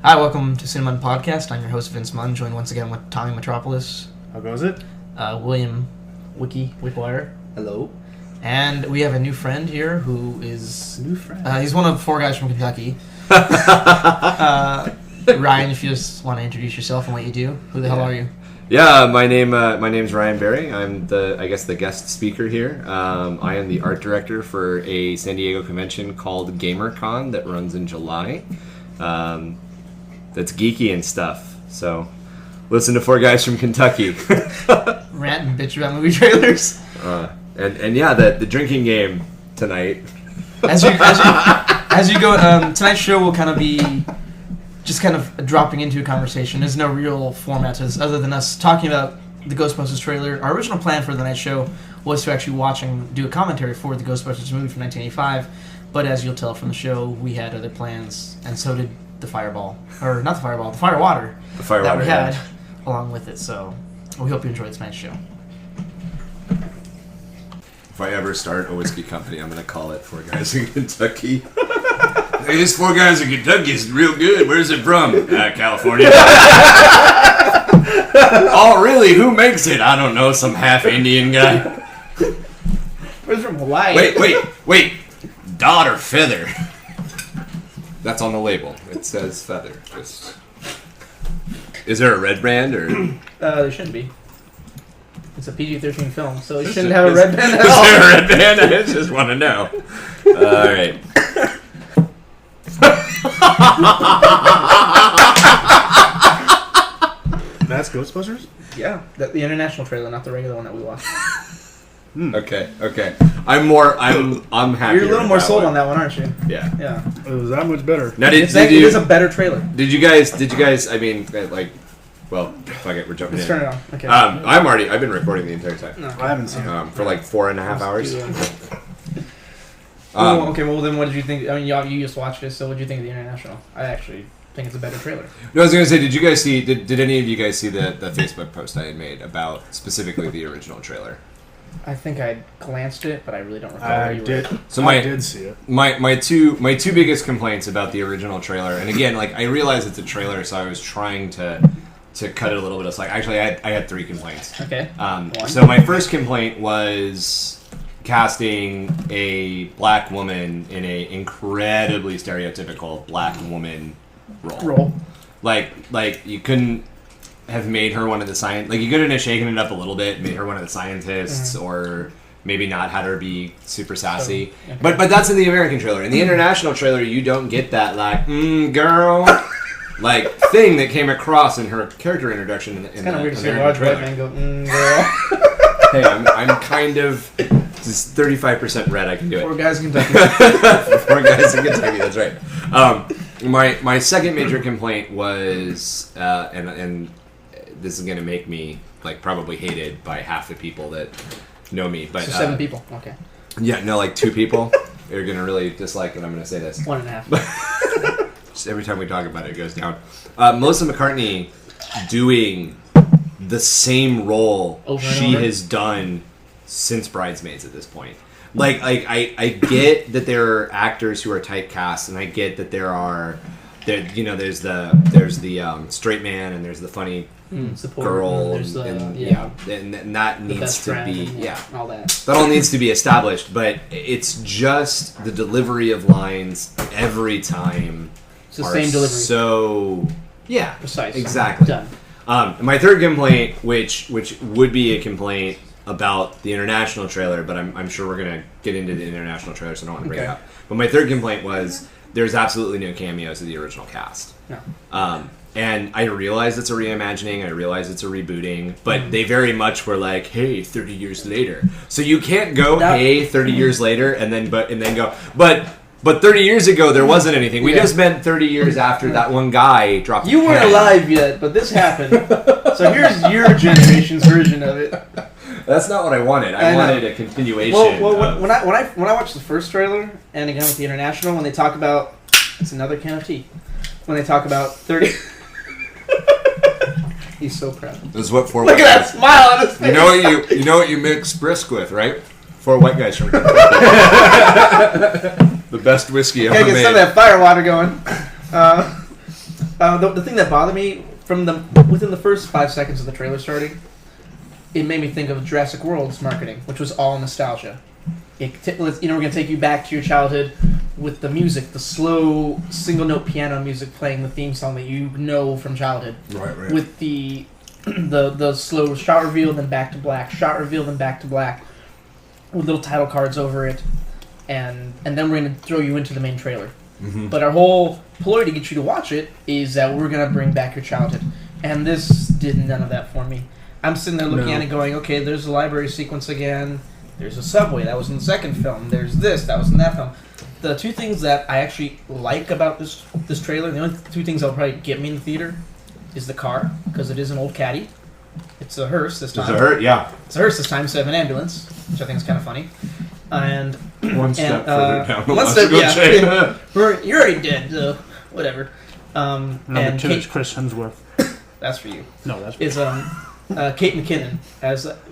Hi, welcome to CineMunn Podcast. I'm your host, Vince Munn, joined once again with Tommy Metropolis. How goes it? William Wickwire. Hello. And we have a new friend here who is... New friend? He's one of 4 guys from Kentucky. Ryan, if you just want to introduce yourself and what you do, who the hell are you? Yeah, my name's Ryan Berry. I'm the guest speaker here. I am the art director for a San Diego convention called GamerCon that runs in July. That's geeky and stuff. So, listen to 4 guys from Kentucky. Rant and bitch about movie trailers. And yeah, the drinking game tonight. As you go, tonight's show will kind of be just kind of dropping into a conversation. There's no real format to this other than us talking about the GhostBusters trailer. Our original plan for the night show was to actually do a commentary for the GhostBusters movie from 1985, but as you'll tell from the show, we had other plans, and so did the firewater that we had along with it. So we hope you enjoyed tonight's show. If I ever start a whiskey company, I'm going to call it 4 Guys in Kentucky. Hey, this 4 Guys in Kentucky is real good. Where's it from? California. Oh, really? Who makes it? I don't know. Some half-Indian guy. Where's from Hawaii? Wait. Dot or feather? That's on the label. It says feather. Is there a red brand or? There shouldn't be. It's a PG-13 film, so you shouldn't have a red band at all. Is there a red band? I just want to know. All right. That's Ghostbusters? Yeah, the international trailer, not the regular one that we watched. Okay. I'm happy. You're a little more sold on that one, aren't you? Yeah. Yeah. It was that much better. Now, It is a better trailer. Did you guys? I mean, like, well, fuck it, we're jumping Let's in. turn it on. Okay. I've been recording the entire time. No. I haven't seen it. For like 4.5 hours. Okay, well then what did you think? I mean, you just watched it, so what did you think of the international? I actually think it's a better trailer. No, I was gonna say, did you guys see? Did any of you guys see the Facebook post I had made about specifically the original trailer? I think I glanced it, but I really don't recall. I did. So I did see it. My two biggest complaints about the original trailer, and again, like I realize it's a trailer, so I was trying to cut it a little bit. It's like actually I had 3 complaints. Okay. So my first complaint was casting a black woman in a incredibly stereotypical black woman role. Like you couldn't have made her one of the you couldn't have shaken it up a little bit, made her one of the scientists, or maybe not had her be super sassy. So, okay. But that's in the American trailer. In the international trailer, you don't get that girl like thing that came across in her character introduction in it's kind of weird to see see a large white man go, girl. Hey, I'm kind of just 35% red. I can do it. 4 guys in Kentucky. 4 guys in Kentucky. That's right. My second major complaint was, and this is going to make me like probably hated by half the people that know me, but so 7 people. Okay. Yeah, no, like 2 people are going to really dislike that I'm going to say this. 1.5. Just every time we talk about it, it goes down. Melissa McCartney doing the same role she has done since Bridesmaids at this point. Like I get that there are actors who are typecast, and I get that there's the straight man and there's the funny girl, and that needs to be all that. That all needs to be established, but it's just the delivery of lines every time. It's the same delivery. So precise. Exactly. Done. My third complaint, which would be a complaint about the international trailer, but I'm sure we're going to get into the international trailer, so I don't want to bring it up. But my third complaint was there's absolutely no cameos of the original cast. No. And I realize it's a reimagining, I realize it's a rebooting, but they very much were like, hey, 30 years later. So you can't go, hey, 30 years later, and then go, but 30 years ago, there wasn't anything. We just meant 30 years after that one guy dropped the You weren't alive yet, but this happened. So here's your generation's version of it. That's not what I wanted. I wanted a continuation. Well, when I watched the first trailer, and again with the international, when they talk about... It's another can of tea. When they talk about 30... He's so proud. This is what 4 Look white at guys. that smile on his face. You know what you mix brisk with, right? 4 white guys from Kentucky. The best whiskey ever Gotta get made. some of that firewater going. The thing that bothered me within the first 5 seconds of the trailer starting, it made me think of Jurassic World's marketing, which was all nostalgia. We're going to take you back to your childhood with the music, the slow single-note piano music playing the theme song that you know from childhood. Right. With the slow shot reveal, then back to black, shot reveal, then back to black, with little title cards over it, and then we're going to throw you into the main trailer. Mm-hmm. But our whole ploy to get you to watch it is that we're going to bring back your childhood. And this did none of that for me. I'm sitting there looking at it going, okay, there's a library sequence again. There's a subway. That was in the second film. There's this. That was in that film. The two things that I actually like about this trailer, the only two things that'll probably get me in the theater, is the car, because it is an old caddy. It's a hearse this time. It's a hearse, yeah. It's a hearse this time instead of an ambulance, which I think is kind of funny. And one step further down the one step, chain. You're already dead, so whatever. Number 2 is Chris Hemsworth. That's for you. No, that's for Is Kate McKinnon,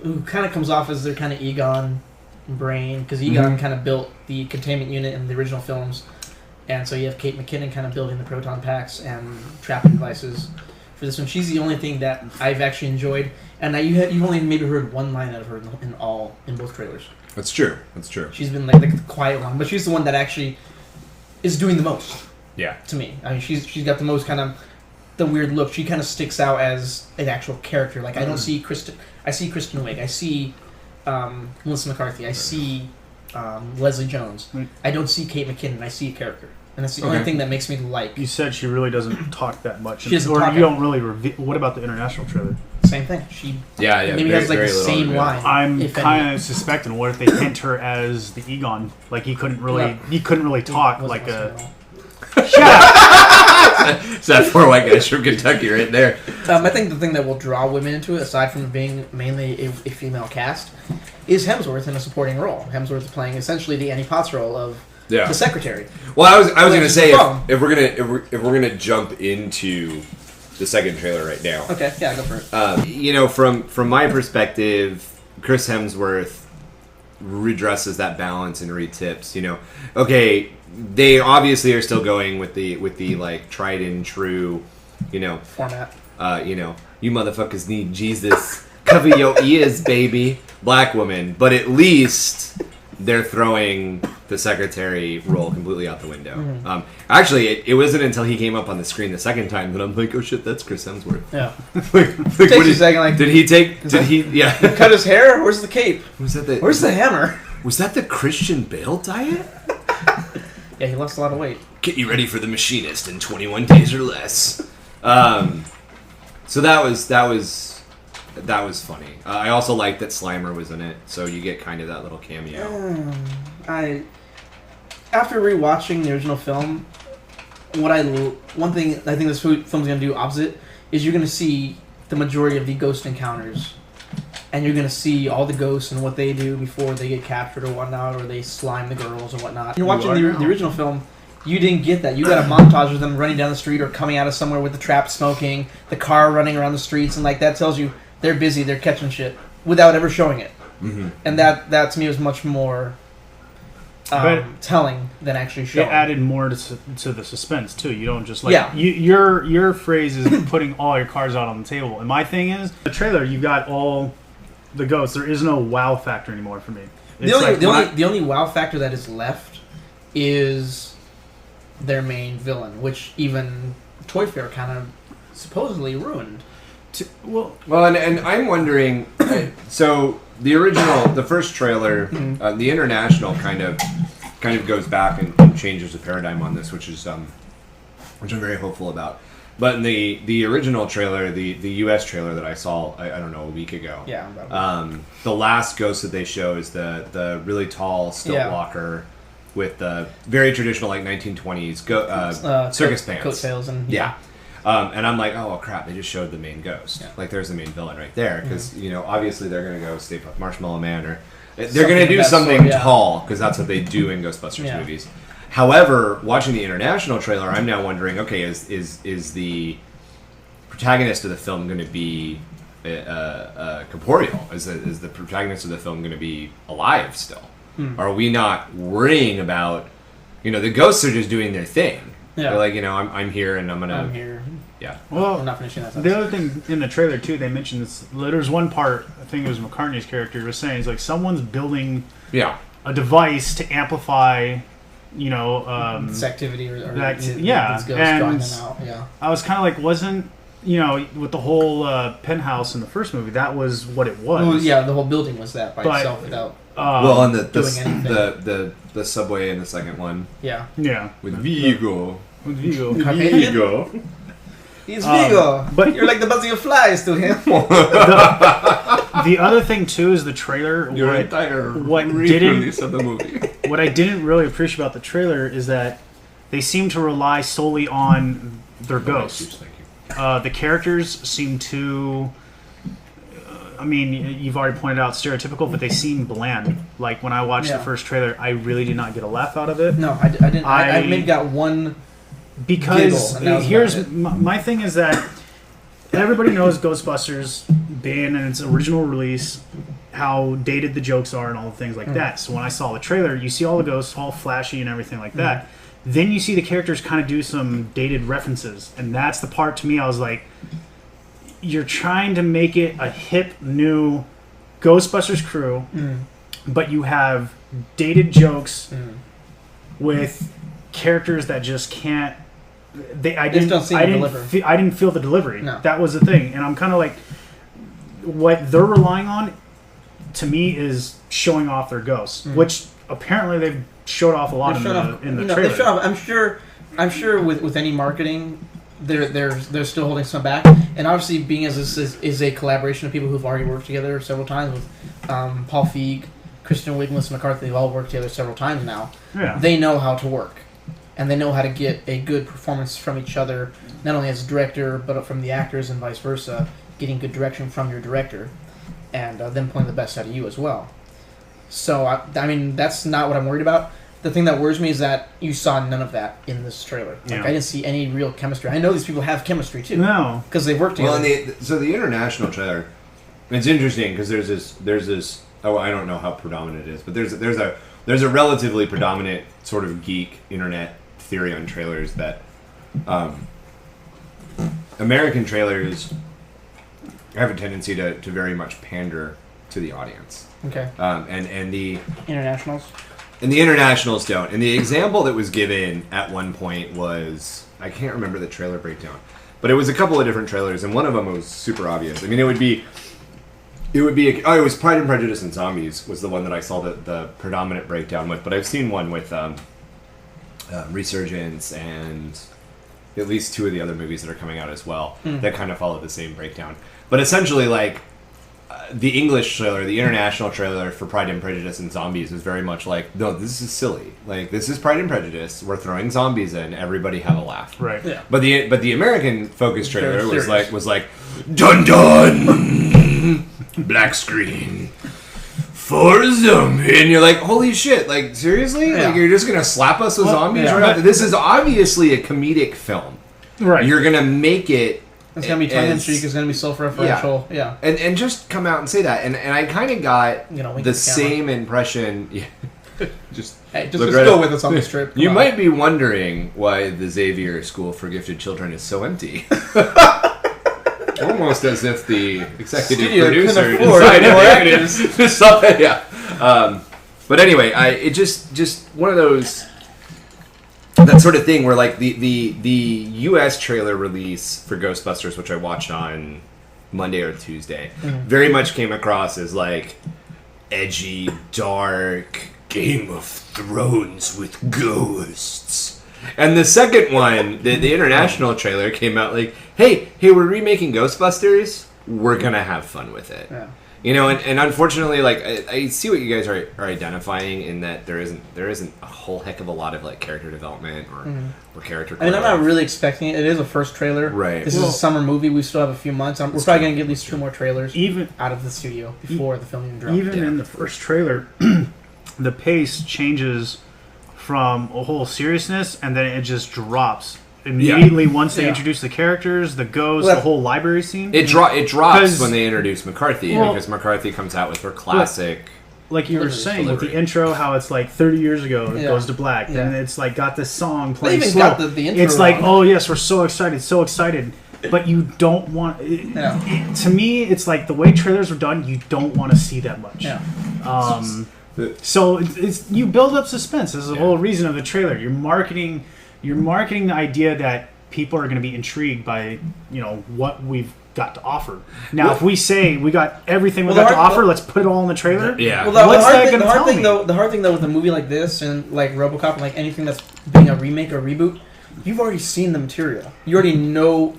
who kind of comes off as their kind of Egon brain, because Egon kind of built the containment unit in the original films, and so you have Kate McKinnon kind of building the proton packs and trapping devices for this one. She's the only thing that I've actually enjoyed, and you've only maybe heard one line out of her in both trailers. That's true. She's been like the quiet one, but she's the one that actually is doing the most. Yeah. To me, I mean, she's got the most kind of the weird look. She kind of sticks out as an actual character. Like I don't see Kristen. I see Kristen Wiig. I see Melissa McCarthy. I see Leslie Jones. I don't see Kate McKinnon. I see a character, and that's the only thing that makes me like. You said she really doesn't talk that much. She doesn't or talk you don't really reveal. What about the international trailer? Same thing. She maybe has like the same line. I'm kind of suspecting. What if they hint her as the Egon? Like he couldn't really talk like a. Shut up! It's that poor white guy from Kentucky right there. I think the thing that will draw women into it, aside from being mainly a female cast, is Hemsworth in a supporting role. Hemsworth is playing essentially the Annie Potts role of the secretary. Well, I was going to say if we're gonna jump into the second trailer right now. Okay, yeah, go for it. From my perspective, Chris Hemsworth redresses that balance and retips. Okay, they obviously are still going with the like tried and true, format. You motherfuckers need Jesus. Cover your ears, baby. Black woman, but at least they're throwing the secretary role completely out the window. Mm-hmm. Actually, it wasn't until he came up on the screen the second time that I'm like, oh shit, that's Chris Hemsworth. Yeah. Did he cut his hair? Where's the cape? Where's the hammer? Was that the Christian Bale diet? Yeah, he lost a lot of weight. Get you ready for The Machinist in 21 days or less. So that was funny. I also liked that Slimer was in it, so you get kind of that little cameo. After rewatching the original film, one thing I think this film's going to do opposite is you're going to see the majority of the ghost encounters, and you're going to see all the ghosts and what they do before they get captured or whatnot, or they slime the girls or whatnot. You're watching the original film. You didn't get that. You got a montage of them running down the street or coming out of somewhere with the trap smoking, the car running around the streets, and like that tells you they're busy, they're catching shit without ever showing it. Mm-hmm. And that to me was much more telling than actually showing. It added more to the suspense too. You don't just your phrase is putting all your cards out on the table. And my thing is the trailer. You got all the ghosts. There is no wow factor anymore for me. The only wow factor that is left is their main villain, which even Toy Fair kind of supposedly ruined. And I'm wondering. So the first trailer, the international kind of goes back and changes the paradigm on this, which I'm very hopeful about. But in the original trailer, the U.S. trailer that I saw, I don't know, a week ago. Yeah. The last ghost that they show is the really tall stilt walker with the very traditional like 1920s circus pants, coattails, and and I'm like, oh crap, they just showed the main ghost. Yeah. Like there's the main villain right there, because obviously they're gonna go Stay Puft Marshmallow Man, or they're gonna do something tall, because that's what they do in Ghostbusters movies. However, watching the international trailer, I'm now wondering, okay, is the protagonist of the film going to be corporeal? Is the protagonist of the film going to be alive still? Are we not worrying about, the ghosts are just doing their thing? Yeah. They're like, I'm here and I'm here. Yeah. Well, I'm not finishing that the sentence. other thing in the trailer too, they mentioned this. There's one part, I think it was McCartney's character was saying, it's like someone's building a device to amplify, this activity or that, these ghosts and drawing them out. Yeah. I was kind of like, wasn't with the whole penthouse in the first movie, that was what it was. Well, yeah, the whole building was that by itself without. Well, on doing anything. the subway in the second one. Yeah. With Vigo. Vigo. He's Vigo. But you're like the buzzing of flies to him. The other thing too is the trailer. What I didn't really appreciate about the trailer is that they seem to rely solely on their ghosts. The characters seem to. You've already pointed out stereotypical, but they seem bland. Like when I watched the first trailer, I really did not get a laugh out of it. No, I didn't. I maybe got one. Because here's my thing is that everybody knows Ghostbusters being in its original release, how dated the jokes are and all the things like that. So when I saw the trailer, you see all the ghosts all flashy and everything like that. Then you see the characters kind of do some dated references, and that's the part to me I was like, you're trying to make it a hip new Ghostbusters crew, but you have dated jokes with characters that just can't. I didn't feel the delivery. No. That was the thing, and I'm kind of like, what they're relying on, to me, is showing off their ghosts, which apparently they've showed off a lot in the trailer. I'm sure with any marketing, they're still holding some back, and obviously being as this is a collaboration of people who've already worked together several times with Paul Feig, Kristen Wiig, Melissa McCarthy. They've all worked together several times now. Yeah. They know how to work. And they know how to get a good performance from each other, not only as a director, but from the actors and vice versa, getting good direction from your director, and them pulling the best out of you as well. So, that's not what I'm worried about. The thing that worries me is that you saw none of that in this trailer. I didn't see any real chemistry. I know these people have chemistry, too. No. Because they've worked together. Well, so the international trailer, it's interesting, because there's this, I don't know how predominant it is, but there's a relatively predominant sort of geek internet theory on trailers that American trailers have a tendency to very much pander to the audience. Okay. And the internationals don't. And the example that was given at one point was, I can't remember the trailer breakdown, but it was a couple of different trailers, and one of them was super obvious. I mean, it was Pride and Prejudice and Zombies was the one that I saw the predominant breakdown with, but I've seen one with Resurgence and at least two of the other movies that are coming out as well that kind of follow the same breakdown. But essentially, like, the English trailer, the international trailer for Pride and Prejudice and Zombies is very much like, no, this is silly. Like, this is Pride and Prejudice. We're throwing zombies in. Everybody have a laugh. Right. Yeah. But the American focus trailer was like, dun dun, black screen. For a zombie, and you're like, holy shit, like, seriously? Yeah. Like, you're just gonna slap us with zombies right after? This is obviously a comedic film. Right. You're gonna make it... It's gonna be tongue-in-cheek, it's gonna be self-referential, yeah. And just come out and say that. And I kind of got the same impression... Yeah. just go with us on this trip. You might be wondering why the Xavier School for Gifted Children is so empty. Almost as if the executive producer decided to stop it. Yeah. But anyway, it just one of those, that sort of thing where, like, the U.S. trailer release for Ghostbusters, which I watched on Monday or Tuesday, very much came across as like edgy, dark Game of Thrones with ghosts. And the second one, the international trailer, came out like, hey, we're remaking Ghostbusters. We're gonna have fun with it. Yeah. You know, and unfortunately, like, I see what you guys are identifying in that there isn't a whole heck of a lot of, like, character development or character growth. I mean, I'm not really expecting it. It is a first trailer. Right. This is a summer movie. We still have a few months. We're probably going to get at least 2 more trailers out of the studio before the film even drops. Even in the first trailer, the pace changes from a whole seriousness, and then it just drops immediately once they introduce the characters, the ghosts, the whole library scene. It drops when they introduce McCarthy, because McCarthy comes out with her classic. Like you were saying with the intro, how it's like 30 years ago, it goes to black, and it's like got this song playing slow. Got the intro it's like, oh yes, we're so excited, but you don't want. To me, it's like the way trailers are done. You don't want to see that much. Yeah. So it's you build up suspense. This is the whole reason of the trailer. You're marketing the idea that people are going to be intrigued by what we've got to offer. Now, if we say we got everything we got to offer, let's put it all in the trailer. Yeah. Well, the hard thing though with a movie like this and like RoboCop and like anything that's being a remake or reboot, you've already seen the material. You already know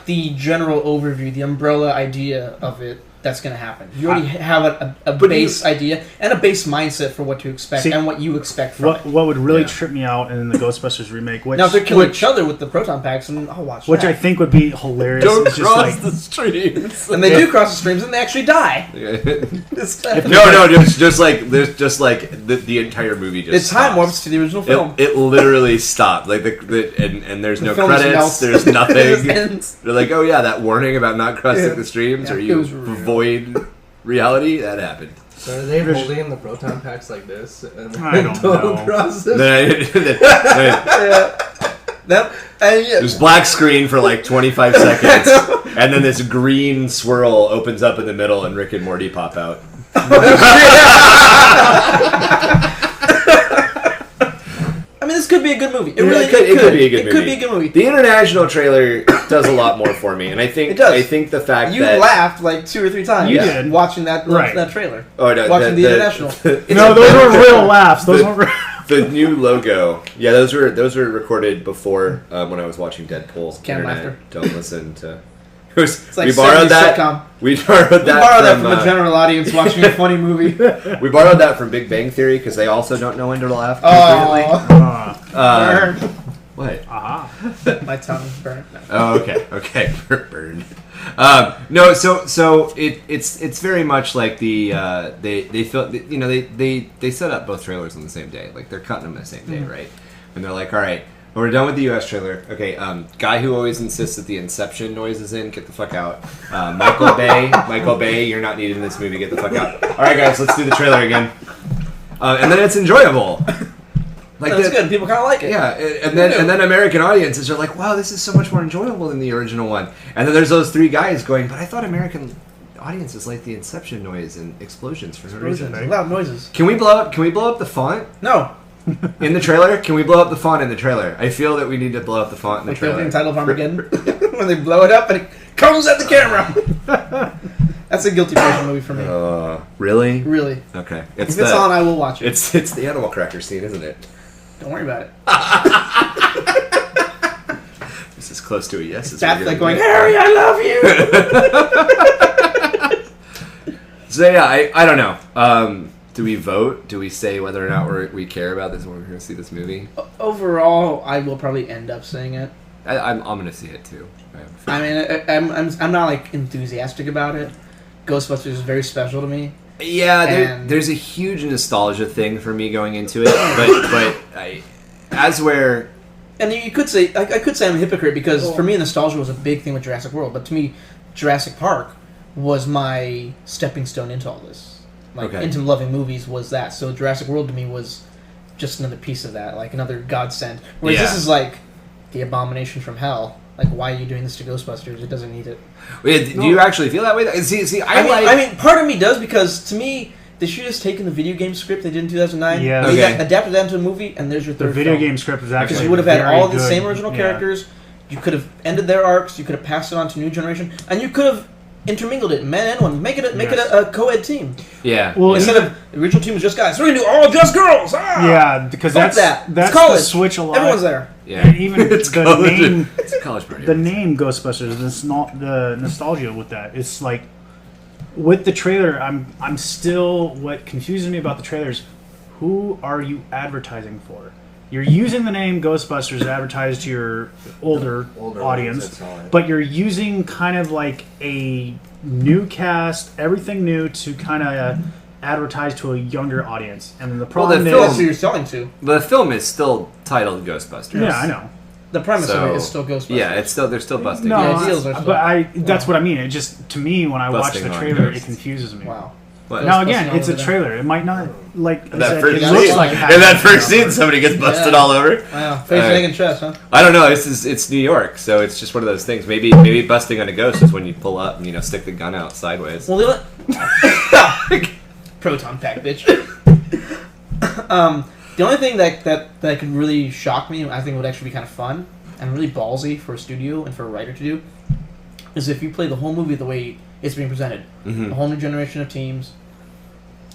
the general overview, the umbrella idea of it. That's going to happen. You already have a base idea and a base mindset for what to expect and what you expect from it. What would really trip me out in the Ghostbusters remake, now if they're killing each other with the proton packs, and I'll watch which I think would be hilarious. Don't cross the streams. And they do cross the streams and they actually die. No, just like the entire movie just it's time warps to the original film. It literally stopped. Like and there's no credits. There's nothing. They're like, oh yeah, that warning about not crossing the streams, or you avoid reality. That happened. So are they holding the proton packs like this? And I don't know. There's black screen for like 25 seconds, and then this green swirl opens up in the middle, and Rick and Morty pop out. I mean, this could be a good movie. It could be a good movie. It could be a good movie. The international trailer does a lot more for me, and I think it does. I think the fact you that laughed like 2 or 3 times. You did watching that trailer. Oh no, watching the international. No, those were real laughs. Those were the new logo. Yeah, those were recorded before when I was watching Deadpool. Canned laughter. Don't listen to. It's like we borrowed that. Sitcom. We borrowed that from a general audience watching a funny movie. We borrowed that from Big Bang Theory because they also don't know when to laugh. Burn. What? My tongue burnt. No. Oh, okay, burn. No, so it's very much like the they feel they set up both trailers on the same day, like they're cutting them the same day, right? And they're like, all right. Well, we're done with the U.S. trailer. Okay, guy who always insists that the Inception noise is in, get the fuck out. Michael Bay, you're not needed in this movie, get the fuck out. All right, guys, let's do the trailer again. And then it's enjoyable. Like that's good. People kind of like it. Yeah, and then American audiences are like, wow, this is so much more enjoyable than the original one. And then there's those 3 guys going, but I thought American audiences like the Inception noise and explosions for some reason. Loud noises. Can we blow up the font? No. In the trailer? Can we blow up the font in the trailer? I feel that we need to blow up the font in the trailer. Like the title of Armageddon? When they blow it up and it comes at the camera. That's a guilty pleasure movie for me. Really? Really. Okay. If it's on, I will watch it. It's the animal cracker scene, isn't it? Don't worry about it. This is close to a yes. That's like going, Harry, I love you! So yeah, I don't know. Do we vote? Do we say whether or not we care about this when we're going to see this movie? Overall, I will probably end up seeing it. I'm going to see it too. I mean, I'm not like enthusiastic about it. Ghostbusters is very special to me. Yeah, there's a huge nostalgia thing for me going into it, and you could say I could say I'm a hypocrite because for me nostalgia was a big thing with Jurassic World, but to me Jurassic Park was my stepping stone into all this. Into loving movies was that. So Jurassic World to me was just another piece of that, like another godsend. Whereas this is like the abomination from hell. Like, why are you doing this to Ghostbusters? It doesn't need it. Wait, do you actually feel that way? See, I mean, part of me does because to me, they should have just taken the video game script they did in 2009. Yeah. Adapted that into a movie, and there's your third. The video game script is actually because you would have had all the same original characters. You could have ended their arcs. You could have passed it on to new generation, and you could have intermingled it, men and women. Make it a co-ed team. Yeah. Well, instead of the original team was just guys, we're gonna do all just girls. Yeah, because that's college. The switch a lot. Everyone's there. Yeah. And even it's the college. name, it's a college party. The name Ghostbusters, the nostalgia with that. It's like with the trailer. I'm still what confuses me about the trailers. Who are you advertising for? You're using the name Ghostbusters to advertise to your older audience, but you're using kind of like a new cast, everything new to kind of advertise to a younger audience. And then the problem is who you're selling to. The film is still titled Ghostbusters. Yeah, I know. The premise of it is still Ghostbusters. Yeah, they're still busting. No, the ideals are still, but that's what I mean. It just, to me, when I watch the trailer, it confuses me. Wow. What? Now again, it's a trailer. It might not like I said, first it looks scene. like In that first scene, somebody gets busted all over. Wow, face, neck, and chest, huh? I don't know. It's New York, so it's just one of those things. Maybe busting on a ghost is when you pull up and stick the gun out sideways. Well, proton pack, bitch. The only thing that could really shock me, I think would actually be kind of fun and really ballsy for a studio and for a writer to do, is if you play the whole movie the way it's being presented. A whole new generation of teams,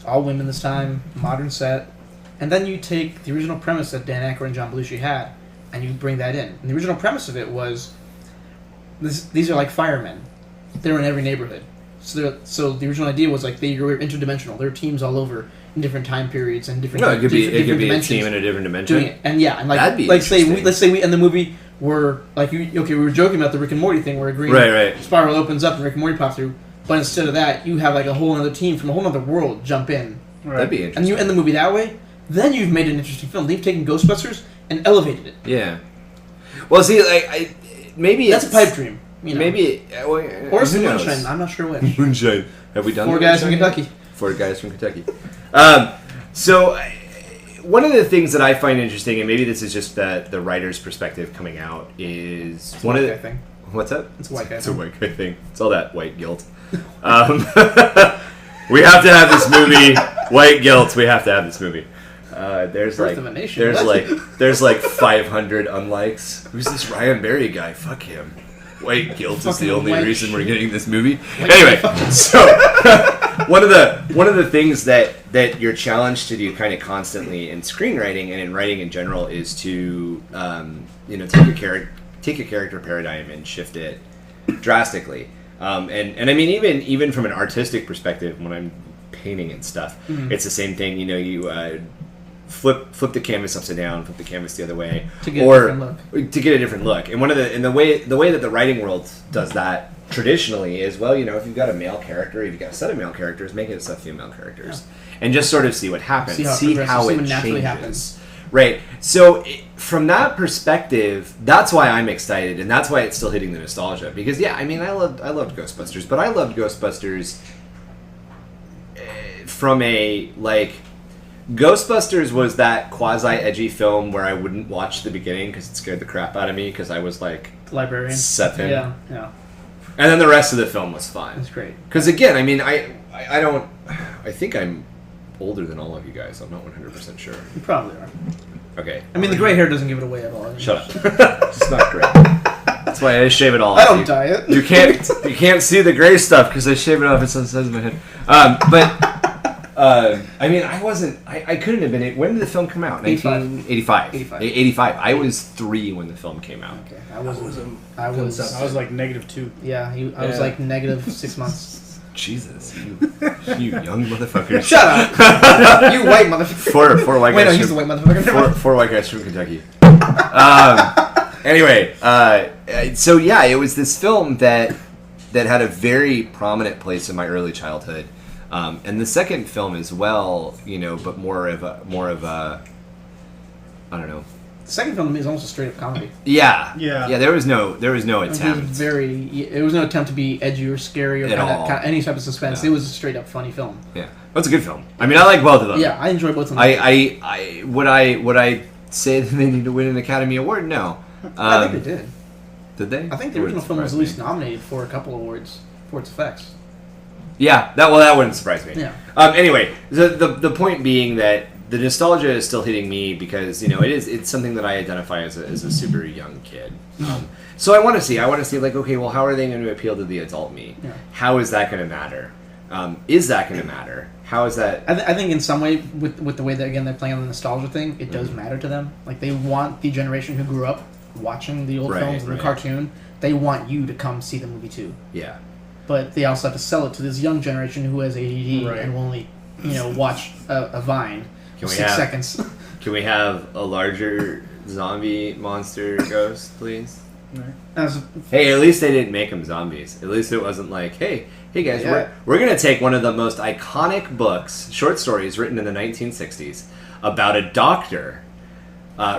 all women this time, modern set, and then you take the original premise that Dan Aykroyd and John Belushi had, and you bring that in. And the original premise of it was, these are like firemen. They're in every neighborhood. So the original idea was like they were interdimensional. There are teams all over in different time periods and different. No, it could be a dimensions team in a different dimension. doing it. And yeah, and like that'd be let's say interesting. we end the movie where like we were joking about the Rick and Morty thing where a green spiral opens up and Rick and Morty pop through, but instead of that you have like a whole other team from a whole other world jump in. Right. That'd be interesting. And you end the movie that way. Then you've made an interesting film. They've taken Ghostbusters and elevated it. Yeah. Well, see, maybe that's a pipe dream. Maybe or some moonshine. I'm not sure which. Moonshine. Have we done 4 guys from Kentucky? 4 guys from Kentucky. So one of the things that I find interesting, and maybe this is just the writer's perspective coming out, is one of the thing. What's that? It's a white guy. It's a white guy thing. It's all that white guilt. We have to have this movie. White guilt. We have to have this movie. There's Birth of a Nation. there's like 500 unlikes. Who's this Ryan Berry guy? Fuck him. White guilt is the only reason we're getting this movie. Anyway, so one of the things that you're challenged to do kind of constantly in screenwriting and in writing in general is to take a character paradigm and shift it drastically. And I mean even from an artistic perspective, when I'm painting and stuff, it's the same thing. You flip the canvas upside down, flip the canvas the other way, to get a different look. And the way that the writing world does that traditionally is, well, if you've got a male character, if you've got a set of male characters, make it a set of female characters, and just sort of see what happens, see how it naturally changes. happens. Right. So from that perspective, that's why I'm excited, and that's why it's still hitting the nostalgia. Because I loved Ghostbusters, but I loved Ghostbusters from a Ghostbusters was that quasi-edgy film where I wouldn't watch the beginning because it scared the crap out of me because I was like librarian 7. Yeah. And then the rest of the film was fine. That's great. Because again, I mean, I think I'm older than all of you guys. I'm not 100% sure. You probably are. Okay. I mean, the gray hair doesn't give it away at all. Shut up. It's not great. That's why I shave it all. I don't dye it. You can't see the gray stuff because I shave it off. It's on the sides of my head. I mean, I couldn't have been. When did the film come out? 1985. 85. I was 3 when the film came out. Okay. I was like -2. Yeah, I was like -6 months. Jesus, you young motherfuckers. Shut up! You white motherfucker. Four white guys. Wait, no, he's the white motherfucker. Four white guys from Kentucky. Anyway, so yeah, it was this film that had a very prominent place in my early childhood. And the second film as well, but more of a I don't know. The second film to me is almost a straight up comedy. Yeah. There was no attempt. It was no attempt to be edgy or scary or kind of any type of suspense. No. It was a straight up funny film. Yeah, it's a good film. I mean, I like both of them. Yeah, I enjoy both of them. Would I say that they need to win an Academy Award? No. I think they did. Did they? I think the original film was at least nominated for a couple awards for its effects. Yeah, that wouldn't surprise me. Yeah. Anyway, the point being that the nostalgia is still hitting me because it's something that I identify as a super young kid. So I want to see like, okay, well, how are they going to appeal to the adult me? Yeah. How is that going to matter? Is that going to matter? How is that? I think in some way with the way that again they're playing on the nostalgia thing, it does matter to them. Like they want the generation who grew up watching the old films and the cartoon. They want you to come see the movie too. Yeah. But they also have to sell it to this young generation who has ADD and will only, watch a Vine for 6 seconds. Can we have a larger zombie monster ghost, please? Hey, at least they didn't make them zombies. At least it wasn't like, hey guys, we're going to take one of the most iconic books, short stories written in the 1960s, about a doctor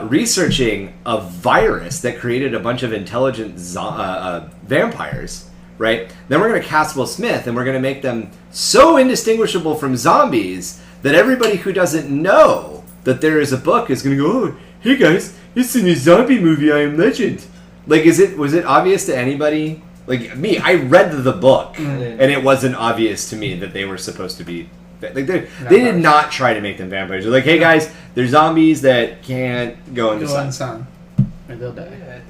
researching a virus that created a bunch of intelligent vampires, right? Then we're going to cast Will Smith, and we're going to make them so indistinguishable from zombies that everybody who doesn't know that there is a book is going to go, oh, hey guys, it's in a zombie movie, I Am Legend. Like, was it obvious to anybody? Like, me, I read the book, and it wasn't obvious to me that they were supposed to be... Like they did not try to make them vampires. They're like, hey guys, they're zombies that can't go in the sun. Or they'll die.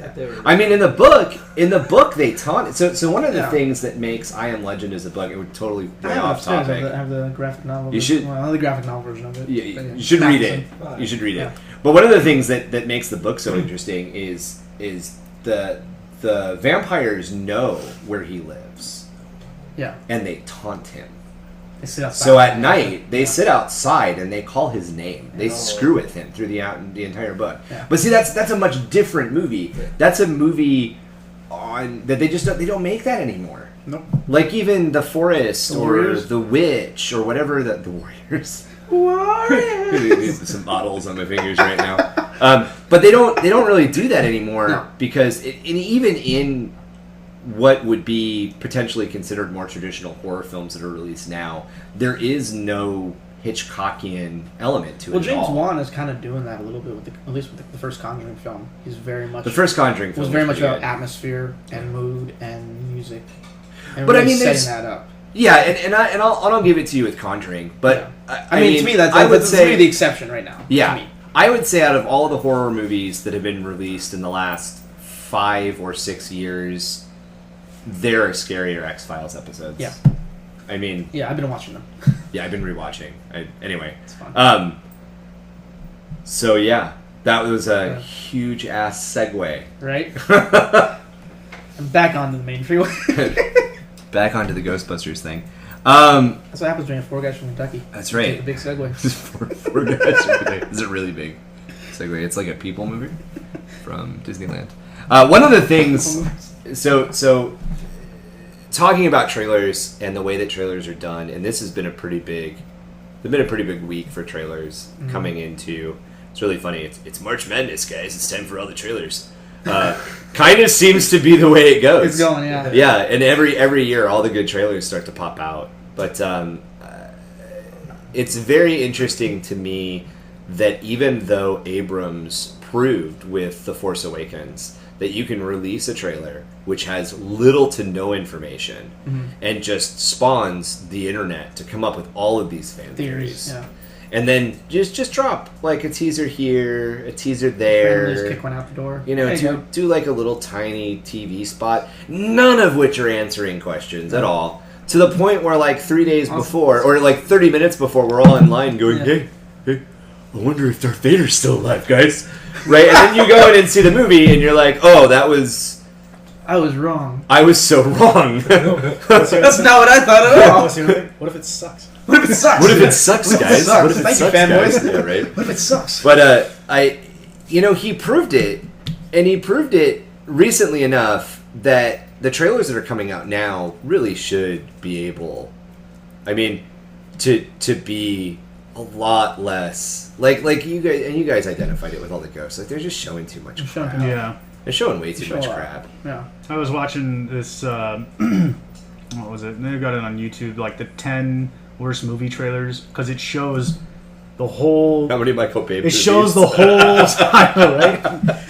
I mean, in the book they taunt. So one of the things that makes I Am Legend as a book, it would totally way off topic. I have the graphic novel. You should. Well, the graphic novel version of it. Yeah, you should read it. You should read it. But one of the things that makes the book so interesting is the vampires know where he lives. Yeah. And they taunt him. They sit outside. So at night, they sit outside and they call his name. They screw with him through the entire book. Yeah. But see, that's a much different movie. That's a movie on that they don't make that anymore. Nope. Like even The Forest or The Witch or whatever the Warriors. Warriors. Some bottles on my fingers right now. But they don't really do that anymore because even in what would be potentially considered more traditional horror films that are released now, there is no Hitchcockian element to it. Well, James Wan is kind of doing that a little bit at least with the first Conjuring film. He's very much the first Conjuring film was very much about atmosphere and mood and music. And but really I mean, setting that up. Yeah, and I'll give it to you with Conjuring, but I mean to me that's the exception right now. Yeah, to me. I would say out of all the horror movies that have been released in the last 5 or 6 years, there are scarier X-Files episodes. Yeah. I mean... Yeah, I've been watching them. Yeah, I've been rewatching. Anyway. It's fun. So, yeah. That was a huge-ass segue. Right? I'm back onto the main freeway. Back onto the Ghostbusters thing. That's what happens when you have 4 guys from Kentucky. That's right. Take a big segue. four guys from Kentucky. Is it really big? Segue. It's like a People movie from Disneyland. One of the things... So talking about trailers and the way that trailers are done, and this has been a pretty big week for trailers coming into. It's really funny. It's March Madness, guys. It's time for all the trailers. Kind of seems to be the way it goes. It's going, yeah. Yeah, and every year all the good trailers start to pop out. But it's very interesting to me that even though Abrams proved with The Force Awakens that you can release a trailer which has little to no information and just spawns the internet to come up with all of these fan theories. Yeah. And then just drop like a teaser here, a teaser there. Just kick one out the door. You know, do like a little tiny TV spot, none of which are answering questions at all. To the point where like 3 days before, or like 30 minutes before, we're all in line going, hey, I wonder if Darth Vader's still alive, guys. Right? And then you go in and see the movie and you're like, oh, I was wrong. I was so wrong. That's not what I thought at all. What if it sucks? What if it sucks? What if it sucks, guys? What if it Thank sucks, you, fanboys. guys? Yeah, right? What if it sucks? But he proved it, and he proved it recently enough that the trailers that are coming out now really should be able, I mean, to be a lot less like you guys identified it with all the ghosts. Like they're just showing too much crap. Yeah. They're showing way too much crap. Yeah. I was watching this, what was it? They got it on YouTube, like the 10 worst movie trailers, because it shows the whole... How many Michael Bay movies? It shows the whole... I know, right?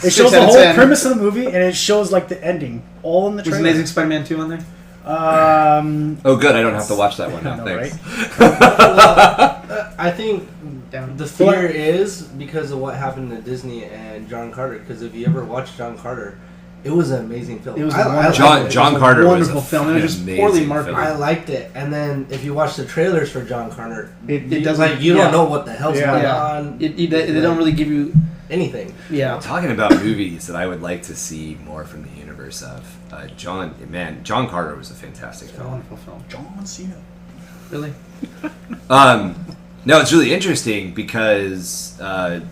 It shows the whole premise of the movie, and it shows like the ending, all in the trailer. Was Amazing Spider-Man 2 on there? Oh, good. I don't have to watch that one now. No, Thanks. Right? I think the fear is because of what happened to Disney and John Carter. Because if you ever watched John Carter, it was an amazing film. It was John Carter was wonderful film. It was just poorly marketed. I liked it. And then if you watch the trailers for John Carter, it doesn't like you don't know what the hell's going on. They don't really give you anything. Yeah. Talking about movies that I would like to see more from the universe of John Carter was a fantastic film. Wonderful film. John Cena. Really? No, it's really interesting because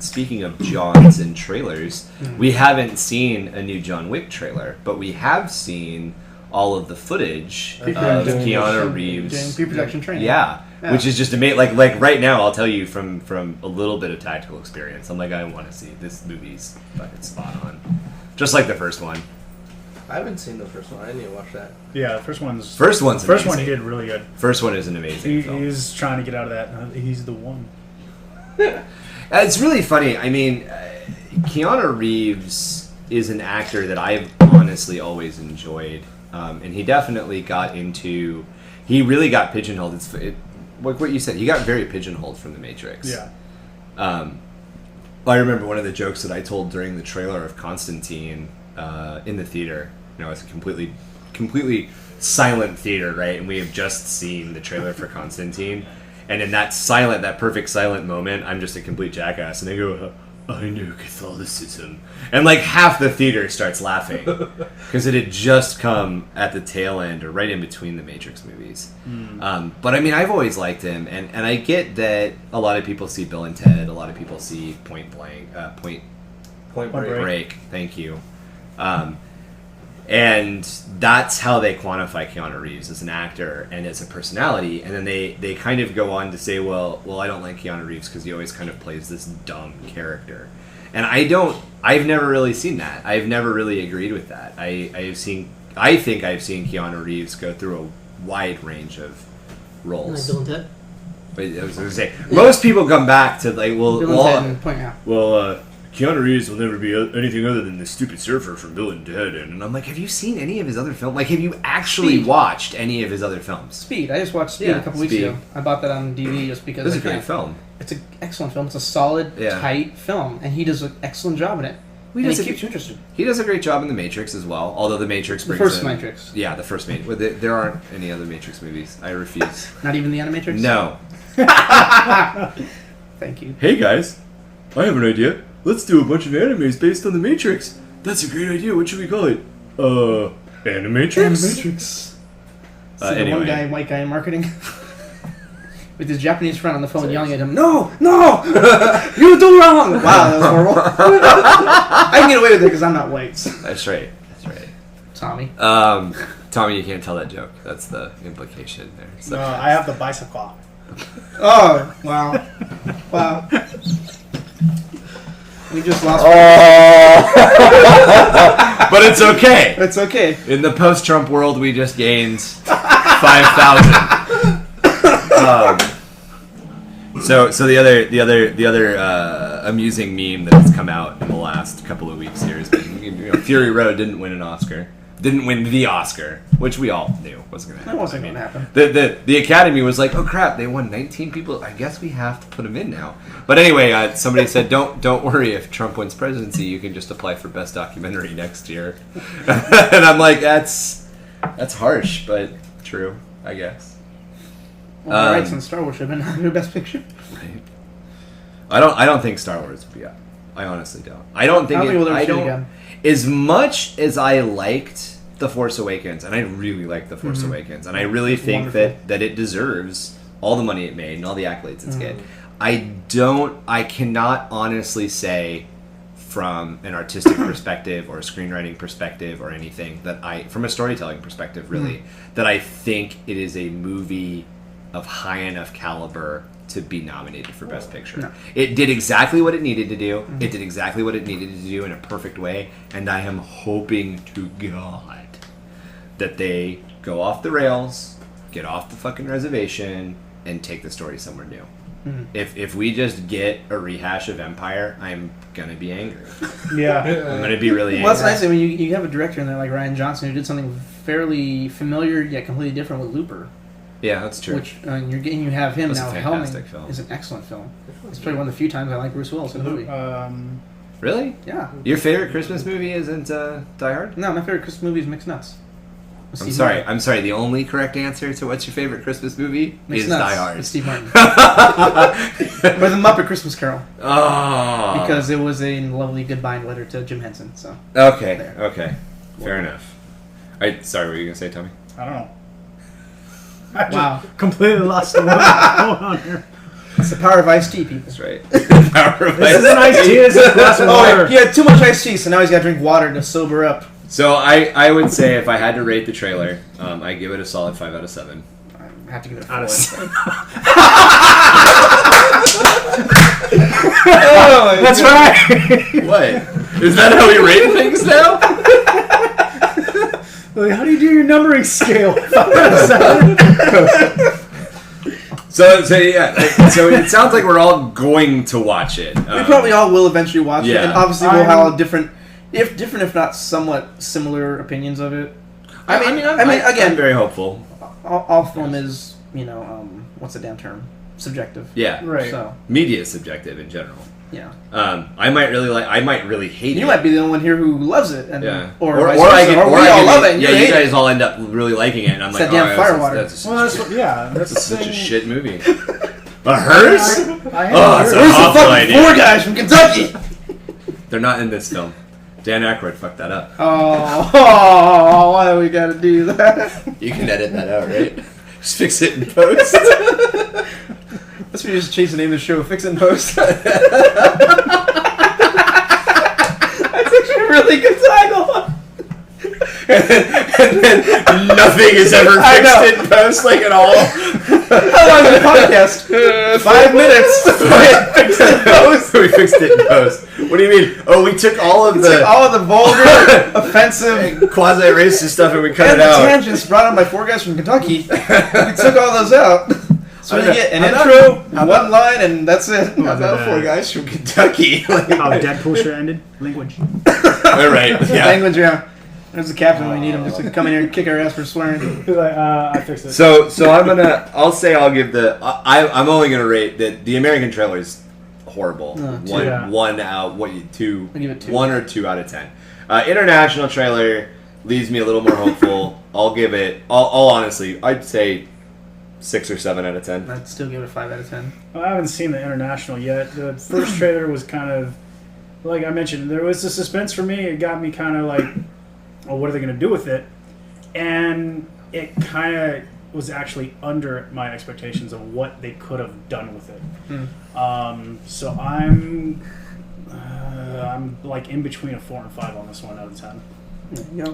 speaking of Johns and trailers, we haven't seen a new John Wick trailer, but we have seen all of the footage of Keanu Reeves doing pre-production training. Yeah, which is just amazing. Like right now, I'll tell you from a little bit of tactical experience, I'm like, I want to see this movie's fucking spot on, just like the first one. I haven't seen the first one. I need to watch that. Yeah, the first one he did really good. First one is an amazing film. He's trying to get out of that. He's the one. It's really funny. I mean, Keanu Reeves is an actor that I've honestly always enjoyed, and he definitely got into. He really got pigeonholed. Like what you said, he got very pigeonholed from The Matrix. Yeah. I remember one of the jokes that I told during the trailer of Constantine in the theater. You know, it's a completely silent theater, right? And we have just seen the trailer for Constantine. And in that perfect silent moment, I'm just a complete jackass. And they go, I know Catholicism. And like half the theater starts laughing. Because it had just come at the tail end or right in between the Matrix movies. But I mean, I've always liked him. And I get that a lot of people see Bill and Ted. A lot of people see Point Break. Thank you. And that's how they quantify Keanu Reeves as an actor and as a personality. And then they kind of go on to say, well, I don't like Keanu Reeves because he always kind of plays this dumb character. And I've never really seen that. I've never really agreed with that. I think I've seen Keanu Reeves go through a wide range of roles. Like Bill and Ted? But I was going to say, most people come back to like, Keanu Reeves will never be anything other than the stupid surfer from Bill and Ted. And I'm like, have you seen any of his other films? Like, have you actually watched any of his other films? Speed. I just watched Speed a couple weeks ago. I bought that on DVD just because It's a great film. It's an excellent film. It's a solid, tight film. And he does an excellent job in it. He keeps you interested. He does a great job in The Matrix as well. Although The Matrix brings The first Matrix. Yeah, the first Matrix. Well, there aren't any other Matrix movies. I refuse. Not even the Animatrix? No. Thank you. Hey, guys. I have an idea. Let's do a bunch of animes based on The Matrix. That's a great idea. What should we call it? Animatrix? Animatrix. Anyway. One guy, white guy in marketing, with his Japanese friend on the phone yelling at him, No! You do wrong! Wow, that was horrible. I can get away with it because I'm not white. That's right. Tommy. Tommy, you can't tell that joke. That's the implication there. So. No, I have the bicycle. Oh, wow. We just lost. But it's okay. It's okay. In the post-Trump world, we just gained 5,000. So the other amusing meme that has come out in the last couple of weeks here has been, Fury Road didn't win an Oscar. Didn't win the Oscar, which we all knew wasn't going to happen. That wasn't going to happen. The Academy was like, oh crap, they won 19 people. I guess we have to put them in now. But anyway, somebody said, don't worry, if Trump wins presidency, you can just apply for Best Documentary next year. And I'm like, that's harsh, but true, I guess. Well, rights in Star Wars should have been nominated Best Picture. Right. I don't think Star Wars would be up. I honestly don't. I don't. As much as I liked The Force Awakens, and I really liked The Force Awakens, and I really think that it deserves all the money it made and all the accolades it's get. I cannot honestly say from an artistic perspective or a screenwriting perspective or anything from a storytelling perspective really, that I think it is a movie of high enough caliber to be nominated for Best Picture. No. It did exactly what it needed to do. It did exactly what it needed to do in a perfect way, and I am hoping to God that they go off the rails, get off the fucking reservation, and take the story somewhere new. If we just get a rehash of Empire, I'm gonna be angry. Yeah. I'm gonna be really angry. Well, that's nice. I mean, you have a director in there like Rian Johnson who did something fairly familiar yet completely different with Looper. Yeah, that's true. Which you have him that's now. A fantastic helming film. is an excellent film. It's probably one of the few times I like Bruce Willis in a movie. Really? Yeah. Your favorite Christmas movie isn't Die Hard? No, my favorite Christmas movie is Mixed Nuts. I'm sorry. The only correct answer to what's your favorite Christmas movie is Die Hard. It's Steve Martin. Or The Muppet Christmas Carol. Oh. Because it was a lovely goodbye letter to Jim Henson. So. Okay. Fair enough. Sorry, what were you gonna say, Tommy? I don't know. I just completely lost the what going on here. It's the power of iced tea, people. That's right. This isn't iced tea, this is a glass of water. He had too much iced tea, so now he's got to drink water to sober up. So I would say if I had to rate the trailer, I give it a solid 5 out of 7. I have to give it a 4 out of 7. That's right. What? Is that how we rate things now? Like, how do you do your numbering scale? So it sounds like we're all going to watch it. We probably all will eventually watch it, yeah. and obviously we'll have different, if not somewhat similar opinions of it. I mean, again, I'm very hopeful. All film is, what's the damn term? Subjective. Yeah, right. So media is subjective in general. yeah, I might really hate it. you might be the only one here who loves it, and Yeah. or we I all love it. And yeah, you you hate guys it. all end up really liking it, and I'm It's like, that damn firewater. That's such a shit movie. A hearse? That's a Where's the awful fucking idea. four guys from Kentucky? They're not in this film. Dan Aykroyd fucked that up. Oh, why do we gotta do that? You can edit that out, right? Just fix it in post. Let's just change the name of the show. Fix it and post. That's actually a really good title. and then nothing is ever fixed in post, like at all. How long is the podcast? 5 minutes. Fix it and post. We fixed it in post. What do you mean? Oh, we took all of the vulgar, offensive, quasi-racist stuff and we cut and it the out. tangents brought on by four guys from Kentucky. We took all those out. So you get an I'm intro, one line, and that's it. How about four guys from Kentucky? How Deadpool should have ended? Language. All right. Yeah. Language, yeah. There's the captain when we need him just to come in here and kick our ass for swearing. He's like, I fixed it. So I'll give I'm only gonna rate that the American trailer is horrible. Two. Two? I'll give it 2. 1 or 2 out of 10. International trailer leaves me a little more hopeful. I'll give it. All honestly, I'd say 6 or 7 out of 10. I'd still give it a 5 out of 10. Well, I haven't seen the international yet. The first trailer was kind of, like I mentioned, there was the suspense for me. It got me kind of like, oh, what are they going to do with it? And it kind of was actually under my expectations of what they could have done with it. So I'm like in between a 4 and 5 on this one out of 10.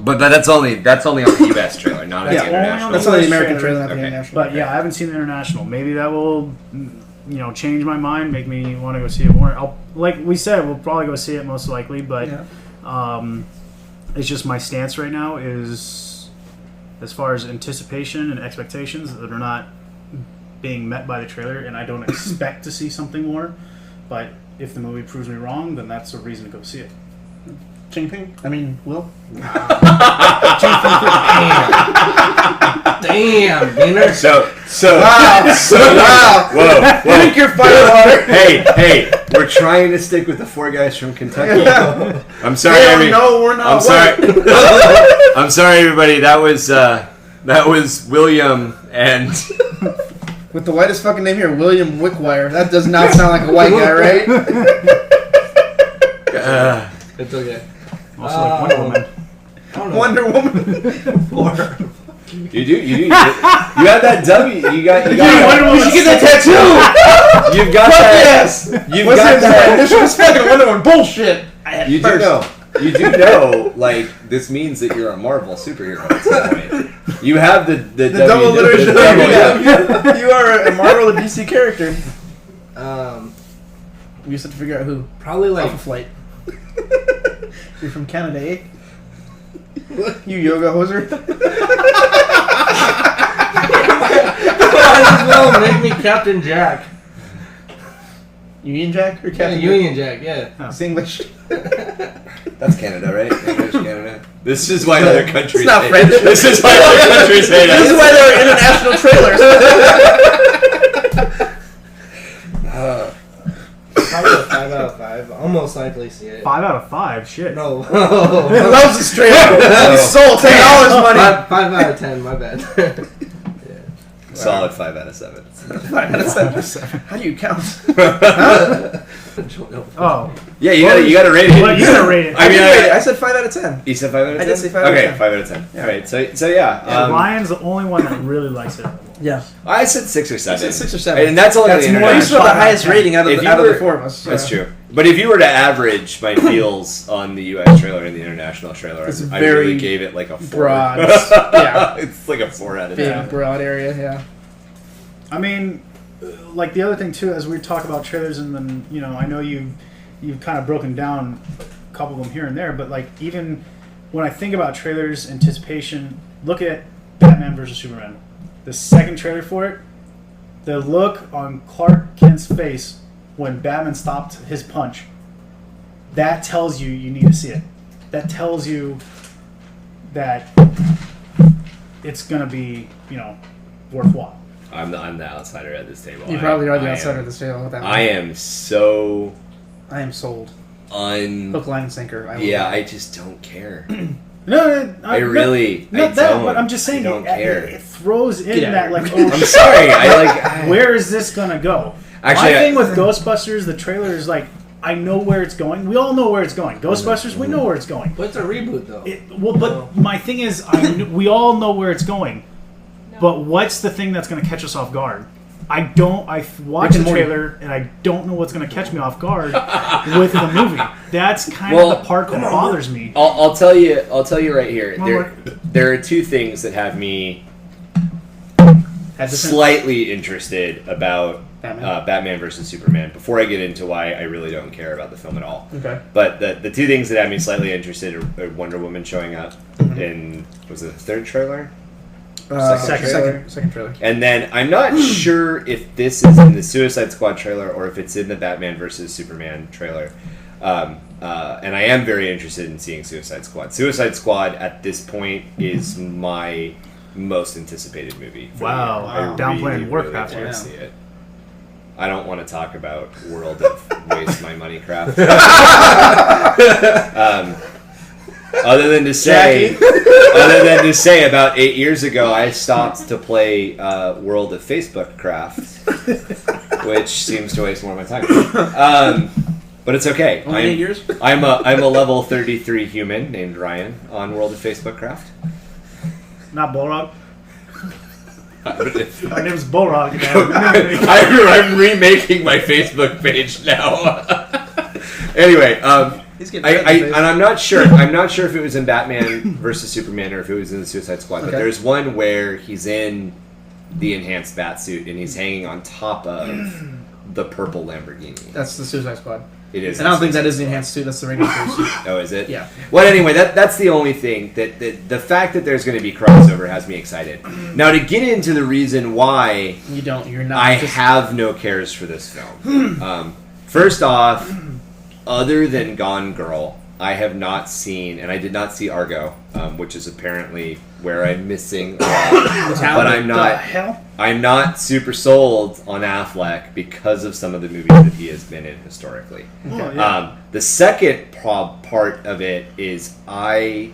But that's only on the US trailer, not on the international. That's only the American trailer, not the Okay. international. But yeah, I haven't seen the international. Maybe that will, change my mind, make me want to go see it more. Like we said, we'll probably go see it most likely. But it's just my stance right now is, as far as anticipation and expectations, that are not being met by the trailer, and I don't expect to see something more. But if the movie proves me wrong, then that's a reason to go see it. Ching Ping? I mean, Will? Damn, Diener. Wow. Whoa. Drink your firewater. Hey, we're trying to stick with the 4 guys from Kentucky. I'm sorry. No, we're not. I'm sorry. I'm sorry, everybody. That was William and. With the whitest fucking name here, William Wickwire. That does not sound like a white guy, right? It's okay. Also, like Wonder Woman. I don't know. Wonder Woman. Or, You do. You have that W. You got. You should get that tattoo. You've got Fuck that. yes. You've What's got his that. This was fucking Wonder Woman bullshit. You do know. You do know. Like this means that you're a Marvel superhero at some point. You have the double literature. double. You are a Marvel or DC character. We just have to figure out who. probably like Alpha Flight. You're from Canada, eh? You yoga hoser. might as well make me Captain Jack. Union Jack or Yeah, Captain Union Jack. Yeah. Jack? It's English. That's Canada, right? English Canada. This is why other countries. It's not hate French. This is why other countries hate us. This is why there are international trailers. Probably a 5 out of 5. I'll most likely see it. 5 out of 5. Shit. No. He loves it straight up. He sold $10 money. 5 out of 10. My bad. Solid 5 out of 7. 5 out of 7. How do you count? Oh. Yeah, you gotta rate it. Well, you gotta rate it. I mean, I said 5 out of 10. you said 5 out of 10. I did say 5 out of 10. Okay, 5 out of 10. All right, so yeah. Ryan's the only one that really likes it. Yeah. I said 6 or 7. I said 6 or 7. And that's only That's the more. You still international. have the highest rating out of If you the were- 4 of us. So. That's true. But if you were to average my feels on the US trailer and the international trailer, It's I very really gave it like a 4. broad. Yeah. It's like a 4 out of Big, 10. broad area, yeah. I mean, like the other thing too, as we talk about trailers, and then I know you've kind of broken down a couple of them here and there, but like even when I think about trailers, anticipation, look at Batman vs Superman. The second trailer for it, the look on Clark Kent's face when Batman stopped his punch, that tells you need to see it. That tells you that it's gonna be, worthwhile. I'm the outsider at this table. You probably are the outsider at this table. With that I am so. I am sold. Hook, line, and sinker. I just don't care. No, I really not I that. don't. But I'm just saying, I don't care. It throws in that like. I'm sorry. Where is this gonna go? Actually, my thing with Ghostbusters, the trailer is like, I know where it's going. We all know where it's going. Ghostbusters, we know where it's going. But it's a reboot, though. But my thing is, we all know where it's going. No. But what's the thing that's going to catch us off guard? I watch the trailer and I don't know what's going to catch me off guard with the movie. That's kind of the part that bothers me. I'll tell you right here. There are two things that have me slightly interested about Batman versus Superman. Before I get into why I really don't care about the film at all. Okay. But the two things that have me slightly interested are Wonder Woman showing up in, was it the third trailer? Second trailer. And then I'm not sure if this is in the Suicide Squad trailer or if it's in the Batman versus Superman trailer. And I am very interested in seeing Suicide Squad. Suicide Squad at this point is my most anticipated movie. Wow. Downplaying Warcraft. Really want to see it. I don't want to talk about World of Waste My Money Craft. Other than to say, about 8 years ago, I stopped to play World of Facebook Craft, which seems to waste more of my time. But it's okay. Only 8 years? I'm a level 33 human named Ryan on World of Facebook Craft. Not Bullrock. My name's Bullrock. I'm remaking my Facebook page now. Anyway, I'm not sure. I'm not sure if it was in Batman versus Superman or if it was in the Suicide Squad. But there's one where he's in the enhanced Batsuit and he's hanging on top of the purple Lamborghini. That's the Suicide Squad. It is. And I don't think that is the enhanced suit. That's the regular suit. Oh, is it? Yeah. Well, anyway, that's the only thing. That the fact that there's going to be crossover has me excited. Now, to get into the reason why you're not. I have no cares for this film. First off, other than Gone Girl, I have not seen, and I did not see Argo, which is apparently where I'm missing. But I'm not super sold on Affleck because of some of the movies that he has been in historically. Oh, yeah. The second part of it is I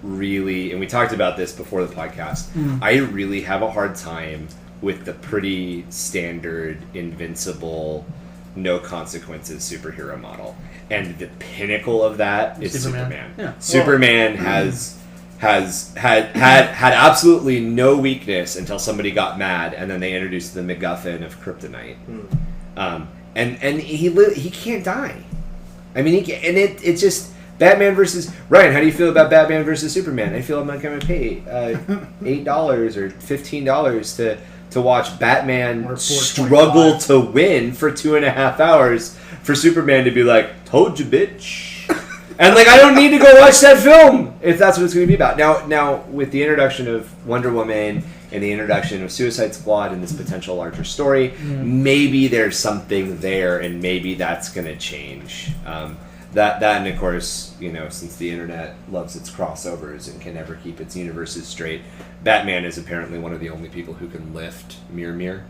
really, and we talked about this before the podcast, I really have a hard time with the pretty standard invincible, no consequences superhero model. And the pinnacle of that is Superman. Yeah. Superman has had absolutely no weakness until somebody got mad, and then they introduced the MacGuffin of kryptonite. And he can't die. I mean, it's just Batman versus Ryan. How do you feel about Batman versus Superman? I feel I'm not going to pay $8 or $15 to watch Batman struggle to win for 2.5 hours for Superman to be like, told you, bitch. And I don't need to go watch that film if that's what it's going to be about. Now, with the introduction of Wonder Woman and the introduction of Suicide Squad and this potential larger story, maybe there's something there, and maybe that's going to change. That and of course, since the internet loves its crossovers and can never keep its universes straight, Batman is apparently one of the only people who can lift Mjolnir.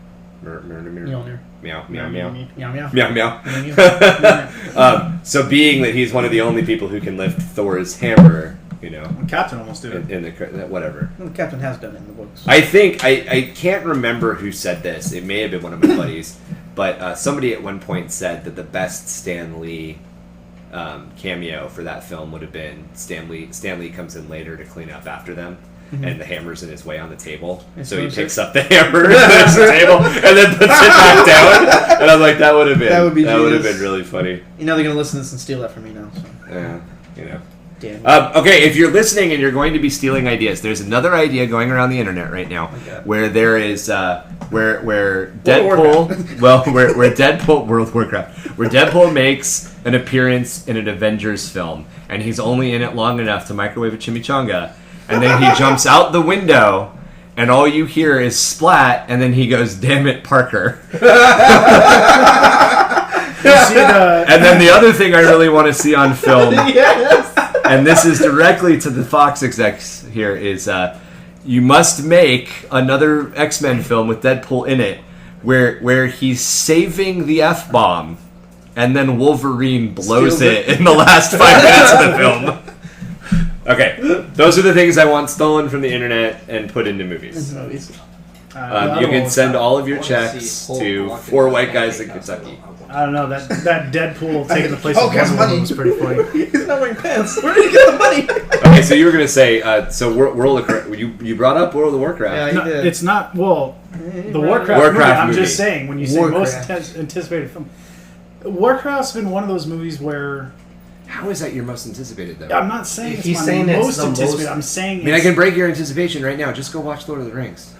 So being that he's one of the only people who can lift Thor's hammer, Captain almost did it. Whatever. Well, the Captain has done it in the books. I think I can't remember who said this. It may have been one of my buddies, but somebody at one point said that the best Stan Lee cameo for that film would have been Stan Lee comes in later to clean up after them. And the hammer's in his way on the table. So he picks up the hammer and puts the table and then puts it back down. And I'm like, that would have been really funny. They're going to listen to this and steal that from me now. So. Yeah, Damn. Okay, if you're listening and you're going to be stealing ideas, there's another idea going around the internet right now where there is where Deadpool where Deadpool World of Warcraft where Deadpool makes an appearance in an Avengers film and he's only in it long enough to microwave a chimichanga and then he jumps out the window and all you hear is splat and then he goes, "Damn it, Parker." And then the other thing I really want to see on film, and this is directly to the Fox execs here, is you must make another X-Men film with Deadpool in it, where he's saving the F-bomb, and then Wolverine blows it in the last 5 minutes of the film. Okay, those are the things I want stolen from the internet and put into movies. You can send all of your checks to 4 white guys in Kentucky. I don't know, that Deadpool taking the place of Wonder Woman was pretty funny. He's not wearing pants. Where did he get the money? Okay, so you were going to say, World of you brought up World of Warcraft. Yeah, No, it's not, well, the Warcraft movie, I'm just saying, when you say most anticipated film, Warcraft's been one of those movies where... How is that your most anticipated, though? I'm not saying He's it's saying my it's most the anticipated, most- I'm saying I mean, I can break your anticipation right now. Just go watch Lord of the Rings.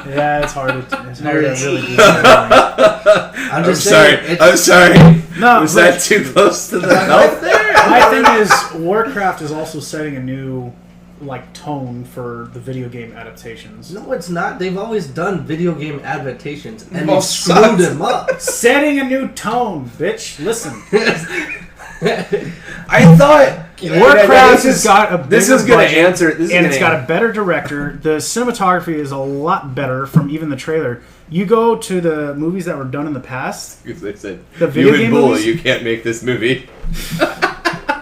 Yeah, it's hard to really do that. I'm sorry. No, Was that too close to the belt there? My thing is, Warcraft is also setting a new tone for the video game adaptations. No, it's not. They've always done video game adaptations, and All they've screwed sucked. them up. Setting a new tone, bitch. Listen, I thought Warcraft has got a bigger This is going to budget, answer. and it's got a better director. The cinematography is a lot better from even the trailer. You go to the movies that were done in the past. They said, The video "You game and Bull, movies? you can't make this movie."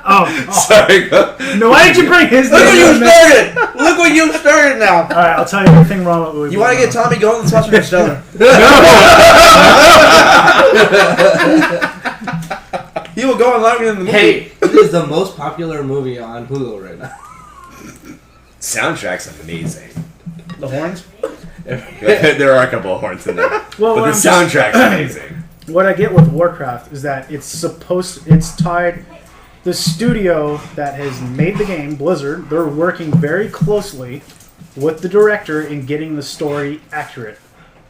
Oh, Sorry. Go. no! Why did you bring his Look what name? you in? started! Look what you started now! All right, I'll tell you everything wrong with You want to get Tommy going? Let's watch Interstellar. He will go on longer than the movie. Hey, it is the most popular movie on Hulu right now. Soundtrack's amazing. The horns? There are a couple of horns in there, Well, but the soundtrack's amazing. What I get with Warcraft is that it's tied. The studio that has made the game, Blizzard, they're working very closely with the director in getting the story accurate.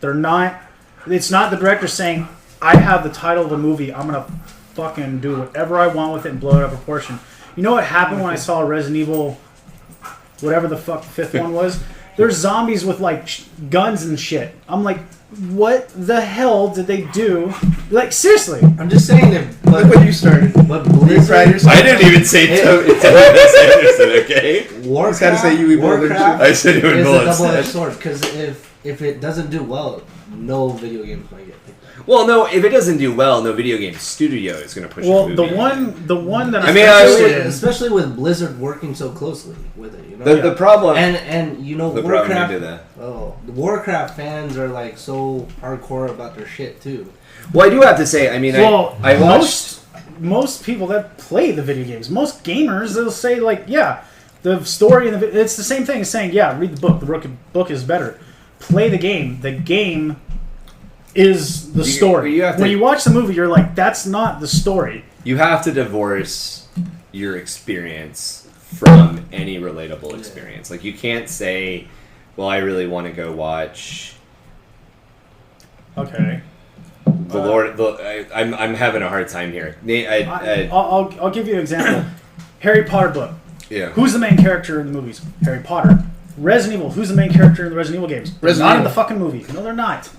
It's not the director saying, "I have the title of the movie, I'm gonna fucking do whatever I want with it and blow it out of proportion." You know what happened when I saw Resident Evil, whatever the fuck the 5th one was? There's zombies with guns and shit. I'm like, what the hell did they do? Seriously. I'm just saying that. Look what you started. But Blizzard, I didn't even say Thomas Anderson, okay? Warcraft, gotta say you eat bullets. I said you would is a bullets. double-edged sword because if it doesn't do well, no video game's gonna get picked up. Well, no, if it doesn't do well, no video game studio is going to push Well, the the movie. one that I mean, I interested would- in- Especially with Blizzard working so closely with it, you know. The problem... And you know, the problem Warcraft. you do that. Oh, the Warcraft fans are so hardcore about their shit too. Well, I do have to say, I mean, Well, I watched... most people that play the video games, most gamers, they'll say the story and it's the same thing as saying, yeah, read the book. The book is better. Play the game. The game is the story. When you watch the movie, you're like, that's not the story. You have to divorce your experience from any relatable experience. You can't say, well, I really want to go watch... Okay. The Lord... I'm having a hard time here. I'll give you an example. Harry Potter book. Yeah. Who's the main character in the movies? Harry Potter. Resident Evil. Who's the main character in the Resident Evil games? Not in the fucking movie. No, they're not.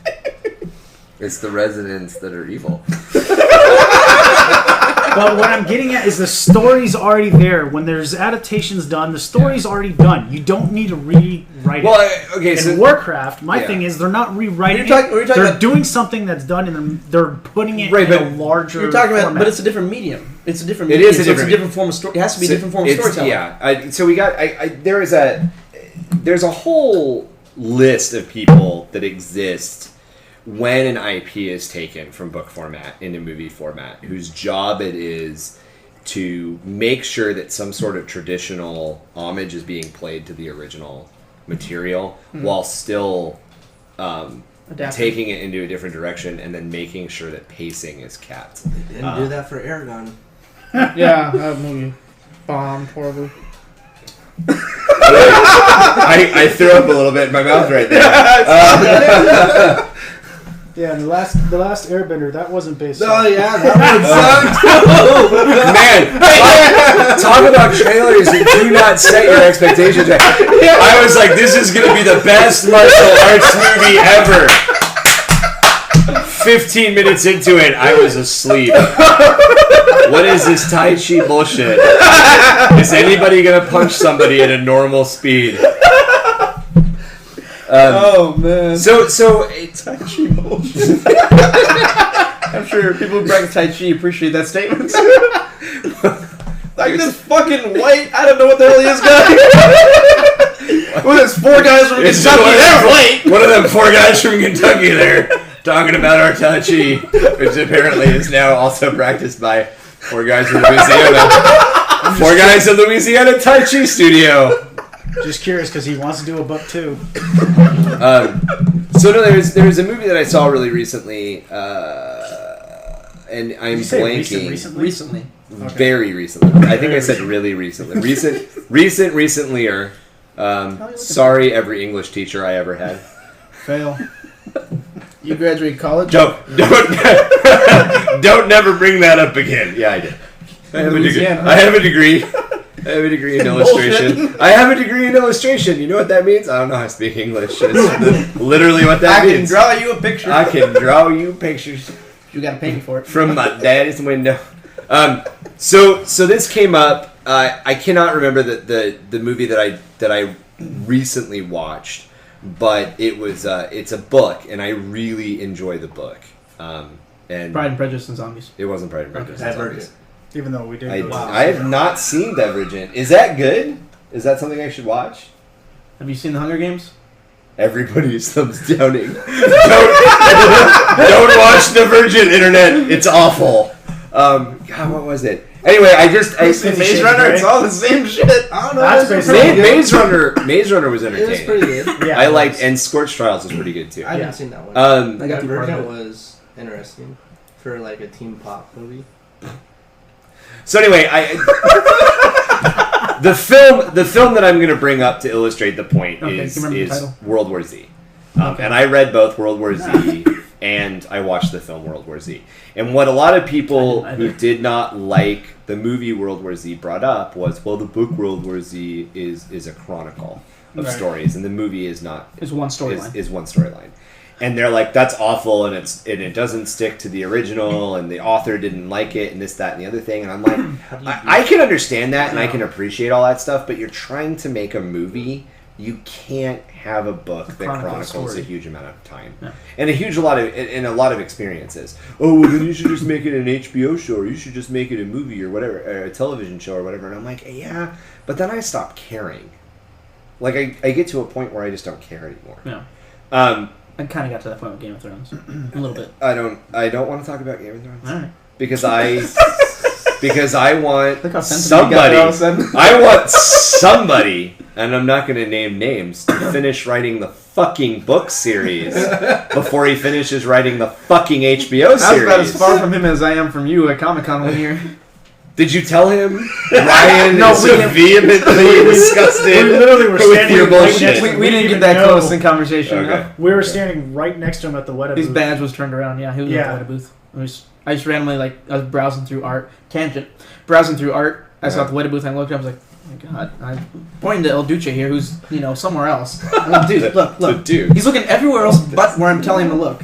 It's the residents that are evil. But what I'm getting at is the story's already there. When there's adaptations done, the story's already done. You don't need to rewrite it. Okay, in Warcraft, my thing is they're not rewriting it. They're doing something that's done, and they're putting it in a larger You're talking about, format. but it's a different medium. It's a different. It medium, is a so different it's a different form of story. It has to be a different form of storytelling. Yeah. So we got. There's a whole list of people that exist when an IP is taken from book format into movie format, whose job it is to make sure that some sort of traditional homage is being played to the original material while still taking it into a different direction and then making sure that pacing is kept. They didn't do that for Aragon. Yeah, that movie bombed horribly. I threw up a little bit in my mouth right there. Yeah, and the last Airbender, that wasn't based on... Oh, yeah, that one sucked. Man, talk about trailers and do not set your expectations right. I was like, this is going to be the best martial arts movie ever. 15 minutes into it, I was asleep. What is this Tai Chi bullshit? Is anybody going to punch somebody at a normal speed? Oh man! So Tai Chi bullshit. I'm sure people who practice Tai Chi appreciate that statement. Like this fucking white, I don't know what the hell he is, guy. Well, there's 4 guys from Kentucky. They're white. One of them 4 guys from Kentucky there talking about our Tai Chi, which apparently is now also practiced by 4 guys from Louisiana. 4 guys in Louisiana Tai Chi studio. Just curious because he wants to do a book too. So no, there was a movie that I saw really recently, and I'm blanking. Recently. Okay. Very recently. I think I said really recently. Recently-er. Sorry, every English teacher I ever had. Fail. You graduated college? Don't never bring that up again. Yeah, I did. I have a degree. I have a degree in illustration. I have a degree in illustration. You know what that means? I don't know how to speak English. It's literally what that means. I can draw you a picture. I can draw you pictures. You got to pay me for it. From my daddy's window. So this came up. I cannot remember the movie that I recently watched, but it's a book, and I really enjoy the book. And Pride and Prejudice and Zombies. It wasn't Pride and Prejudice and Zombies. Even though we did. I have not seen Divergent. Is that good? Is that something I should watch? Have you seen The Hunger Games? Everybody's thumbs downing. Don't watch Divergent, internet. It's awful. God, what was it? Anyway, Maze Runner. It's all the same shit. I don't know. That's basically Maze Runner was entertaining. It was pretty good. Yeah, I liked, and Scorched Trials was pretty good too. I haven't seen that one. I got Divergent was interesting for like a teen pop movie. So anyway, the film that I'm going to bring up to illustrate the point is World War Z. And I read both World War Z and I watched the film World War Z. And what a lot of people who did not like the movie World War Z brought up was, well, the book World War Z is a chronicle of stories, and the movie is not. Is one storyline. Is one storyline. And they're like, that's awful, and it doesn't stick to the original, and the author didn't like it, and this, that, and the other thing. And I'm like, I can understand that, and I can appreciate all that stuff, but you're trying to make a movie. You can't have a book that chronicles a huge amount of time and a lot of experiences. Oh, well, then you should just make it an HBO show, or you should just make it a movie or whatever, or a television show or whatever. And I'm like, yeah, but then I stop caring. Like I get to a point where I just don't care anymore. Yeah. I kind of got to that point with Game of Thrones a little bit. I don't want to talk about Game of Thrones. All right. Because I want Look how somebody. I want somebody, and I'm not going to name names, to finish writing the fucking book series before he finishes writing the fucking HBO series. I was about as far from him as I am from you at Comic-Con one year. Did you tell him Ryan is so vehemently disgusted we literally were with your bullshit? We didn't get that close in conversation. Okay. We were standing right next to him at the Weta booth. His badge was turned around. Yeah, he was at the Weta booth. I just randomly, I was browsing through art. Tangent. Browsing through art. I saw the Weta booth and I looked up. I was like, oh my god. I'm pointing to El Duce here, who's, somewhere else. I'm like, dude, look. The dude. He's looking everywhere else but where I'm telling him to look.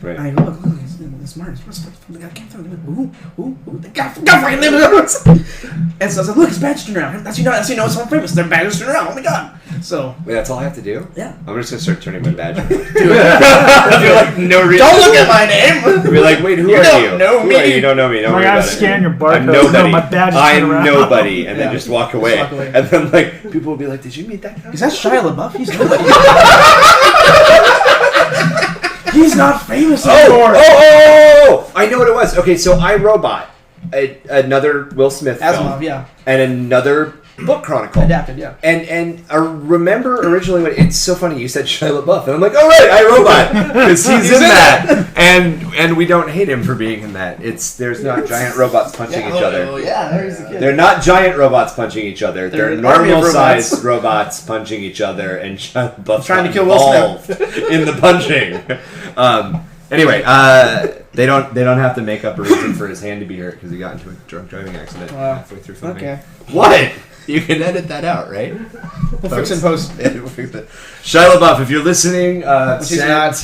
Right. And I go, look, he's smart. The guy came through. The guy fucking lived. And so I was like, look, his badge turned around. That's how you know it's someone famous. Their badge turned around. Oh my god. So. Wait, that's all I have to do? Yeah. I'm just going to start turning my badge around. I feel like no reason. Don't look at my name. Be like, wait, who are you? Don't know me. Who are you? You don't know me. Don't I worry gotta about scan it. your barcode. I'm nobody. No, my badge is I'm turned around. nobody. And then just walk away. And then, people will be like, did you meet that guy? Is that Shia LaBeouf? He's nobody. He's not famous anymore. Oh! I know what it was. Okay, so I, Robot, another Will Smith film, Asimov, yeah. and another book chronicle. Adapted, yeah. And remember originally when it's so funny you said Shia LaBeouf and I'm like, oh right, iRobot, because he's in that, and we don't hate him for being in that. There's not giant robots punching each other. Oh yeah, there's the kid. They're not giant robots punching each other. They're normal sized robots punching each other, and Shia LaBeouf trying to kill Will Smith in the punching. Anyway, they don't have to make up a reason for his hand to be hurt because he got into a drunk driving accident halfway through filming. Okay. What? You can edit that out, right? We'll fix it in post. Yeah, we'll fix it. Shia LaBeouf, if you're listening,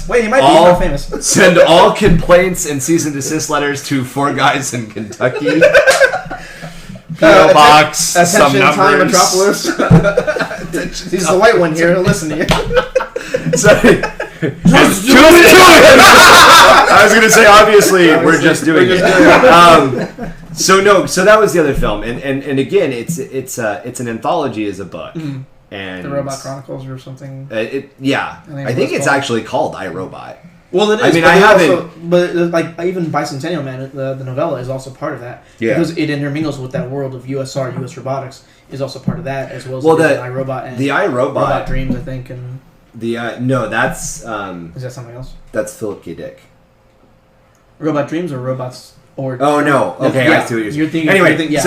wait, he might be more famous. Send all complaints and cease and desist letters to 4 Guys in Kentucky. PO Box, some numbers. Time Metropolis. He's the white one here. He'll listen to you. Sorry. Just do it! I was going to say, obviously, we're just doing it. So that was the other film, and again, it's an anthology as a book, and the Robot Chronicles or something. I think it's actually called iRobot. Well, it is. I mean, I haven't, but like even Bicentennial Man, the novella is also part of that because it intermingles with that world of USR, US robotics, is also part of that as well as the iRobot and the iRobot Robot Dreams, I think, and no, that's is that something else? That's Philip K. Dick. Robot Dreams or Robots or no, okay, I see what you're saying. Anyway, there's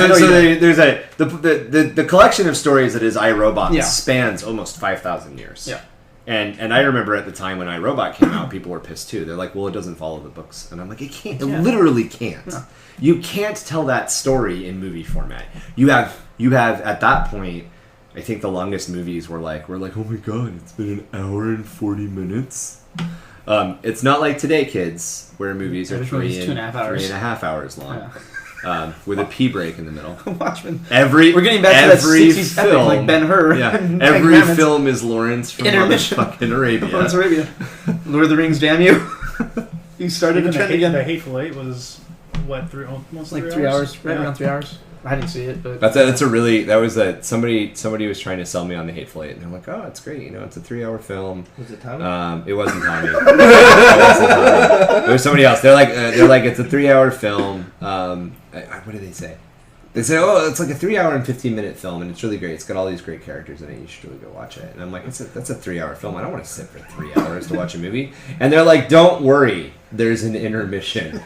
the collection of stories that is iRobot spans almost 5,000 years. Yeah. And I remember at the time when iRobot came out, people were pissed too. They're like, well, it doesn't follow the books. And I'm like, it can't. It literally can't. No. You can't tell that story in movie format. You have at that point, I think the longest movies we're like, oh my god, it's been an hour and 40 minutes. It's not like today, kids, where movies are 3.5 hours long. Yeah. With a pee break in the middle. Watchmen. We're getting back to that 60s epic, like Ben-Hur. Yeah. Every film is Lawrence from fucking Arabia. Lawrence Arabia. Lord of the Rings, damn you. You started the trend again. The Hateful Eight was what, almost like 3 hours? Right around 3 hours. I didn't see it, but somebody was trying to sell me on the Hateful Eight, and they're like, "Oh, it's great, it's a 3-hour film." Was it Tommy? It wasn't Tommy. It was somebody else. They're like, it's a 3-hour film. What did they say? They say, "Oh, it's like a 3-hour and 15-minute film, and it's really great. It's got all these great characters in it. You should really go watch it." And I'm like, "That's a 3-hour film. I don't want to sit for 3 hours to watch a movie." And they're like, "Don't worry, there's an intermission."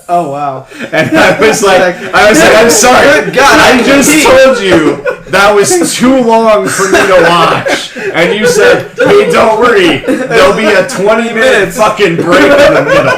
Oh wow! And I was like, I'm sorry, God, I just told you that was too long for me to watch, and you said, "Hey, don't worry, there'll be a 20-minute fucking break in the middle."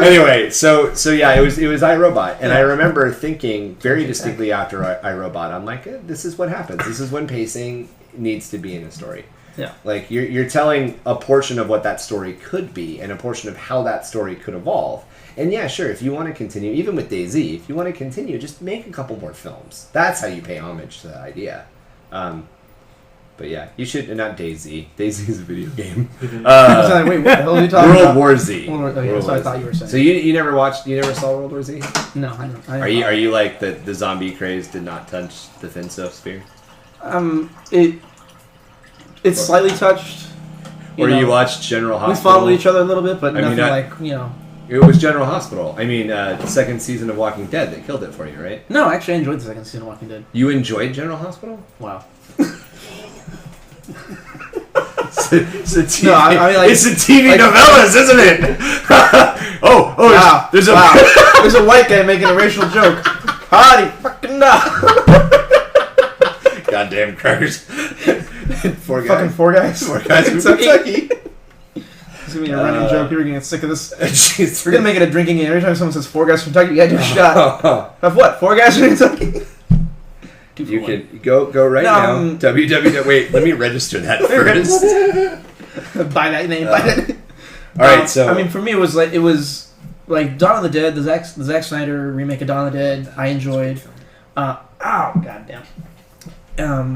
Anyway, so yeah, it was iRobot, and I remember thinking very distinctly after iRobot, I'm like, this is what happens. This is when pacing needs to be in a story. Yeah. Like, you're telling a portion of what that story could be and a portion of how that story could evolve. And yeah, sure, if you want to continue, even with DayZ, if you want to continue, just make a couple more films. That's how you pay homage to that idea. But yeah, you should, not DayZ. DayZ is a video game. Wait, what the hell are you talking about? World War Z. That's what I thought you were saying. So you never saw World War Z? No, I don't. Are you like the zombie craze did not touch the Finstosphere? It's slightly touched. Or you watched General Hospital? We followed each other a little bit, but nothing It was General Hospital. I mean, the second season of Walking Dead that killed it for you, right? No, actually, I enjoyed the second season of Walking Dead. You enjoyed General Hospital? Wow. It's a TV novellas, isn't it? Wow. There's a white guy making a racial joke. Howdy, fucking no. Goddamn crackers. Four guys from Kentucky. It's gonna be a running joke. You're gonna get sick of this. We're gonna make it a drinking game. Every time someone says 4 guys from Kentucky, you gotta do a shot. Of what? 4 guys from Kentucky? You can go right now. www. Wait, let me register that first. Buy that name. Buy that name. All right, so I mean, for me, it was like Dawn of the Dead, the Zack Snyder remake of Dawn of the Dead. I enjoyed. Goddamn.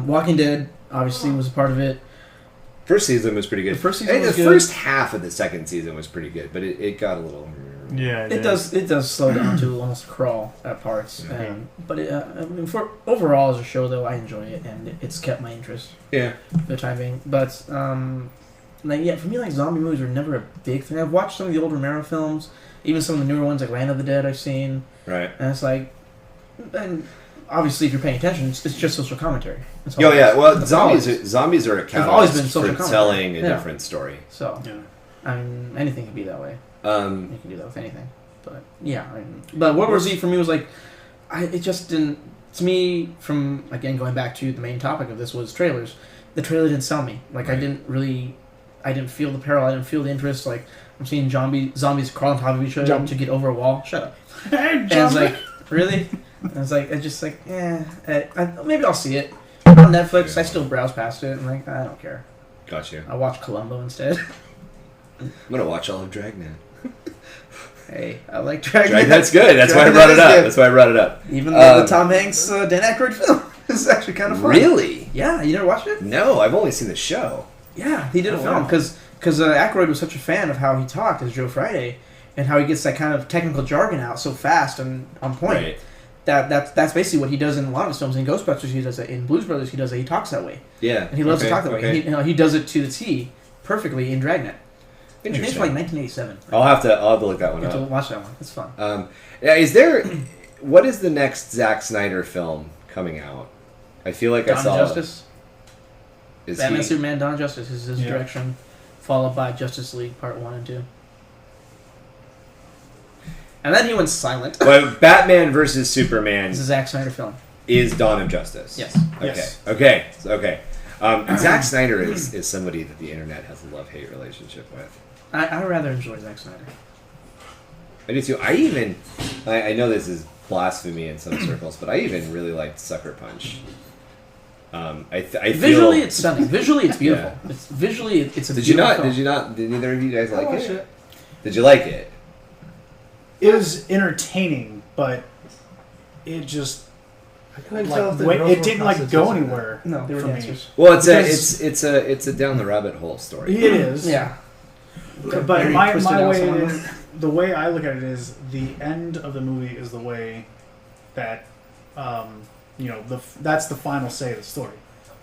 Walking Dead obviously was a part of it. First season was pretty good. The first half of the second season was pretty good, but it got a little. Yeah, it does slow down to almost crawl at parts. But for overall as a show, though, I enjoy it and it's kept my interest. Yeah, for the time being. But for me, like zombie movies were never a big thing. I've watched some of the old Romero films, even some of the newer ones like Land of the Dead. I've seen. Right. And it's like and obviously, if you're paying attention, it's just social commentary. Oh yeah, well, zombies are a always been catalyst social for commentary. telling a different story. So, Yeah. I mean, anything can be that way. You Um, can do that with anything. But yeah, I mean, but World War Z for me was like, it just didn't. To me, from again going back to the main topic of this was trailers. The trailer didn't sell me. Like I didn't feel the peril. I didn't feel the interest. Like I'm seeing zombies crawl on top of each other to get over a wall. Shut up. And I was like, really? And I was like, maybe I'll see it on Netflix. I still browse past it. And like, I don't care. Gotcha. I watch Columbo instead. I'm gonna watch all of Dragnet. Hey, I like Dragnet. Dragnet's good. That's why I brought it up. Even though the Tom Hanks, Dan Aykroyd film is actually kind of fun. Really? Yeah, you never watched it? No, I've only seen the show. Yeah, he did a film because Aykroyd was such a fan of how he talked as Joe Friday and how he gets that kind of technical jargon out so fast and on point. Right. That's basically what he does in a lot of his films. In Ghostbusters, he does it. In Blues Brothers, he does it. He talks that way. Yeah. And he loves to talk that way. He does it to the T perfectly in Dragnet. I think it's like 1987. I'll have to look that one You have up. to watch that one. It's fun. What is the next Zack Snyder film coming out? I feel like Dawn I saw. of Justice. Is Batman Superman Dawn of Justice is his direction, followed by Justice League Part 1 and 2. And then he went silent. But Batman versus Superman It's a Zack Snyder film. is Dawn of Justice. Yes. Okay. Yes. Okay. Zack Snyder is somebody that the internet has a love-hate relationship with. I rather enjoy Zack Snyder. I do too. I know this is blasphemy in some circles, but I even really liked Sucker Punch. I feel, visually, it's stunning. Visually, it's beautiful. Yeah. It's a Did beautiful you not? film. Did neither of you guys like it? Did you like it? It was entertaining, but it just I couldn't like, tell if the it girls didn't were like go prostitutes or anywhere. No, they were for me. dancers. Well, Because- it's a down the rabbit hole story. It is. Yeah. But Very my twisted way also. is, the way I look at it is the end of the movie is the way that that's the final say of the story.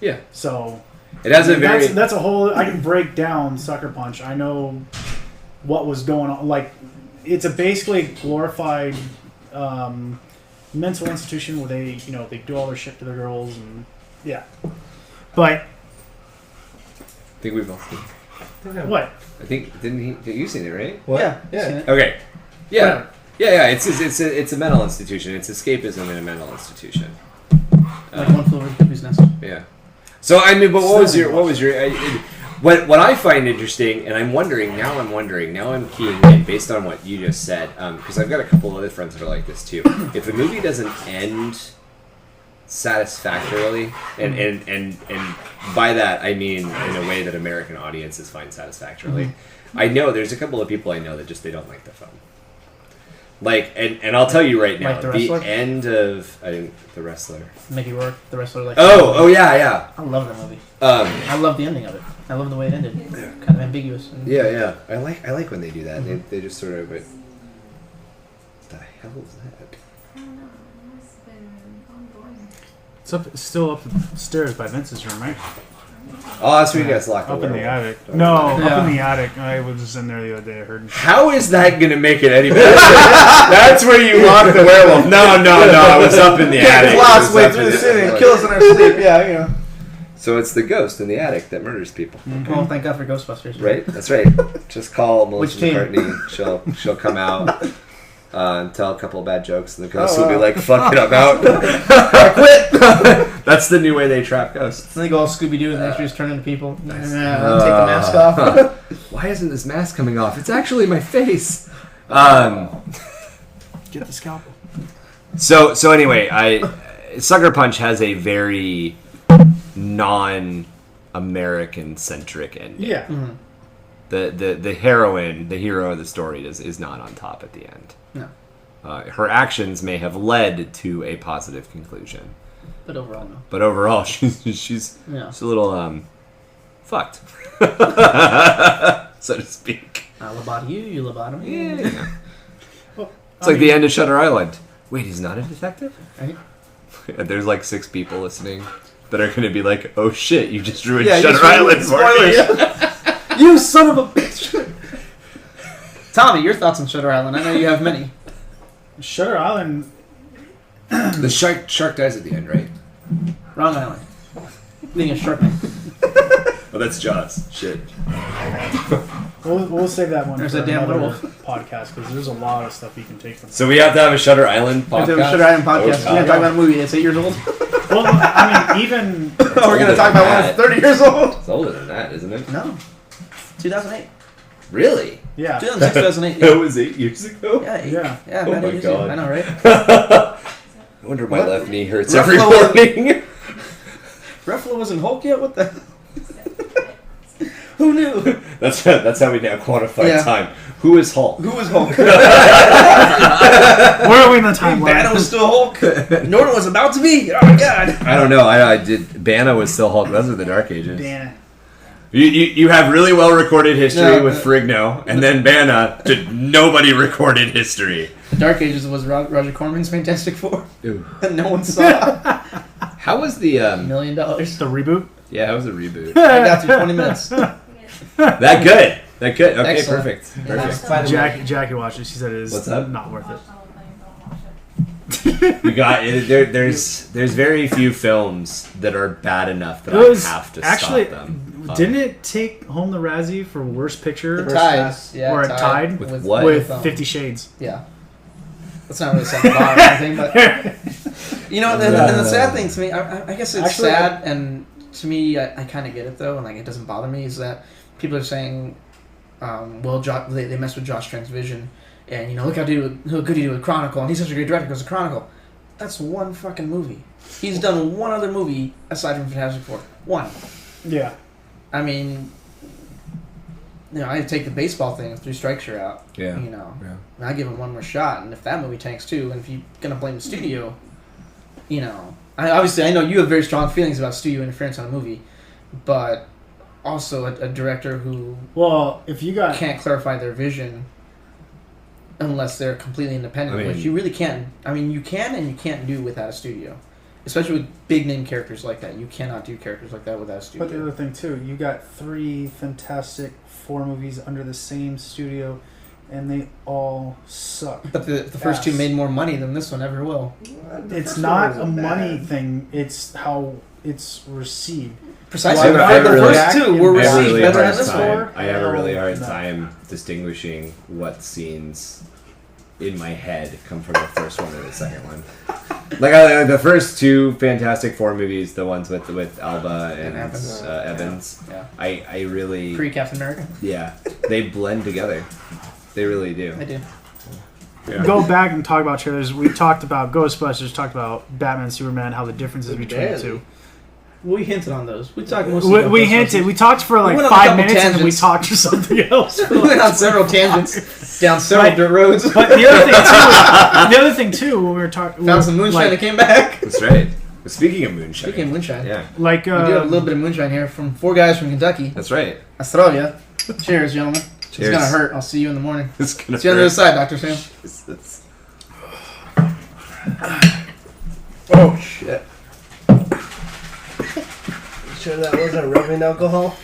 Yeah. So It has a very that's a whole. I can break down Sucker Punch. I know what was going on. Like it's a basically glorified mental institution where they do all their shit to the girls and yeah. But I think we've all seen it. what? I think did you seen it, right? What? Yeah. Yeah. Okay. Yeah. Whatever. Yeah. It's a mental institution. It's escapism in a mental institution. Like One Flew Over the Cuckoo's Nest. Yeah. So I mean, but what was your what I find interesting, and I'm keying in based on what you just said, because I've got a couple other friends that are like this too. If a movie doesn't end satisfactorily, and by that I mean in a way that American audiences find satisfactorily, I know there's a couple of people I know that just they don't like the film. Like, and I'll tell you right now, Like The Wrestler? the end of The Wrestler. Mickey Rourke, the wrestler. Like Oh yeah. I love that movie. Yeah. I love the ending of it. I love the way it ended. Kind of ambiguous. And Yeah. I like when they do that. They just sort of. What the hell is that? I don't know. It must have been ongoing. It's still upstairs by Vince's room, right? Oh, that's where you guys locked Up in the werewolf. attic. No, Yeah. up in the attic. I was just in there the other day. I heard. How is that going to make it any better? That's where you locked the werewolf. No. I was up in the attic. Fly It was us way up through in the city and kill us in our sleep. Yeah, you know. So it's the ghost in the attic that murders people. Well, thank God for Ghostbusters. Right? That's right. Just call Melissa Which team? McCartney. She'll come out and tell a couple of bad jokes, and the ghost will be like, "Fuck it, I'm out." I quit. That's the new way they trap ghosts. And they go all Scooby Doo and they just turn into people. Take the mask off. Why isn't this mask coming off? It's actually my face. Get the scalpel. So anyway, Sucker Punch has a very non-American centric ending. Yeah. Mhm. The heroine, the hero of the story, is not on top at the end. No. Her actions may have led to a positive conclusion, But overall, no. but overall, she's Yeah. a little fucked, so to speak. I lobotomy you, you lobotomy me. Yeah. Well, It's like the end of Shutter Island. Wait, he's not a detective? Right? And there's like 6 people listening that are going to be like, "Oh shit, you just ruined Yeah, you Shutter just ruined Island for me." You son of a bitch! Tommy, your thoughts on Shutter Island? I know you have many. Shutter Island. The shark dies at the end, right? Wrong island. Being a shark man. Oh, that's Jaws. Shit. We'll save that one There's for a damn another werewolf. podcast because there's a lot of stuff you can take from. So we have to have a Shutter Island podcast. Shutter Island podcast. Oh, We're gonna talk about a movie that's 8 years old. Well, I mean, even We're gonna talk about one that's 30 years old. It's older than that, isn't it? No. 2008. Really? yeah. 2006, 2008. That was 8 years ago? Yeah, Yeah. Yeah, Oh about my 8 years ago. God. I know, right? I wonder my What? left knee hurts Ruffalo every was- morning. Ruffalo wasn't Hulk yet? What the? Who knew? That's how we now quantify Yeah. time. Who is Hulk? Who was Hulk? Where are we in the Banner timeline? was still Hulk. Norton was about to be. Oh my god. I don't know. I did. Banna was still Hulk. Those were the Dark Ages. Damn it. You have really well recorded history No, with Frigno, and then Banna did nobody recorded history. The Dark Ages was Roger Corman's Fantastic Four. Ooh. And no one saw. How was the $1 million. The reboot? Yeah, how was the reboot? I got through 20 minutes. That good. That good. Okay, Excellent. perfect. That's Perfect. quite a Jackie watched it. She said it is What's up? not worth it. You got it. There's very few films that are bad enough that It was I have to actually. stop them. Didn't it take home the Razzie for worst picture? It tied. Yeah, Or it tied? With what? With um, 50 Shades. Yeah. That's not really setting the bar or anything, but you know, and the sad thing to me, I guess it's Actually, sad, and to me, I kind of get it though, and like it doesn't bother me. Is that people are saying, well, they messed with Josh Trank's vision, and you know, look how good he did with Chronicle, and he's such a great director because of Chronicle. That's one fucking movie. He's done one other movie aside from Fantastic Four. One. Yeah. I mean, you know, I take the baseball thing if 3 strikes you're out. Yeah. You know, Yeah. and I give him one more shot, and if that movie tanks too, and if you're gonna blame the studio, you know, I know you have very strong feelings about studio interference on a movie, but also a director who Well, if you got. can't clarify their vision unless they're completely independent, I mean- which you really can. I mean, you can and you can't do without a studio, especially with big name characters like that. You cannot do characters like that without a studio. But the other thing, too, you got 3 Fantastic Four movies under the same studio, and they all suck. But the first 2 Yes. made more money than this one ever will. It's not a money thing, it's how it's received. Precisely. I The really- first 2 were I have a received really better hard than this time. one. I have a really hard No. time distinguishing what scenes in my head come from the first one or the second one. Like the first 2 Fantastic Four movies, the ones with Alba and Evans. Evans. Yeah. I really Pre-Captain America. yeah, they blend together. They really do. I do. Yeah. Go back and talk about trailers. We talked about Ghostbusters, talked about Batman, Superman, how the differences between the two. We hinted on those. We talked mostly about We Ghostbusters. hinted. We talkked for like went on a 5 couple minutes and then we tangents. talked for something else. We went on several tangents down several Right. dirt roads. But the other thing too, when we were talking, Found some moonshine that came back. That's right. Speaking of moonshine. Speaking of moonshine, Yeah, like we do have a little bit of moonshine here from 4 guys from Kentucky. that's right. Australia. Cheers, gentlemen. Cheers. It's gonna hurt. I'll see you in the morning. It's gonna See you on the other side, Dr. Sam. Jesus. Oh, shit. You sure that wasn't rubbing alcohol?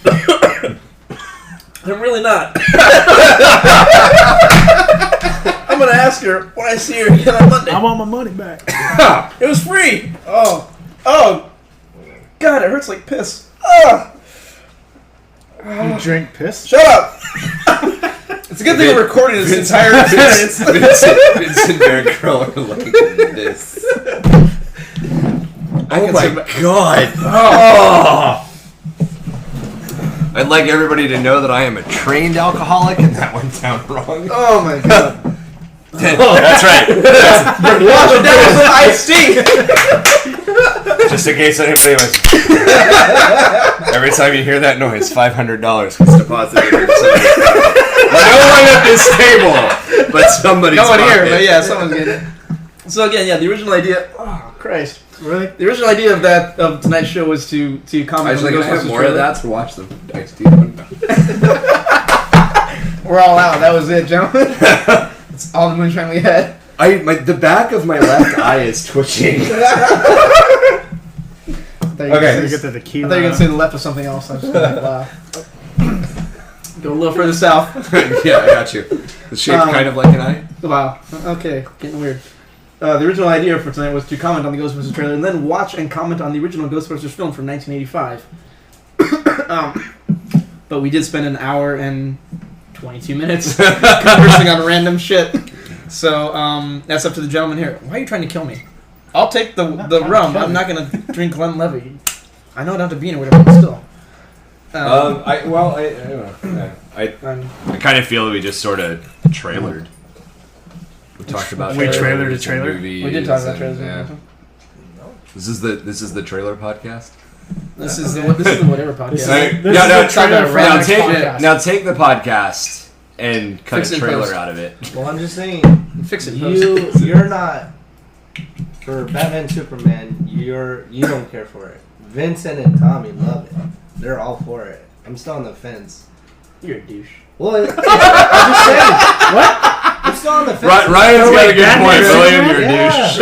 I'm really not. I'm gonna ask her when I see her again on Monday. I want my money back. It was free. Oh, God, it hurts like piss. Oh, You drink piss? shut up. It's a good thing we're recording this entire experience. Vincent Bear Girl are like this. Oh my god! Oh. I'd like everybody to know that I am a trained alcoholic, and that went down wrong. Oh my God. That's right. Wash it down with some iced tea. Just in case anybody was. Every time you hear that noise, $500 gets deposited into somebody's pocket. No one at this table, but somebody's No one here, pocket. but yeah, someone's getting it. So again, yeah, the original idea. Oh Christ! Really? The original idea of tonight's show was to comment on the Actually, can I have Ghostbusters more of trailer. that to watch the iced tea one? We're all out. That was it, gentlemen. That's all the moonshine we had. The back of my left eye is twitching. Okay. You get the I tequila. thought you were gonna say the left was something else. I was just like, wow. Go a little further south. Yeah, I got you. It's shaped kind of like an eye. Wow. Okay, getting weird. The original idea for tonight was to comment on the Ghostbusters trailer and then watch and comment on the original Ghostbusters film from 1985. But we did spend an hour and 22 minutes conversing on random shit. So that's up to the gentleman here. Why are you trying to kill me? I'll take the rum. I'm not going to drink Glenlivet. I know not to be in or whatever, but still. I don't know. I kind of feel that we just sort of trailered. We talked about We trailered a trailer? We did talk about trailers. Yeah. This is the trailer podcast. This is the whatever podcast. Now take the podcast and cut Fix a it trailer post. out of it. Well, I'm just saying, Fix it. Post. you're not for Batman Superman. You don't care for it. Vincent and Tommy love it. They're all for it. I'm still on the fence. You're a douche. Well, I'm just saying. What? I'm still on the fence. Ryan's got a good point. William, you're a douche.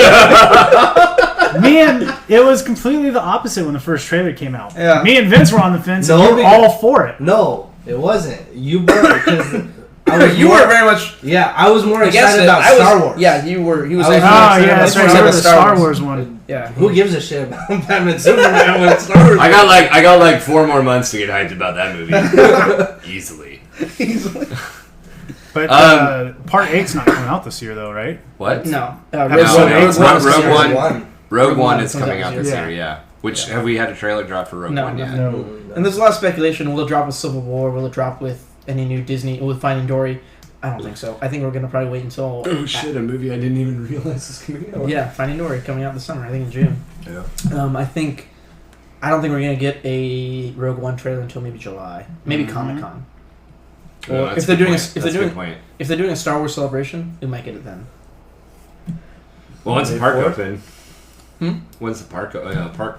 It was completely the opposite when the first trailer came out. Yeah. Me and Vince were on the fence, and No, you were all for it. No, it wasn't. You were because You were very much. Yeah, I was more against excited it. about Star Wars. Yeah, you were. He was. I was actually yeah, excited that's right. about You were the Star Wars one. Yeah. Who gives a shit about Batman Superman when Star Wars? I got like 4 more months to get hyped about that movie. Easily. But Part 8's not coming out this year, though, right? What? No. Rogue One is comes coming out out this this year. year, yeah. Which, have we had a trailer drop for Rogue One yet? No. And there's a lot of speculation. Will it drop with Civil War? Will it drop with any new Disney? With Finding Dory? I don't think so. I think we're going to probably wait until... Oh shit, a movie I didn't even realize is coming out. Yeah, Finding Dory coming out this summer. I think in June. Yeah. I don't think we're going to get a Rogue One trailer until maybe July. Maybe Comic-Con. No, Or that's if they're a good doing point. That's a good point. if they're doing a Star Wars celebration, we might get it then. Well, when's the park May 4th? open? When's the park?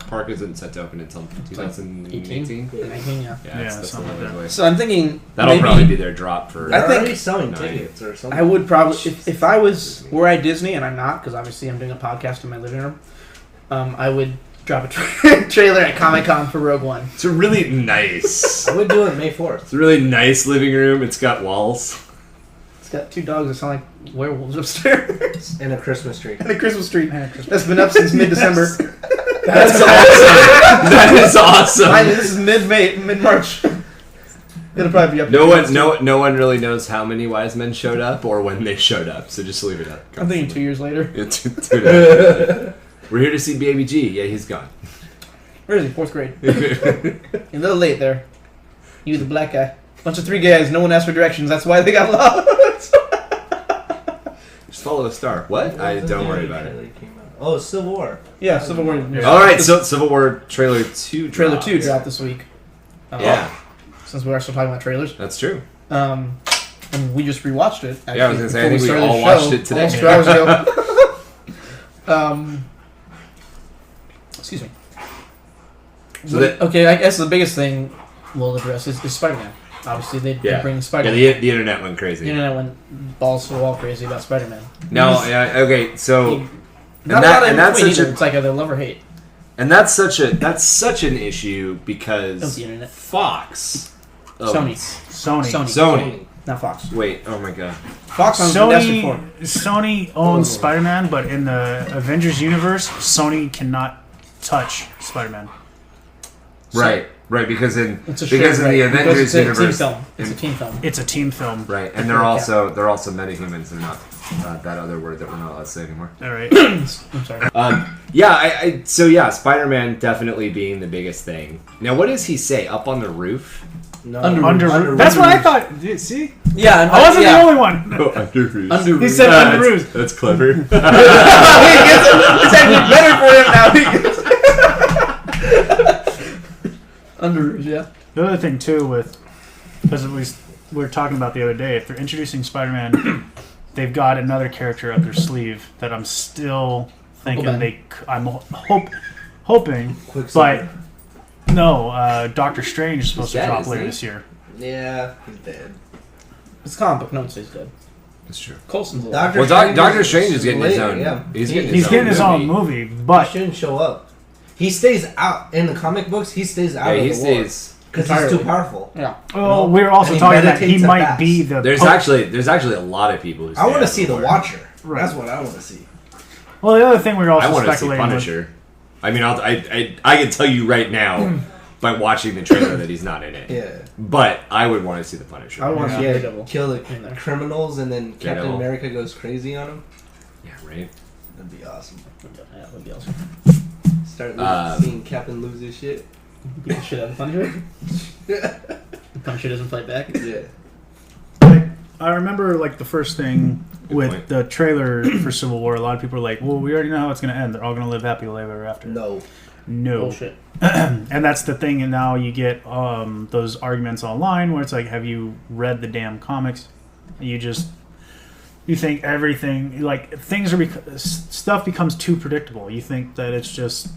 Park isn't set to open until 2018. 19, yeah. Yeah, that's a something little like away. So I'm thinking That'll maybe, probably be their drop for. I They're think- already selling 9. tickets or something. I would probably if I was were I Disney, and I'm not because obviously I'm doing a podcast in my living room. I would drop a trailer at Comic-Con for Rogue One. It's a really nice. I would do it May 4th. It's a really nice living room. It's got walls. It's got 2 dogs that sound like werewolves upstairs And a Christmas tree. and a Christmas tree that's been up since mid-December. That's awesome. That is awesome. This is mid-March. It'll probably be up. No one really knows how many wise men showed up or when they showed up. So just leave it up. I'm thinking 2 years later. Yeah, two and a half years later. We're here to see Baby G. Yeah, he's gone. Where is he? 4th grade. You're a little late there. You, the black guy. Bunch of 3 guys. No one asked for directions. That's why they got lost. Just follow a star. What? Don't worry about it. Oh, Civil War. Yeah, Civil War. All right, so Civil War trailer 2. Trailer dropped. 2 dropped this week. Yeah, Since we're still talking about trailers. that's true. And we just rewatched it. Actually, Yeah, I was gonna say, I before think we started all the watched show it today. Almost 2 hours ago. Excuse me. So that- Okay, I guess the biggest thing we'll address is Spider-Man. Obviously, they bring Yeah, Spider-Man. the internet went crazy. The internet went balls to the wall crazy about Spider-Man. No, yeah, okay, so Not that- a lot and in that's between such a- either. It's like either love or hate that's such an issue of because the internet. Fox, Sony. Sony. Not Fox. Wait, oh my god. Fox owns Fantastic Four. Sony owns Spider-Man, but in the Avengers universe, Sony cannot touch Spider-Man. Right, because in It's a the Avengers it's a universe, team film. It's a team film. It's a team film. right, and they're also metahumans and not that other word that we're not allowed to say anymore. All right. I'm sorry. Spider-Man definitely being the biggest thing. Now, what does he say? Up on the roof? No. Under That's what I thought. See? Yeah, and I wasn't the only one. Oh, under roof. Under He said under roof. That's clever. It's actually better for him now. Under yeah. The other thing too, because we were talking about the other day, if they're introducing Spider-Man, they've got another character up their sleeve that I'm still thinking I'm hoping, but no, Doctor Strange is supposed to drop later this year. Yeah, he's dead. It's comic book notes. He's dead. That's true. Colson's Doctor Strange is getting his own. Yeah. He's getting his own movie, but he shouldn't show up. He stays out in the comic books. He stays out of the war because he's too powerful. Yeah. well, we were also And he talking that he meditates at might bats. be the. There's actually a lot of people who. I want to see the war. Watcher. Right. That's what I want to see. Well, the other thing we were also I want to see speculating Punisher. I mean, I can tell you right now by watching the trailer that he's not in it. Yeah. But I would want to see the Punisher. I want to see Yeah, Daredevil. kill the criminals and then Captain Daredevil. America goes crazy on him. Yeah, right. That'd be awesome. Yeah, that would be awesome. Start seeing Captain lose his shit. Beat the shit out of Punisher. Punisher doesn't fight back. Yeah. I remember like the first thing with point. the trailer for Civil War. A lot of people were like, "Well, we already know how it's going to end. They're all going to live happily ever after." No. Bullshit. And that's the thing. And now you get those arguments online where it's like, "Have you read the damn comics?" You think everything like stuff becomes too predictable. You think that it's just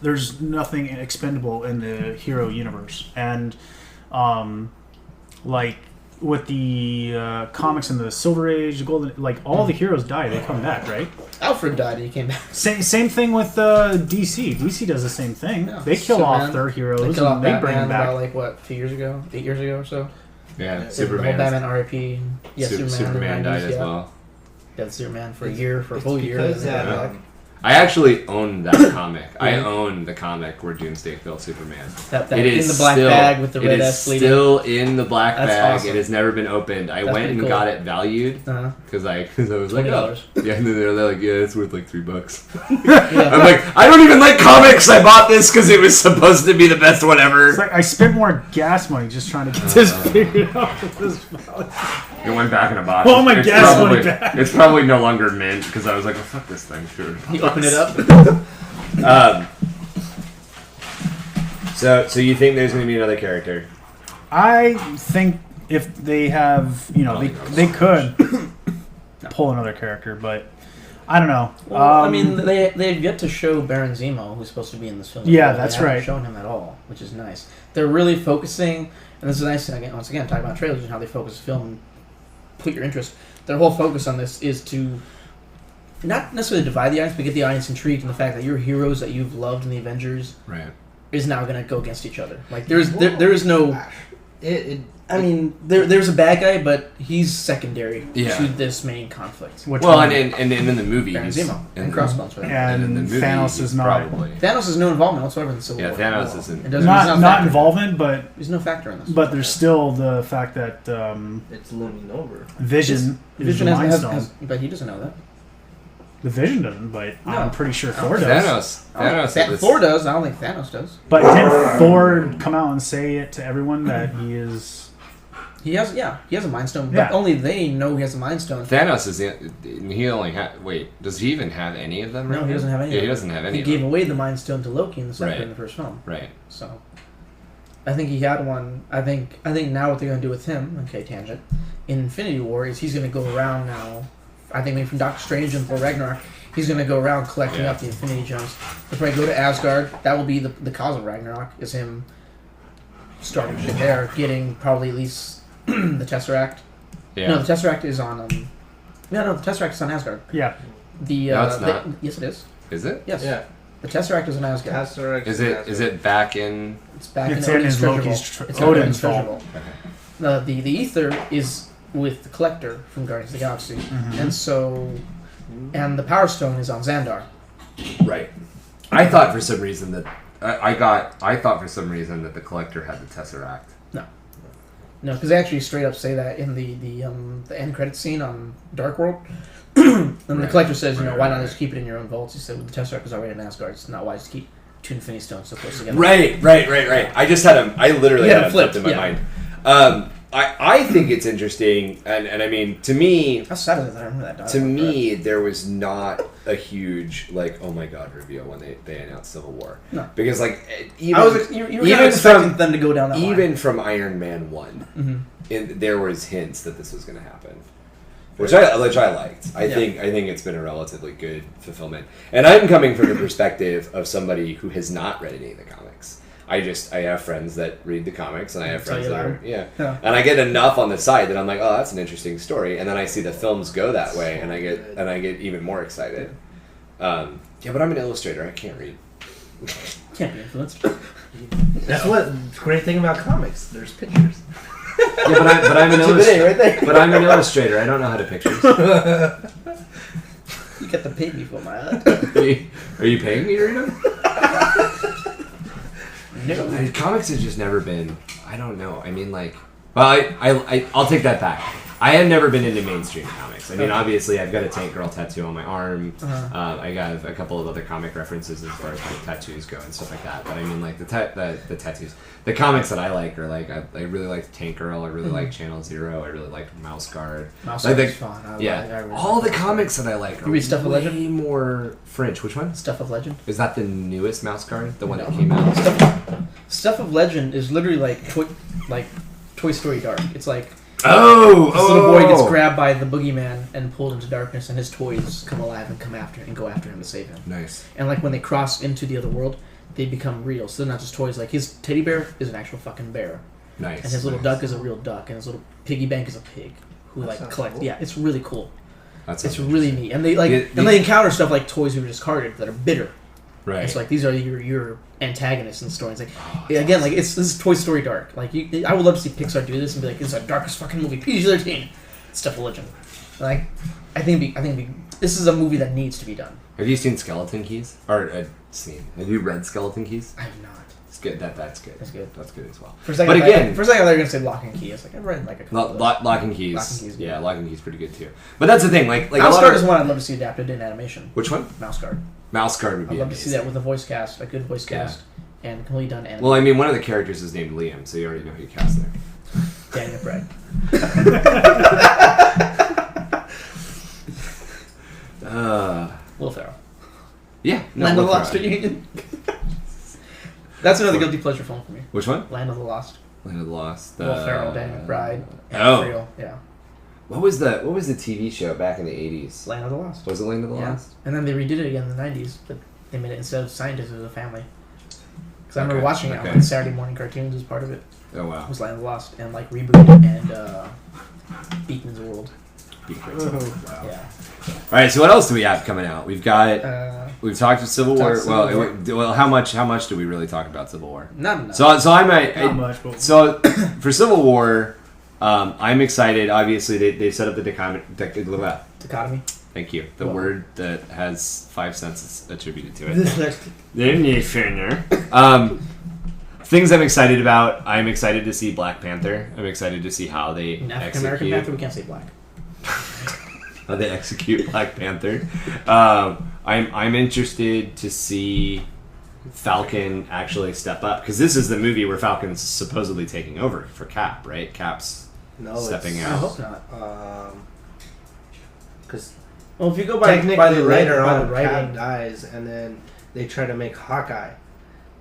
there's nothing expendable in the hero universe, and like with the comics in the Silver Age, the Golden, like all the heroes die, they come back, right? Alfred died and he came back. Same thing with DC. DC does the same thing. Yeah. They kill Superman. off their heroes They killed off and they bring Batman them back. about, like, what, 8 years ago or so? Yeah, The whole Superman. Batman R.I.P. Yeah, Superman died as yeah. well. Dead Superman for a full year. Because and then that, back. I actually own that comic. I own the comic where Doomsday killed Superman. That It is in the black still, bag with the red It is S sleeve. still in the black That's bag. awesome. It has never been opened. I That's went and pretty got cool. it valued because I was like, $20. yeah, and then they're like, yeah, it's worth like $3. Yeah. I'm like, I don't even like comics. I bought this because it was supposed to be the best one ever. It's like I spent more gas money just trying to get this figured out. It went back in a box. Oh, my It's gas probably- money back. It's probably no longer mint because I was like, oh, fuck this thing. Sure. You open it up. So you think there's going to be another character? I think if they have, they could pull another character, but I don't know. Well, I mean, they've yet to show Baron Zemo, who's supposed to be in this film. Yeah, They that's haven't right. shown him at all, which is nice. They're really focusing, and this is nice. Once again, talking about trailers and how they focus film and put your interest. Their whole focus on this is to not necessarily divide the audience, but get the audience intrigued in the fact that your heroes that you've loved in the Avengers Right. is now going to go against each other. Like there is no. I mean, there's a bad guy, but he's secondary Yeah. to this main conflict. Which Well, one? and in the movie, Baron he's- Zemo in and the- Crossbones for that. And in the movie, Thanos he's is not- probably Thanos has no involvement whatsoever in the Civil Yeah, War. Thanos isn't- It doesn't, not he's not factor. involvement, but There's no factor in this. there's still the fact that it's looming over. Vision is Vision the Mind has, Stone. but he doesn't know that. The Vision doesn't, but No. I'm pretty sure Thor does. Thanos. Thor does. I don't think Thanos does. But didn't Thor come out and say it to everyone that he is? He has a Mind Stone, but Yeah. only they know he has a Mind Stone. Thanos is he only had. Wait, does he even have any of them? No, right he now? doesn't have any. Yeah, of he them. doesn't have any. He of gave them. away the Mind Stone to Loki in the Right. in the first film. Right. So, I think he had one. I think now what they're going to do with him, okay, tangent, in Infinity War is he's going to go around now. I think maybe from Doctor Strange and Thor Ragnarok, he's going to go around collecting up the Infinity Gems. He'll probably go to Asgard. That will be the cause of Ragnarok, is him starting shit there, getting probably at least the Tesseract. Yeah. No, the Tesseract is on. The Tesseract is on Asgard. Yeah. No, it's not. Yes, it is. Is it? Yes. Yeah. The Tesseract is on Asgard. Tesseract Is it back in? It's back It's in in Odin's his treasure Loki's vault. It's Odin's in Odin's treasure vault. vault. The ether is with the Collector from Guardians of the Galaxy, and so, and the Power Stone is on Xandar. Right. I thought for some reason that I thought for some reason that the Collector had the Tesseract. No, because they actually straight up say that in the end credit scene on Dark World. And the Collector says, why not just keep it in your own vaults? He said, well, the Tesseract is already in Asgard. It's not wise to keep two Infinity Stones so close together. Right. I just had I literally had him flipped in my mind. I think it's interesting, and I mean, to me, How sad is it that I remember that dialogue? to me, there was not a huge oh my god reveal when they announced Civil War. No. Because you were kind of expecting them to go down that line. even from Iron Man 1, Mhm. there was hints that this was going to happen. Which I liked. I Yeah. think it's been a relatively good fulfillment. And I'm coming from the perspective of somebody who has not read any of the comics. I have friends that read the comics, and I have friends that are Yeah. and I get enough on the side that I'm like, oh, that's an interesting story, and then I see the films go that way, and I get even more excited. Yeah, but I'm an illustrator. I can't read. Can't be influenced. That's what the great thing about comics. There's pictures. Yeah, but I'm an illustrator. Right there. But I'm an illustrator. I don't know how to pictures. You got to pay me for my art. Are you paying me to read them? No. Comics have just never been. I don't know. I mean, like, well, I'll take that back. I have never been into mainstream comics. I mean, obviously, I've got a Tank Girl tattoo on my arm. I got a couple of other comic references as far as like tattoos go and stuff like that. But I mean, like the tattoos, the comics that I like are like I really like Tank Girl. I really like Channel Zero. I really like Mouse Guard. Mouse Guard is fun. I really all the comics that I like are you read Stuff of way Legend? more French. Which one? Stuff of Legend. Is that the newest Mouse Guard? The one that came out? Stuff of Legend is literally like Toy Story Dark. It's like this little boy gets grabbed by the boogeyman and pulled into darkness, and his toys come alive and go after him to save him. Nice. And like when they cross into the other world, they become real. So they're not just toys. Like his teddy bear is an actual fucking bear. Nice. And his little duck is a real duck, and his little piggy bank is a pig who like collects. Cool. Yeah, it's really cool. It's really neat, and they they encounter stuff like toys who are discarded that are bitter. Right. It's like these are your antagonists in the story. It's like again, like this is Toy Story Dark. Like I would love to see Pixar do this and be like, it's the darkest fucking movie, PG-13. Stuff of Legend. Like I think this is a movie that needs to be done. Have you seen Skeleton Keys? Or have you read Skeleton Keys? I have not. It's good. That's good. That's good. That's good as well. For a second, I thought they were gonna say Lock and Key. It's like I've read like a couple. Lock and Keys. Yeah, Lock and Keys pretty good too. But that's the thing. Like Mouse Guard is one I'd love to see adapted in animation. Which one? Mouse Guard. Mouse Guard would be. I'd love to see that with a voice cast, a good voice cast, and completely done animation. Well, I mean, one of the characters is named Liam, so you already know who you cast there. Daniel Craig. Will Ferrell. Yeah. No, Land of the Lost Reunion. That's another guilty pleasure film for me. Which one? Land of the Lost. Land of the Lost. Will Ferrell, Daniel Craig, and Ferrell. Yeah. What was the TV show back in the 80s? Land of the Lost. Was it Land of the Lost? And then they redid it again in the 90s, but they made it instead of scientists, it was a family. Because I remember watching it on like Saturday morning cartoons as part of it. Oh wow. It was Land of the Lost and like Reboot and Beacons World. Wow. Yeah. All right. So what else do we have coming out? We've talked about Civil War. Well, how much do we really talk about Civil War? Not enough. So not much. But So for Civil War, I'm excited. Obviously, they set up the dichotomy. Thank you. The word that has 5 cents attributed to it. Things I'm excited about. I'm excited to see Black Panther. I'm excited to see how they African American Panther. We can't say black. How they execute Black Panther. I'm interested to see Falcon actually step up, because this is the movie where Falcon's supposedly taking over for Cap, right? Cap's stepping out. I hope not. Because if you go by the later writing, on, Cap dies, and then they try to make Hawkeye.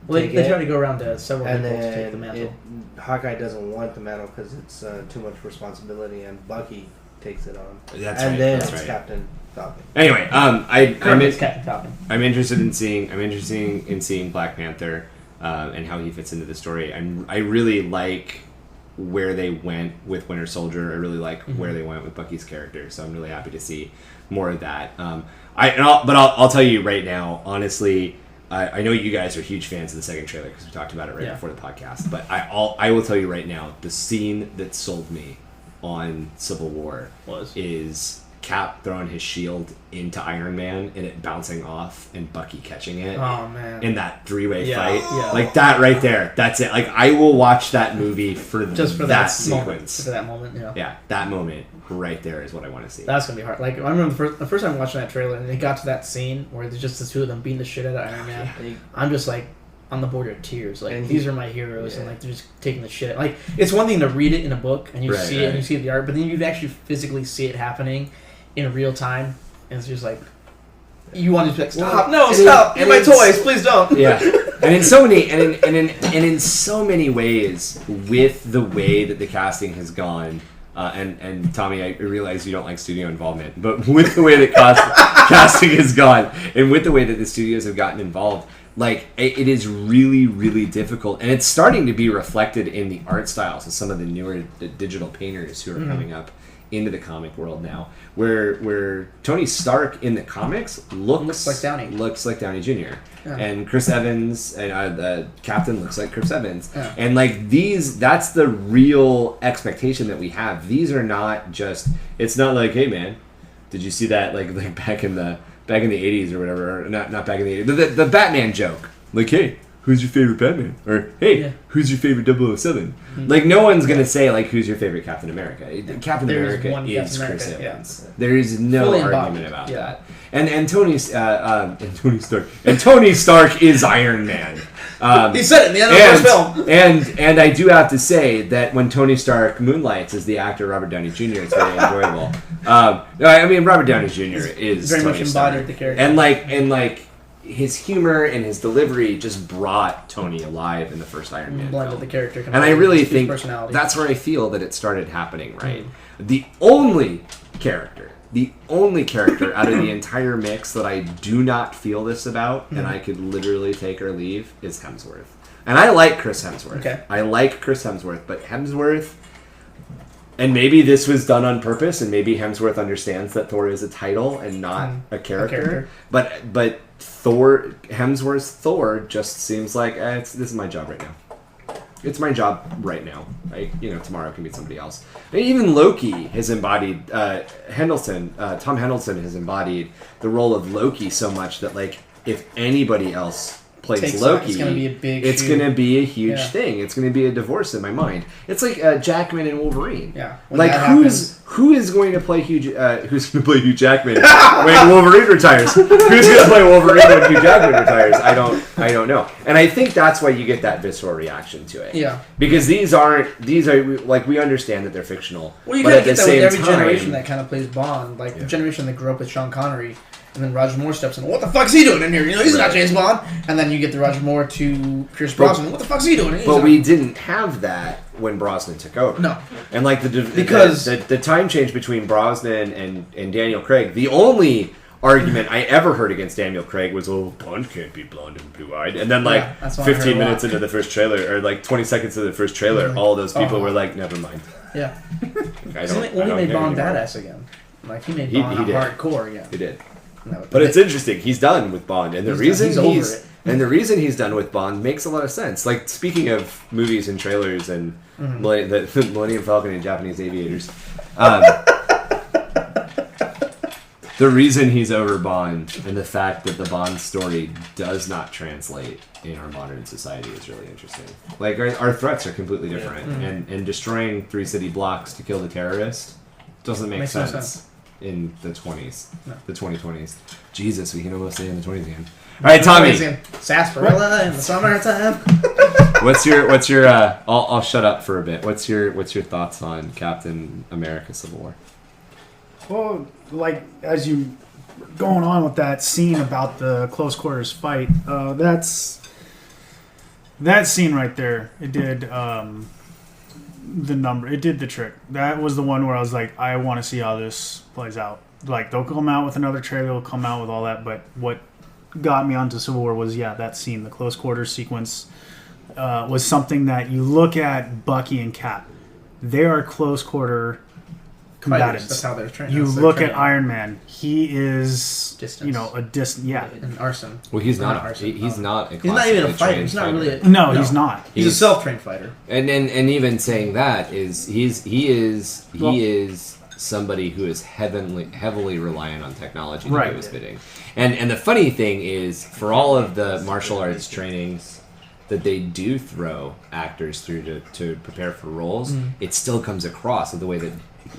Well, they try to go around to several and people to take the mantle. Hawkeye doesn't want the mantle because it's too much responsibility, and Bucky takes it on. Then it's Captain Falcon. Anyway, Captain Falcon. I'm interested in seeing Black Panther and how he fits into the story. I really like where they went with Winter Soldier. I really like where they went with Bucky's character. So I'm really happy to see more of that. I'll tell you right now, honestly. I know you guys are huge fans of the second trailer because we talked about it before the podcast. But I will tell you right now, the scene that sold me on Civil War is Cap throwing his shield into Iron Man and it bouncing off and Bucky catching it. Oh man! In that 3-way fight, like that right there. That's it. Like I will watch that movie for that sequence. For that moment, yeah, that moment right there is what I want to see. That's gonna be hard. Like I remember the first time watching that trailer and it got to that scene where there's just the two of them beating the shit out of Iron Man. I'm just like on the border of tears. Like these are my heroes, and like they're just taking the shit. Like it's one thing to read it in a book and you see it and you see the art, but then you actually physically see it happening in real time, and it's just like you want to be like, stop, stop, get my toys, please don't. Yeah, and in so many ways, with the way that the casting has gone, and Tommy, I realize you don't like studio involvement, but with the way that casting has gone, and with the way that the studios have gotten involved, like it is really, really difficult, and it's starting to be reflected in the art styles of some of the newer digital painters who are coming up into the comic world now, where Tony Stark in the comics looks like Downey Jr. And Chris Evans and the Captain looks like Chris Evans, and like that's the real expectation that we have. These are not just. It's not like, hey man, Did you see that like back in the 80s or whatever? Or not back in the 80s. The Batman joke. Like, hey, who's your favorite Batman? Or hey, who's your favorite 007? Like, no one's gonna say like, who's your favorite Captain America? Captain America is Chris Evans. Yeah. There is no argument about that. And Tony Stark is Iron Man. He said it in the end of the first film. And I do have to say that when Tony Stark moonlights as the actor Robert Downey Jr., it's very enjoyable. I mean, Robert Downey Jr. is very Tony much Stark. embodied the character, and like his humor and his delivery just brought Tony alive in the first Iron Man blended film. the character, and I really think that's where I feel that it started happening. Right, the only character out of the entire mix that I do not feel this about, and I could literally take or leave, is Hemsworth. And I like Chris Hemsworth. Okay. I like Chris Hemsworth, but Hemsworth, and maybe this was done on purpose, and maybe Hemsworth understands that Thor is a title and not a character. But Hemsworth's Thor just seems like this is my job right now. It's my job right now. Tomorrow can be somebody else. And even Loki has embodied Tom Hiddleston has embodied the role of Loki so much that like if anybody else plays Loki, it's going to be a big. It's going to be a huge thing. It's going to be a divorce in my mind. It's like Jackman and Wolverine. Yeah. Like who is going to play Hugh Jackman when Wolverine retires? Who's going to play Wolverine when Hugh Jackman retires? I don't know. And I think that's why you get that visceral reaction to it. Yeah. Because these are like we understand that they're fictional. Well, you gotta get that with every generation that kind of plays Bond. Like the generation that grew up with Sean Connery. And then Roger Moore steps in. What the fuck's he doing in here? He's not James Bond. And then you get the Roger Moore to Pierce Brosnan. What the fuck's he doing? But we didn't have that when Brosnan took over. No. And like the time change between Brosnan and Daniel Craig, the only argument I ever heard against Daniel Craig was, Bond can't be blonde and blue-eyed. And then 15 minutes into the first trailer, or like 20 seconds into the first trailer, all those people were like, never mind. Yeah. He made Bond badass again. Like he made Bond hardcore again. He did. No, but it's interesting. He's done with Bond, and the reason he's done with Bond makes a lot of sense. Like speaking of movies and trailers and the Millennium Falcon and Japanese aviators, the reason he's over Bond and the fact that the Bond story does not translate in our modern society is really interesting. Like our threats are completely different, and destroying 3 city blocks to kill the terrorist doesn't make sense. No sense. In the 20s, the 2020s. Jesus, we can almost say in the 20s again. All right, Tommy. Sarsaparilla in the summertime. What's your? I'll shut up for a bit. What's your thoughts on Captain America: Civil War? Well, like as you going on with that scene about the close quarters fight, that scene right there. It did. It did the trick. That was the one where I was like, I want to see how this plays out. Like, they'll come out with another trailer, they'll come out with all that, but what got me onto Civil War was, that scene, the close quarters sequence, was something that you look at Bucky and Cap. They are close quarter combatants. That's how they're trained. You look at Iron Man. He is, distance. a distance. Yeah, an arson. Well, he's not. He's not. He's not even a fighter. He's not really. No, he's not. He's a self-trained fighter. And even saying that is he is somebody who is heavily reliant on technology to do his bidding. And the funny thing is, for all of the martial arts trainings that they do throw actors through to prepare for roles, it still comes across with the way that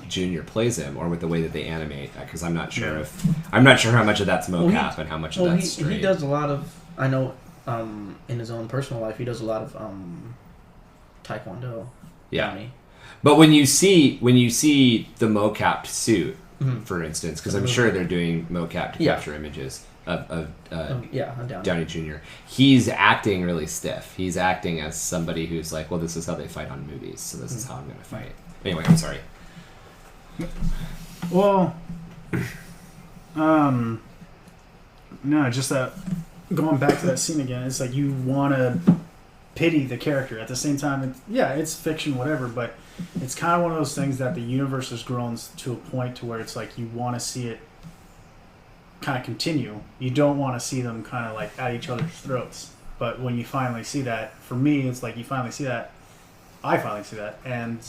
Junior plays him, or with the way that they animate. Because I'm not sure how much of that's mocap and how much of that's straight. He does a lot of. I know, in his own personal life, he does a lot of taekwondo. Yeah. Johnny. But when you see the mocapped suit, for instance, because I'm sure they're doing mocap to capture images of Downey Jr., he's acting really stiff. He's acting as somebody who's like, well, this is how they fight on movies, so this is how I'm going to fight. Anyway, I'm sorry. Well, no, just that going back to that scene again, it's like you want to pity the character. At the same time, it's fiction, whatever, but it's kind of one of those things that the universe has grown to a point to where it's like you want to see it kind of continue. You don't want to see them kind of like at each other's throats. But when you finally see that, for me, it's like you finally see that. I finally see that, and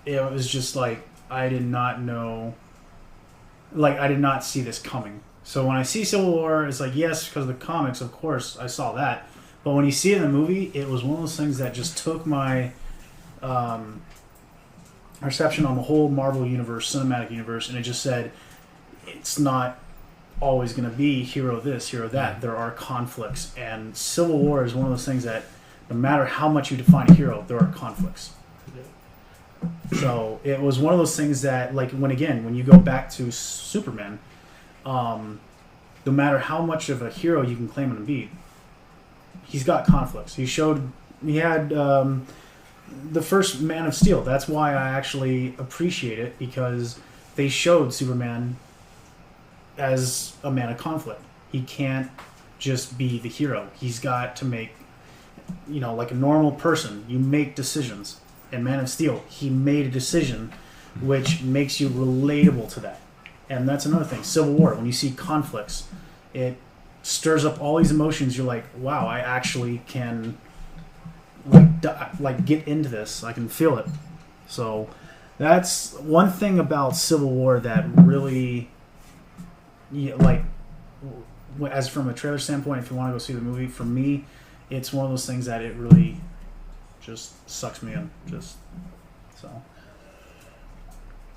it was just like I did not know. Like, I did not see this coming. So when I see Civil War, it's like, yes, because of the comics, of course, I saw that. But when you see it in the movie, it was one of those things that just took my perception on the whole Marvel universe, cinematic universe, and it just said, it's not always going to be hero this, hero that. There are conflicts. And Civil War is one of those things that no matter how much you define a hero, there are conflicts. So it was one of those things that, like, when you go back to Superman, no matter how much of a hero you can claim him to be, he's got conflicts. He had the first Man of Steel. That's why I actually appreciate it, because they showed Superman as a man of conflict. He can't just be the hero. He's got to make, like a normal person, you make decisions. In Man of Steel, he made a decision which makes you relatable to that. And that's another thing. Civil War, when you see conflicts, it stirs up all these emotions. You're like, wow, I actually can like get into this. I can feel it. So that's one thing about Civil War that really, as from a trailer standpoint, if you want to go see the movie, for me, it's one of those things that it really just sucks me in. So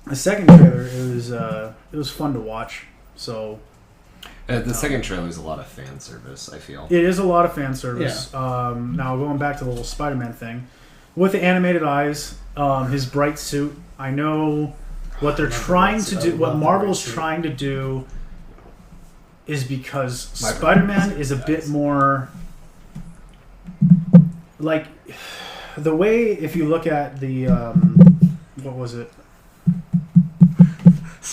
the second trailer, it was fun to watch. So the second trailer is a lot of fan service, I feel. It is a lot of fan service. Yeah. Now going back to the little Spider-Man thing with the animated eyes, his bright suit. I know what they're trying to do. What Marvel's trying to do is because Spider-Man is a bit more like. The way, if you look at the, what was it?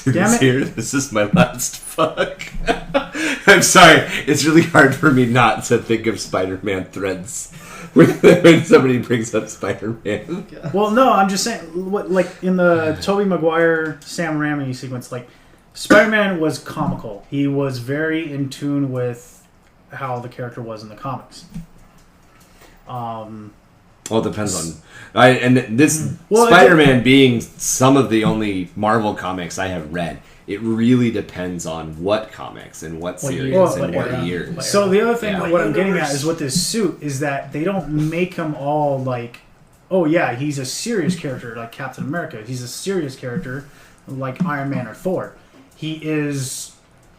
Damn it. Here, this is my last fuck. I'm sorry. It's really hard for me not to think of Spider-Man threads when somebody brings up Spider-Man. Well, no, I'm just saying, like in the Tobey Maguire, Sam Raimi sequence, like Spider-Man was comical. He was very in tune with how the character was in the comics. Well, it depends on... Spider-Man being some of the only Marvel comics I have read, it really depends on what comics and what series and what years. So the other thing, what I'm getting at is with this suit, is that they don't make him all like, oh yeah, he's a serious character like Captain America. He's a serious character like Iron Man or Thor. He is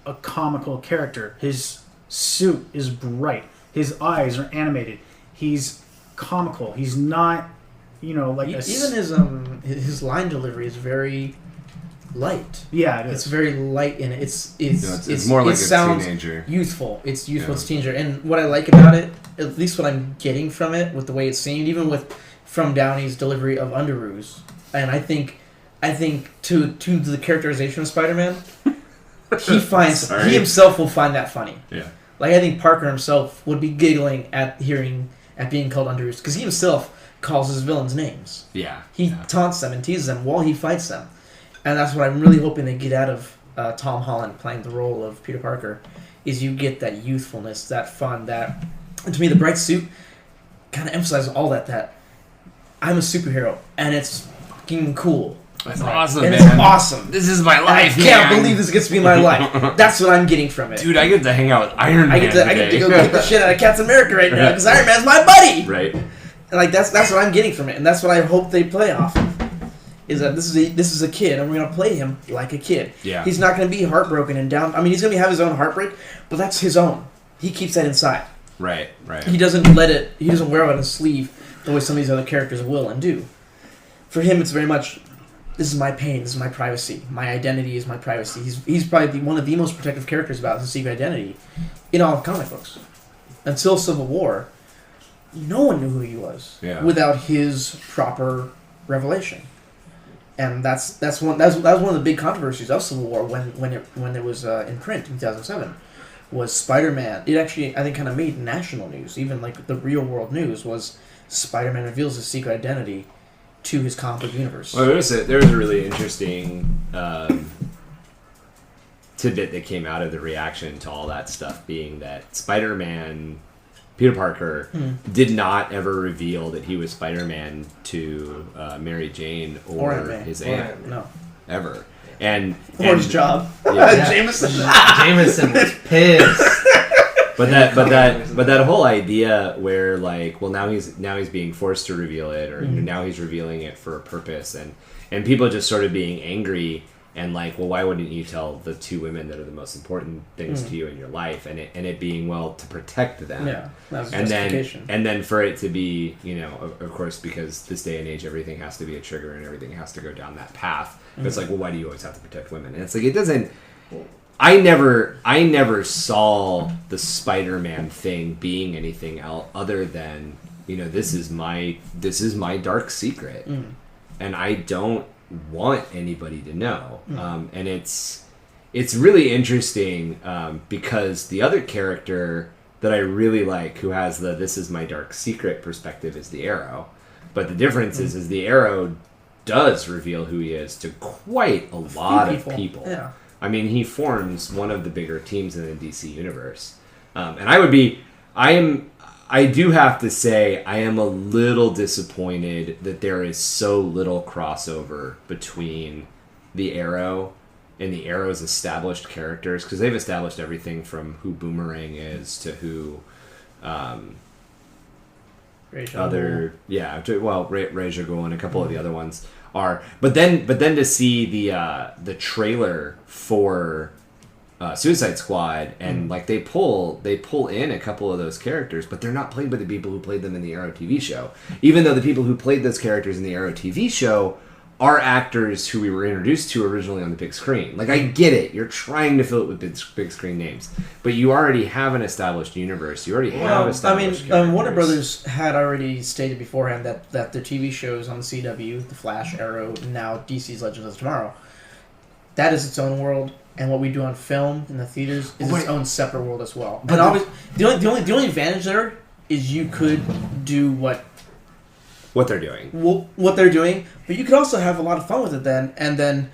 a comical character. His suit is bright. His eyes are animated. He's comical. He's not, like even his line delivery is very light. Yeah, it is. It's very light, and it's more like a teenager. Youthful. It's youthful. It's teenager. And what I like about it, at least what I'm getting from it, with the way it's seen, even from Downey's delivery of Underoos, and I think to the characterization of Spider-Man, he himself will find that funny. Yeah. Like I think Parker himself would be giggling at being called Underoos, because he himself calls his villains names. Yeah. He taunts them and teases them while he fights them. And that's what I'm really hoping they get out of Tom Holland playing the role of Peter Parker, is you get that youthfulness, that fun, and to me the bright suit kind of emphasizes all that I'm a superhero, and it's fucking cool. That's awesome, and man. It's awesome. This is my life, I can't believe this gets to be my life. That's what I'm getting from it. Dude, I get to hang out with Iron Man. I get to go kick the shit out of Captain America right now, because Iron Man's my buddy. Right. And that's what I'm getting from it, and that's what I hope they play off of. Is that this is a kid, and we're gonna play him like a kid. Yeah. He's not gonna be heartbroken and down. I mean, he's gonna have his own heartbreak, but that's his own. He keeps that inside. Right. He doesn't let it. He doesn't wear it on his sleeve the way some of these other characters will and do. For him, it's very much, this is my pain. This is my privacy. My identity is my privacy. He's probably one of the most protective characters about his secret identity in all of comic books. Until Civil War, no one knew who he was without his proper revelation. And that was one of the big controversies of Civil War when it was in print in 2007, was Spider-Man. It actually, I think, kind of made national news. Even like the real world news was Spider-Man reveals his secret identity to his comic book universe. Well, there was a really interesting tidbit that came out of the reaction to all that stuff, being that Spider-Man, Peter Parker, did not ever reveal that he was Spider-Man to Mary Jane or his aunt. No. ever. And Worst job. Yeah. Jameson was pissed. But that whole idea where like, well, now he's being forced to reveal it, or now he's revealing it for a purpose, and people just sort of being angry and like, well, why wouldn't you tell the two women that are the most important things to you in your life, and it being, well, to protect them. Yeah, that's and justification. then for it to be, of course, because this day and age everything has to be a trigger and everything has to go down that path. But it's like, well, why do you always have to protect women? And it's like, it doesn't. I never saw the Spider-Man thing being anything else other than, this is my dark secret, and I don't want anybody to know. And it's really interesting because the other character that I really like, who has the "this is my dark secret" perspective, is the Arrow. But the difference is the Arrow does reveal who he is to quite a lot of people. Yeah. I mean, he forms one of the bigger teams in the DC universe. And I do have to say, I am a little disappointed that there is so little crossover between the Arrow and the Arrow's established characters, because they've established everything from who Boomerang is to who Ra's al Ghul and a couple of the other ones are. But then to see the trailer for Suicide Squad, and like they pull in a couple of those characters, but they're not played by the people who played them in the Arrow TV show. Even though the people who played those characters in the Arrow TV show are actors who we were introduced to originally on the big screen. Like, I get it. You're trying to fill it with big screen names. But you already have an established universe. You already have established characters. Warner Brothers had already stated beforehand that the TV shows on the CW, The Flash, Arrow, and now DC's Legends of Tomorrow, that is its own world. And what we do on film in the theaters is its own separate world as well. But obviously, the only advantage there is you could do what they're doing. What they're doing, but you could also have a lot of fun with it then, and then,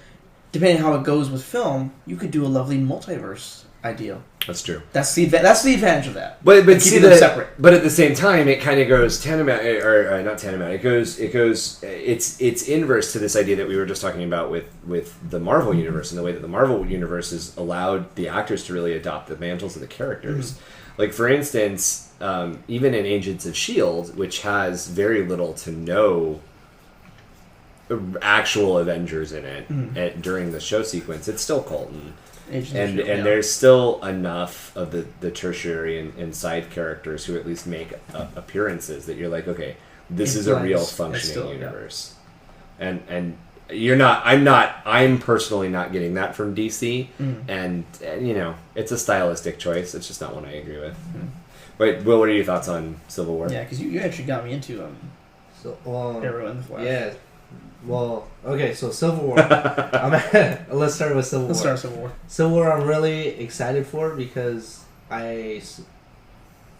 depending on how it goes with film, you could do a lovely multiverse idea. That's true. That's the advantage of that. But see them separate. But at the same time, it kind of goes tantamount, or not tantamount. It goes. It's inverse to this idea that we were just talking about with the Marvel universe, and the way that the Marvel universe has allowed the actors to really adopt the mantles of the characters. Mm-hmm. Like, for instance, even in Agents of S.H.I.E.L.D., which has very little to no actual Avengers in it during the show sequence, it's still Colton. And there's still enough of the tertiary and side characters who at least make appearances that you're like, okay, this is a real functioning universe. Yeah. And you're not. I'm personally not getting that from DC, and it's a stylistic choice. It's just not one I agree with. Wait, Will, what are your thoughts on Civil War? Yeah, because you actually got me into Arrow and the Flash. Yeah. Well, okay, so Civil War. Let's start with Civil War. Let's start with Civil War. Civil War I'm really excited for because I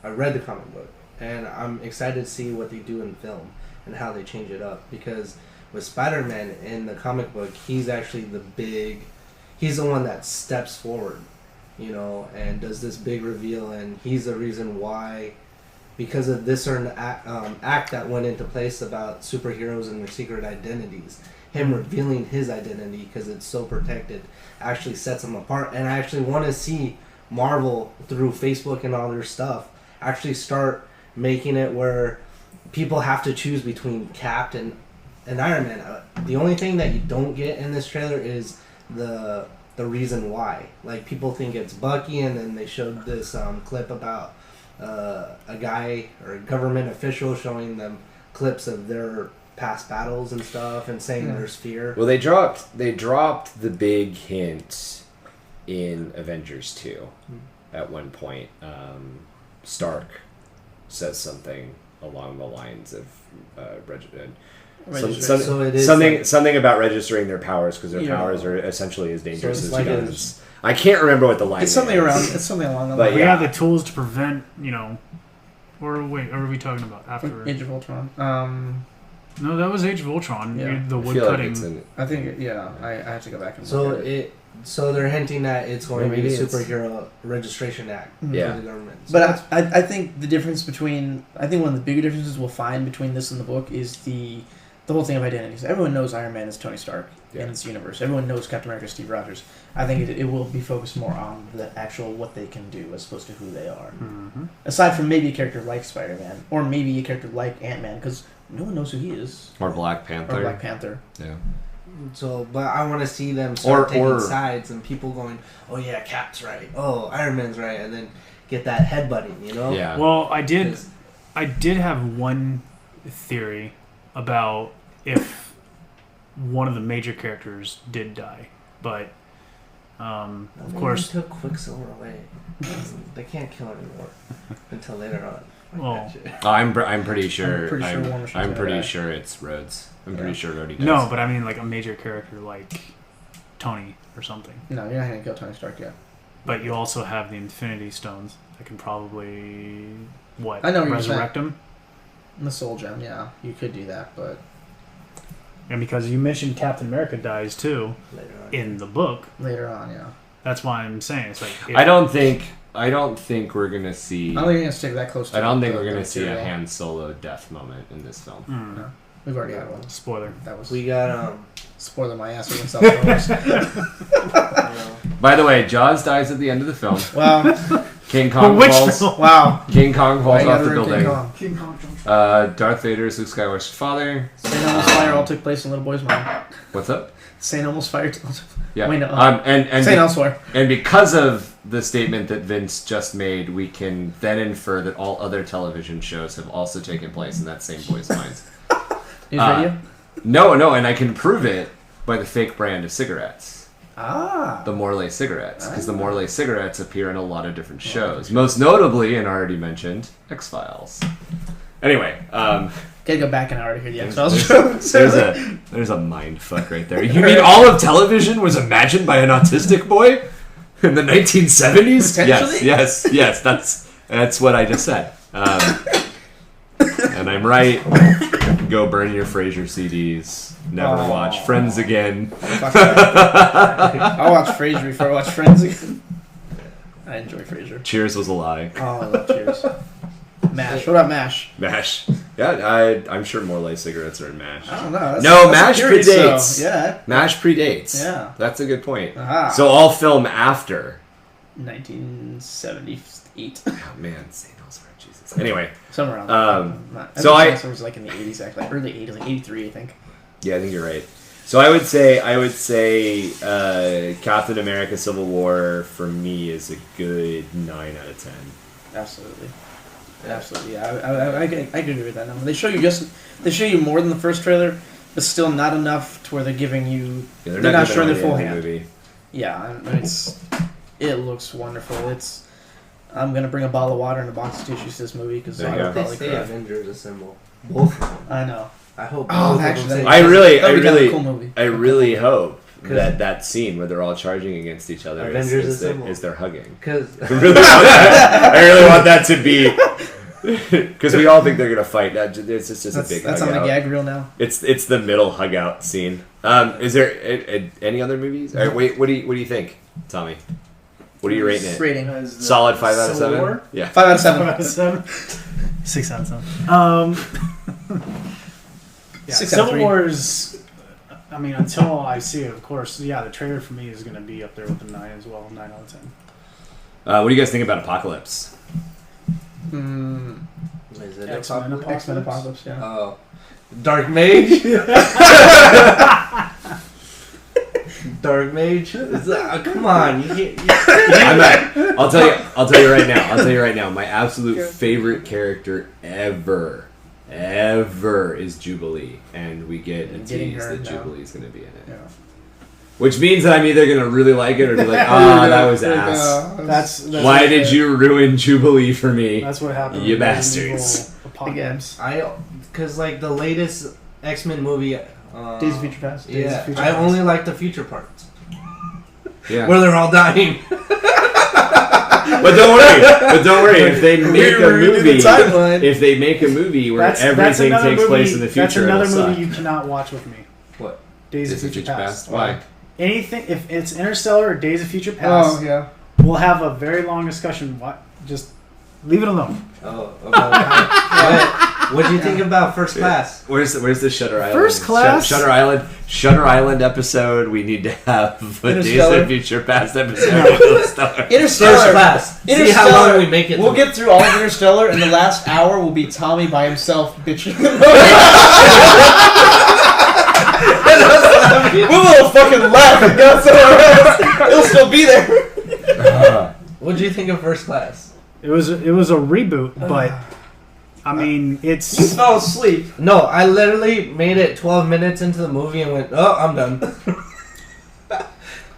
read the comic book, and I'm excited to see what they do in film and how they change it up, because with Spider-Man in the comic book, he's actually he's the one that steps forward, and does this big reveal, and he's the reason why, because of this certain act that went into place about superheroes and their secret identities, him revealing his identity because it's so protected actually sets him apart. And I actually want to see Marvel, through Facebook and all their stuff, actually start making it where people have to choose between Cap and Iron Man. The only thing that you don't get in this trailer is the reason why. Like, people think it's Bucky, and then they showed this clip about a guy or a government official showing them clips of their past battles and stuff, and saying there's fear. Well, they dropped the big hint in Avengers 2 at one point. Stark says something along the lines of something about registering their powers, because their powers are essentially as dangerous as guns. I can't remember what the line is. It's something along the line. We have the tools to prevent, or wait, are we talking about after Age of Ultron? No, that was Age of Ultron. Yeah. The wood cutting. I think I have to go back and look at it. So they're hinting that it's going to be a superhero registration act for the government. So but I think the difference between, one of the bigger differences we'll find between this and the book is the the whole thing of identities. Everyone knows Iron Man is Tony Stark in this universe. Everyone knows Captain America is Steve Rogers. I think it will be focused more on the actual what they can do as opposed to who they are. Mm-hmm. Aside from maybe a character like Spider-Man or maybe a character like Ant-Man, because no one knows who he is. Or Black Panther. Or Black Panther. Yeah. So, but I want to see them start taking sides and people going, "Oh yeah, Cap's right. Oh, Iron Man's right," and then get that headbutting, you know? Yeah. Well, I did have one theory about if one of the major characters did die, but of course they took Quicksilver away. They can't kill anymore until later on. Well, I'm pretty sure. I'm pretty sure it's Rhodes. I'm pretty sure Rhodey does. No, but I mean like a major character like Tony or something. No, you're not going to kill Tony Stark yet. But you also have the Infinity Stones that can probably I know what resurrect him. The Soul Gem, yeah, you could do that, but and because you mentioned Captain America dies too in the book later on, yeah. That's why I'm saying it's like I don't think we're gonna see. I don't think you're gonna stick that close to I don't think we're gonna see a Han Solo death moment in this film. No. We've already had one. Spoiler. We got spoiler my ass with South By the way, Jaws dies at the end of the film. Wow. King Kong falls. Wow. King Kong falls off the building. King Kong. Darth Vader is Luke Skywalker's father. St. Elmo's Fire all took place in Little Boy's mind. What's up? St. Elmo's Fire. Yeah. Wait, no. And St. Elsewhere. And because of the statement that Vince just made, we can then infer that all other television shows have also taken place in that same boy's minds. News radio? No, and I can prove it by the fake brand of cigarettes. The Morley cigarettes, because the Morley cigarettes appear in a lot of different shows, most notably in already mentioned X-Files. Anyway, gotta go back an hour to hear the X-Files show. There's a mind fuck right there. You mean all of television was imagined by an autistic boy in the 1970s? Potentially? Yes. That's what I just said. And I'm right. Go burn your Frasier CDs. Never watch Friends again. I'll watch Frasier before I watch Friends again. I enjoy Frasier. Cheers was a lie. Oh, I love Cheers. MASH. What about MASH? MASH. Yeah, I'm sure Morley cigarettes are in MASH. I don't know. No, MASH predates. So, yeah. MASH predates. Yeah. That's a good point. Aha. So all film after 1978. Oh man, St. Elsewhere, Jesus. Anyway, somewhere around. So I was like in the 80s, actually, early 80s, like 83, I think. Yeah, I think you're right. So I would say Captain America: Civil War for me is a good 9 out of 10. Absolutely. Yeah, I agree with that number. They show you more than the first trailer, but still not enough to where they're giving you. Yeah, they're not showing their full the hand. movie. Yeah, it looks wonderful. I'm gonna bring a bottle of water and a box of tissues to this movie because I would probably cry. Avengers Assemble. Both of them. I know. I hope. Actually, I really hope that scene where they're all charging against each other is they're hugging. Because I really want that to be. Because we all think they're gonna fight. It's just a big. That's hug on out. the gag reel now. It's the middle hug out scene. Is there any other movies? All right, wait, what do you think, Tommy? What are you rating it? Rating solid 5 out of 7. War? Yeah, 5 out of 7. 5 out of 7. 6 out of 7. Yeah, 6 out of 3. Civil War is. I mean, until I see it, of course. Yeah, the trailer for me is going to be up there with the 9 as well. 9 out of 10. What do you guys think about Apocalypse? Is it X-Men Apocalypse, yeah. Oh. Dark Mage? Dark Mage? Come on. I'll tell you right now. My absolute favorite character ever is Jubilee. And we get a tease that Jubilee's going to be in it. Yeah. Which means that I'm either going to really like it or be like, that was ass. That's Why did you ruin Jubilee for me? That's what happened. You bastards. Apocalypse. Because like the latest X-Men movie... Days of Future Past. Yeah, I only like the future parts. Yeah. Where they're all dying. But don't worry. If they make a movie where everything takes place in the future, that's another movie you cannot watch with me. What? Days of Future Past. Why? Anything, if it's Interstellar or Days of Future Past, we'll have a very long discussion. Just leave it alone. Oh, about What do you think about First Class? Where's the Shutter Island? First Class? Shutter Island episode. We need to have a Days of Future Past episode. Interstellar. First Class. See how long we make it. We'll get through all of Interstellar, and the last hour will be Tommy by himself bitching. We will fucking laugh and go somewhere else. It'll still be there. What do you think of First Class? It was a reboot, but I mean, it's. You fell asleep. No, I literally made it 12 minutes into the movie and went, "Oh, I'm done."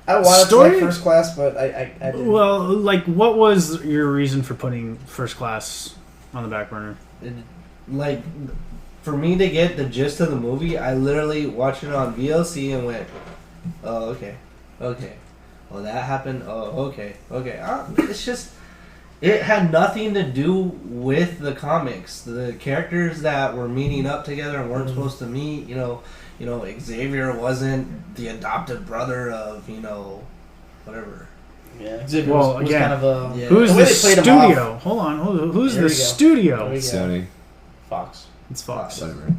I wanted Story? to like First Class, but I didn't. Well, like, what was your reason for putting First Class on the back burner? Like, for me to get the gist of the movie, I literally watched it on VLC and went, "Oh, okay. Oh, that happened. Oh, okay. It's just, it had nothing to do with the comics. The characters that were meeting up together and weren't supposed to meet, you know, Xavier wasn't the adopted brother of, whatever. Yeah, Xavier Well, was again, kind of a. Yeah. Who's The the way they played him studio? Hold on. Who's There the we go. studio? There we go. Sony. Fox. It's Fox. Whatever.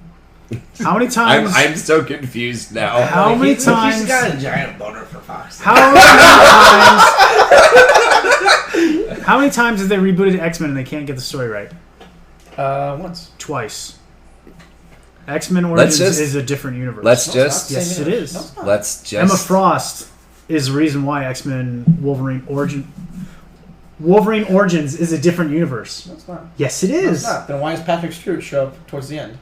How many times? I'm so confused now. How many times? He's got a giant boner for Fox. How many times? How many times have they rebooted X-Men and they can't get the story right? Once. Twice. X-Men Origins just- is a different universe. Let's No, it's not just the Yes, same it universe. is. No, it's not. let's just Emma Frost is the reason why X-Men Wolverine Origins is a different universe. No, it's not. Yes, it No, it's is. not. Then why does Patrick Stewart show up towards the end?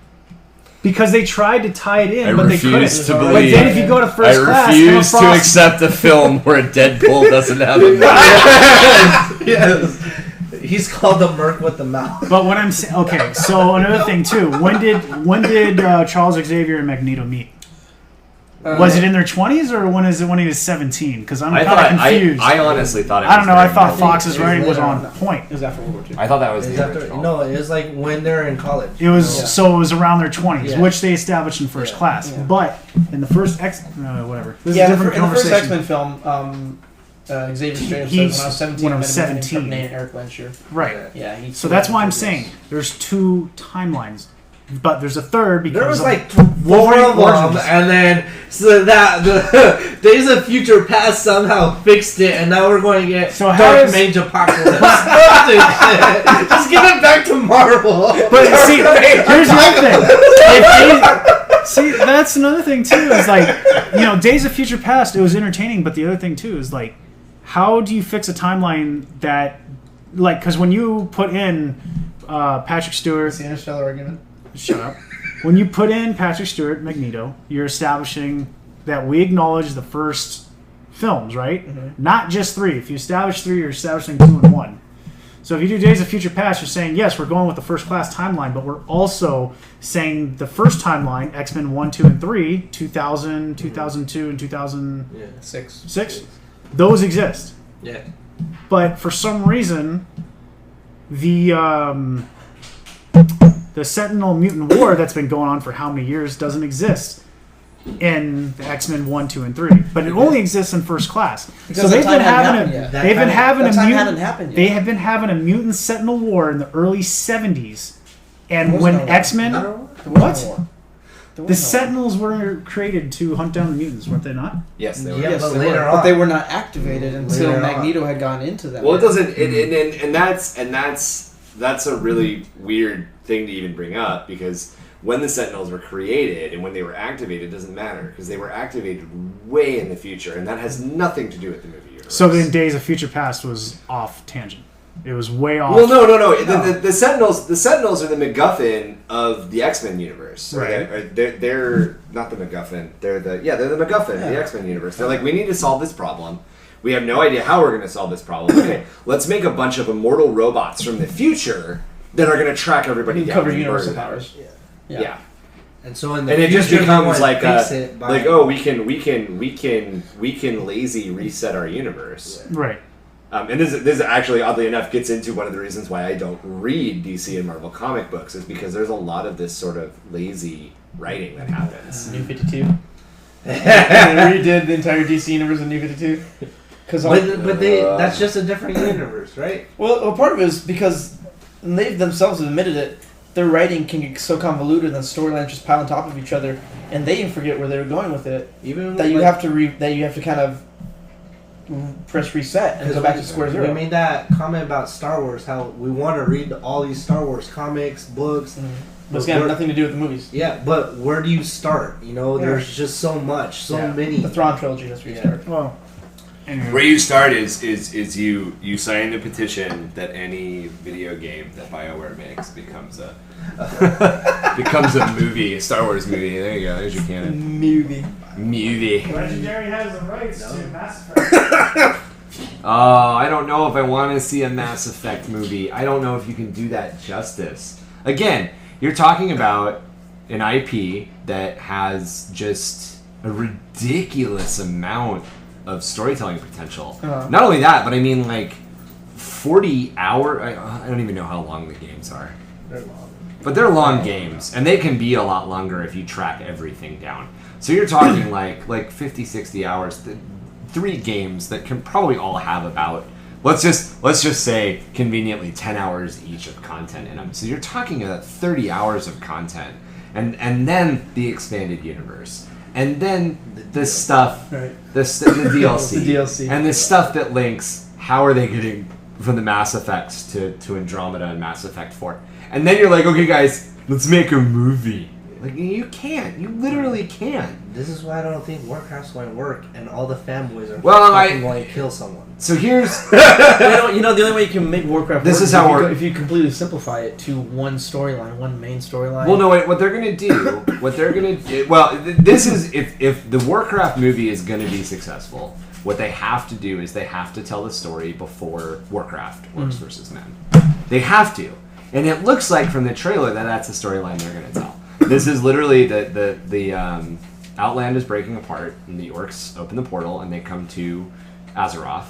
Because they tried to tie it in, I but they couldn't. refuse to But believe. then if you go to I First Class, Emma refuse to Frost- accept a film where Deadpool doesn't have a Yes. He's called the Merc with the mouth. But what I'm saying, okay. So another thing too. When did Charles Xavier and Magneto meet? Was it in their 20s or when is it when he was 17? Because I'm I kind of confused. I honestly thought it was I don't know. I very thought early. Fox's It was writing was later on on. point. It was after World War II. I thought that was Is the that original. no, it was like when they're in college. It was Yeah. so it was around their 20s, Yeah. which they established in First Yeah. Class. Yeah. But in the first whatever. This Yeah, is a in the different first conversation. X-Men film, Xavier straight up He's- says, when I was 17, 17. named Eric Lensher. Right. Yeah. So that's why I'm saying there's two timelines, but there's a third because There was of like Wolverine 4 of them, Origins. and then so that the Days of Future Past somehow fixed it, and now we're going to get So how Dark is- Mage Apocalypse. Just give it back to Marvel. But see, here's the other thing. See, that's another thing too. Is like, Days of Future Past. It was entertaining, but the other thing too is like, how do you fix a timeline that, like, because when you put in Patrick Stewart, It's the Interstellar argument. shut up. When you put in Patrick Stewart, Magneto, you're establishing that we acknowledge the first films, right? Mm-hmm. Not just 3. If you establish 3, you're establishing 2 and 1. So if you do Days of Future Past, you're saying, yes, we're going with the First Class timeline, but we're also saying the first timeline, X-Men 1, 2, and 3, 2000, 2002, and 2006, 6. those exist. Yeah. But for some reason, the Sentinel Mutant War that's been going on for how many years doesn't exist in the X-Men 1, 2, and 3. But it only exists in First Class. Because So the they've time been hadn't having happened a yet. they've been having That a time mutant hadn't happened yet. they have been having a mutant Sentinel War in the early 70s. And There when was no war. X-Men There was no what? war. There The was no war. Sentinels were created to hunt down the mutants, weren't they not? Yes, they were. Yeah, Yes, but they later were. on. But they were not activated until Later on. Magneto had gone into them. Well, it doesn't, and that's a really weird thing to even bring up because when the Sentinels were created and when they were activated, it doesn't matter because they were activated way in the future, and that has nothing to do with the movie universe. So then Days of Future Past was off tangent. It was way off. Well, no. The Sentinels are the MacGuffin of the X-Men universe. So Right. They're not the MacGuffin. They're the MacGuffin of the X-Men universe. They're like, we need to solve this problem. We have no idea how we're going to solve this problem. Okay, let's make a bunch of immortal robots from the future that are going to track everybody down. cover and universal murder them. powers. Yeah. And so in the And it just future, becomes they like wanna fix it by- we can lazy reset our universe. Right. And this actually, oddly enough, gets into one of the reasons why I don't read DC and Marvel comic books is because there's a lot of this sort of lazy writing that happens. New 52. They redid the entire DC universe in New 52. But that's just a different universe, right? Well, part of it is because they themselves have admitted it. their writing can get so convoluted and storylines just pile on top of each other, and they even forget where they're going with it. Even that you have to kind of press reset and go back to square zero. We made that comment about Star Wars, how we want to read all these Star Wars comics, books. But it's got nothing to do with the movies. Yeah, but where do you start? You know, there's just so much, many. The Thrawn trilogy, that's where you start. Well, anyway. Where you start is you sign a petition that any video game that BioWare makes becomes a movie, a Star Wars movie. There you go. There's your canon. Movie. Legendary has the rights to Mass Effect. Oh, I don't know if I want to see a Mass Effect movie. I don't know if you can do that justice. Again, you're talking about an IP that has just a ridiculous amount of storytelling potential. Not only that, but I mean, like, 40 hour. I don't even know how long the games are. They're long. But they're long games, and they can be a lot longer if you track everything down. So you're talking like 50, 60 hours. 3 games that can probably all have about, let's just say conveniently 10 hours each of content in them. So you're talking about 30 hours of content, and then the expanded universe, and then the stuff, right. the DLC, the DLC, and the stuff that links. How are they getting from the Mass Effects to Andromeda and Mass Effect 4? And then you're like, okay, guys, let's make a movie. Like, you can't. You literally can't. This is why I don't think Warcraft's going to work, and all the fanboys are going to kill someone. So here's... you know, the only way you can make Warcraft this work is how if you completely simplify it to one storyline, one main storyline. Well, no, wait. What they're going to do... Well, this is... If the Warcraft movie is going to be successful, what they have to do is they have to tell the story before Warcraft, Orcs versus Men. They have to. And it looks like from the trailer that that's the storyline they're going to tell. This is literally the Outland is breaking apart, and the orcs open the portal, and they come to Azeroth,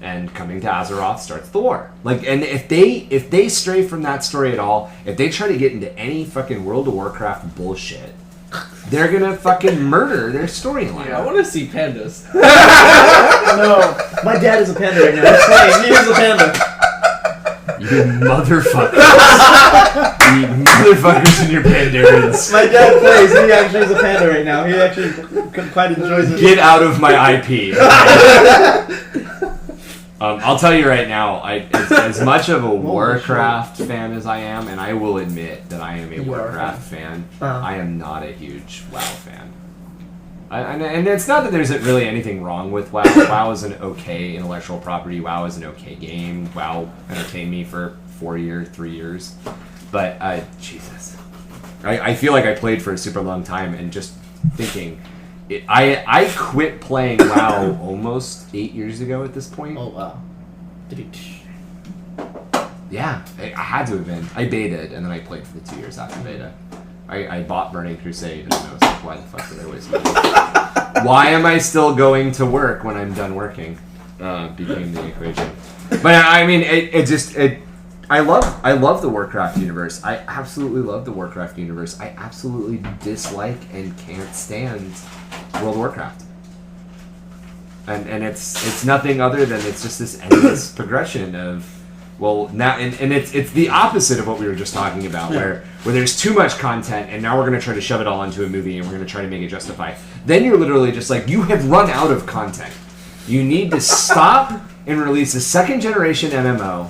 and coming to Azeroth starts the war. Like, and if they stray from that story at all, if they try to get into any fucking World of Warcraft bullshit, they're gonna fucking murder their storyline. I want to see pandas. No, my dad is a panda right now. He is a panda. You motherfuckers. You motherfuckers and your Pandarians. My dad plays, and he actually is a panda right now. He actually quite enjoys it. Get out of my IP. I'll tell you right now, as much of a Warcraft fan as I am, and I will admit that I am a Warcraft fan, I am not a huge WoW fan. And it's not that there's really anything wrong with WoW. WoW is an okay intellectual property. WoW is an okay game. WoW entertained me for 3 years. But, Jesus. I feel like I played for a super long time, and just thinking... I quit playing WoW almost 8 years ago at this point. Oh, wow. Yeah, I had to have been. I betaed, and then I played for the 2 years after beta. I bought Burning Crusade, and I was like, why the fuck did I waste money? Why am I still going to work when I'm done working? Became the equation. But I mean, I love the Warcraft universe. I absolutely love the Warcraft universe. I absolutely dislike and can't stand World of Warcraft. And it's nothing other than it's just this endless progression of, well, now and it's the opposite of what we were just talking about, where there's too much content, and now we're going to try to shove it all into a movie, and we're going to try to make it justify. Then you're literally just like, you have run out of content. You need to stop and release a second generation MMO,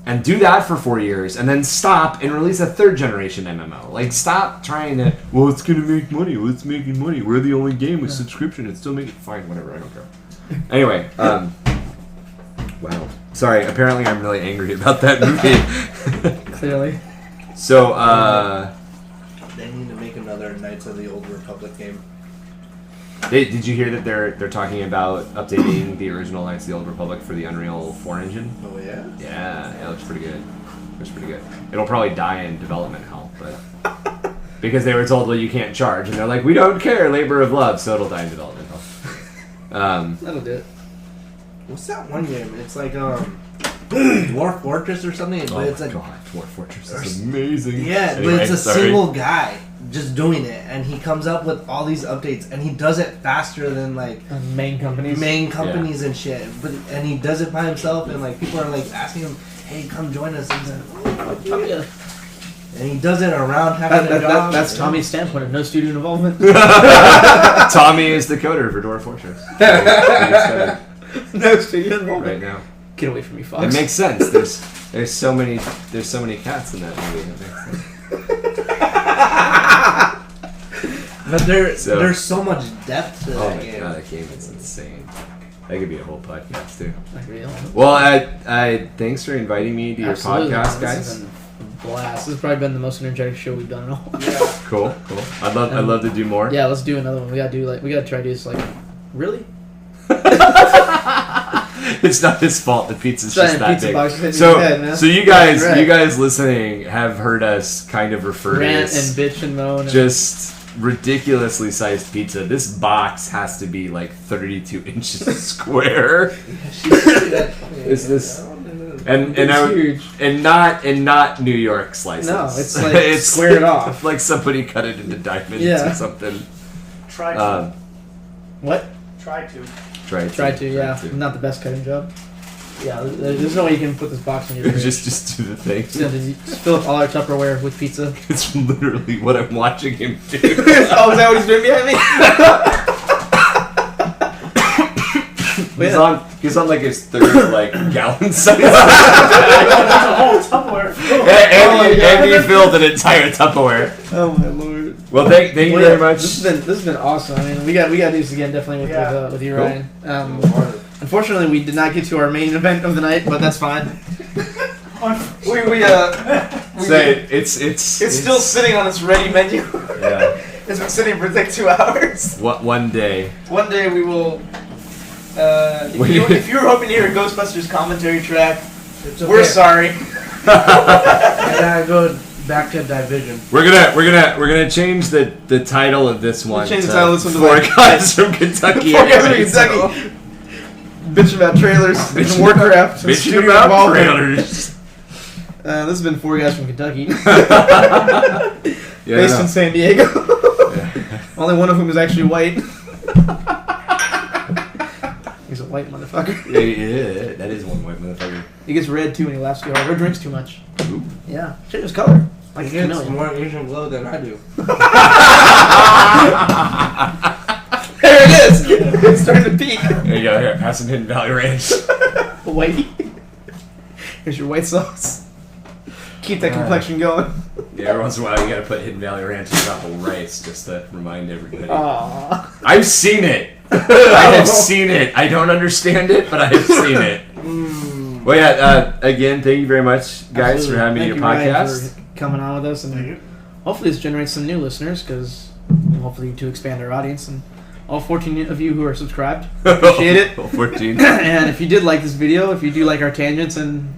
and do that for 4 years, and then stop and release a third generation MMO. Like, stop trying to, well, it's going to make money. Well, it's making money. We're the only game with subscription. It's still making, fine, whatever, I don't care. Anyway, wow. Sorry, apparently I'm really angry about that movie. Clearly. So, they need to make another Knights of the Old Republic game. Did you hear that they're talking about updating the original Knights of the Old Republic for the Unreal 4 engine? Oh, yeah? Yeah, it looks pretty good. Looks pretty good. It'll probably die in development hell, but... because they were told, well, you can't charge, and they're like, we don't care, labor of love, so it'll die in development hell. That'll do it. What's that one game? It's like, Dwarf Fortress or something, but it's like... God, Dwarf Fortress is amazing. Yeah, anyway, but it's a single guy just doing it, and he comes up with all these updates, and he does it faster than, like... main companies and shit. And he does it by himself, and, like, people are, like, asking him, hey, come join us. And he's like, oh, yeah. and he does it around having a job. That's Tommy's standpoint of no studio involvement. Tommy is the coder for Dwarf Fortress. No studio involvement right now. Get away from me, Fox. It makes sense. There's so many cats in that movie. It makes sense. But there's so much depth to that game. Oh my god, that game is insane. That could be a whole podcast too. Real. Well, I thanks for inviting me to your podcast, guys. This has been a blast. This has probably been the most energetic show we've done in a while. Yeah. Cool. I'd love to do more. Yeah, let's do another one. We gotta try to do this really. It's not his fault. The pizza's just that big. So you guys listening have heard us kind of refer rant to this and bitch and moan. Just ridiculously sized pizza. This box has to be like 32 inches square. Is this? And huge. And not New York slices. No, it's like it's squared off. Like somebody cut it into diamonds or something. Try to. What? Try to. Try to, yeah. Not the best cutting job. Yeah, there's no way you can put this box in your fridge. just do the thing. Just fill up all our Tupperware with pizza. It's literally what I'm watching him do. Oh, is that what he's doing behind me? He's on like his third gallon size. There's a whole Tupperware. And he filled an entire Tupperware. Oh my lord. Well, thank you very much. This has been awesome. I mean, we got to do this again definitely with you, Ryan. Unfortunately, we did not get to our main event of the night, but that's fine. It's still sitting on its ready menu. Yeah. It's been sitting for like 2 hours. One day we will. If you were hoping to hear a Ghostbusters commentary track, we're sorry. I gotta go back to Division. We're gonna change the title of this one. Change the title of this one to Four Guys from Kentucky. Four Guys from Kentucky. Bitch about trailers and Warcraft. Bitch about trailers. This has been Four Guys from Kentucky. Based in San Diego. Only one of whom is actually white. He's a white motherfucker. Yeah, that is one white motherfucker. He gets red too when he laughs too hard or drinks too much. Ooh. Yeah, change his color. Like he gets more Asian glow than I do. There it is. It's starting to peak. There you go. Here, have some Hidden Valley Ranch. Whitey. Here's your white sauce. Keep that complexion going. Yeah, every once in a while you gotta put Hidden Valley Ranch on top of rice just to remind everybody. Aww. I've seen it. I have seen it. I don't understand it, but I have seen it. Well, yeah. Again, thank you very much, guys, Absolutely. for having me on your Ryan, podcast. for coming on with us, and hopefully this generates some new listeners, because hopefully to expand our audience, and all 14 of you who are subscribed, appreciate it. 14. And if you did like this video, if you do like our tangents and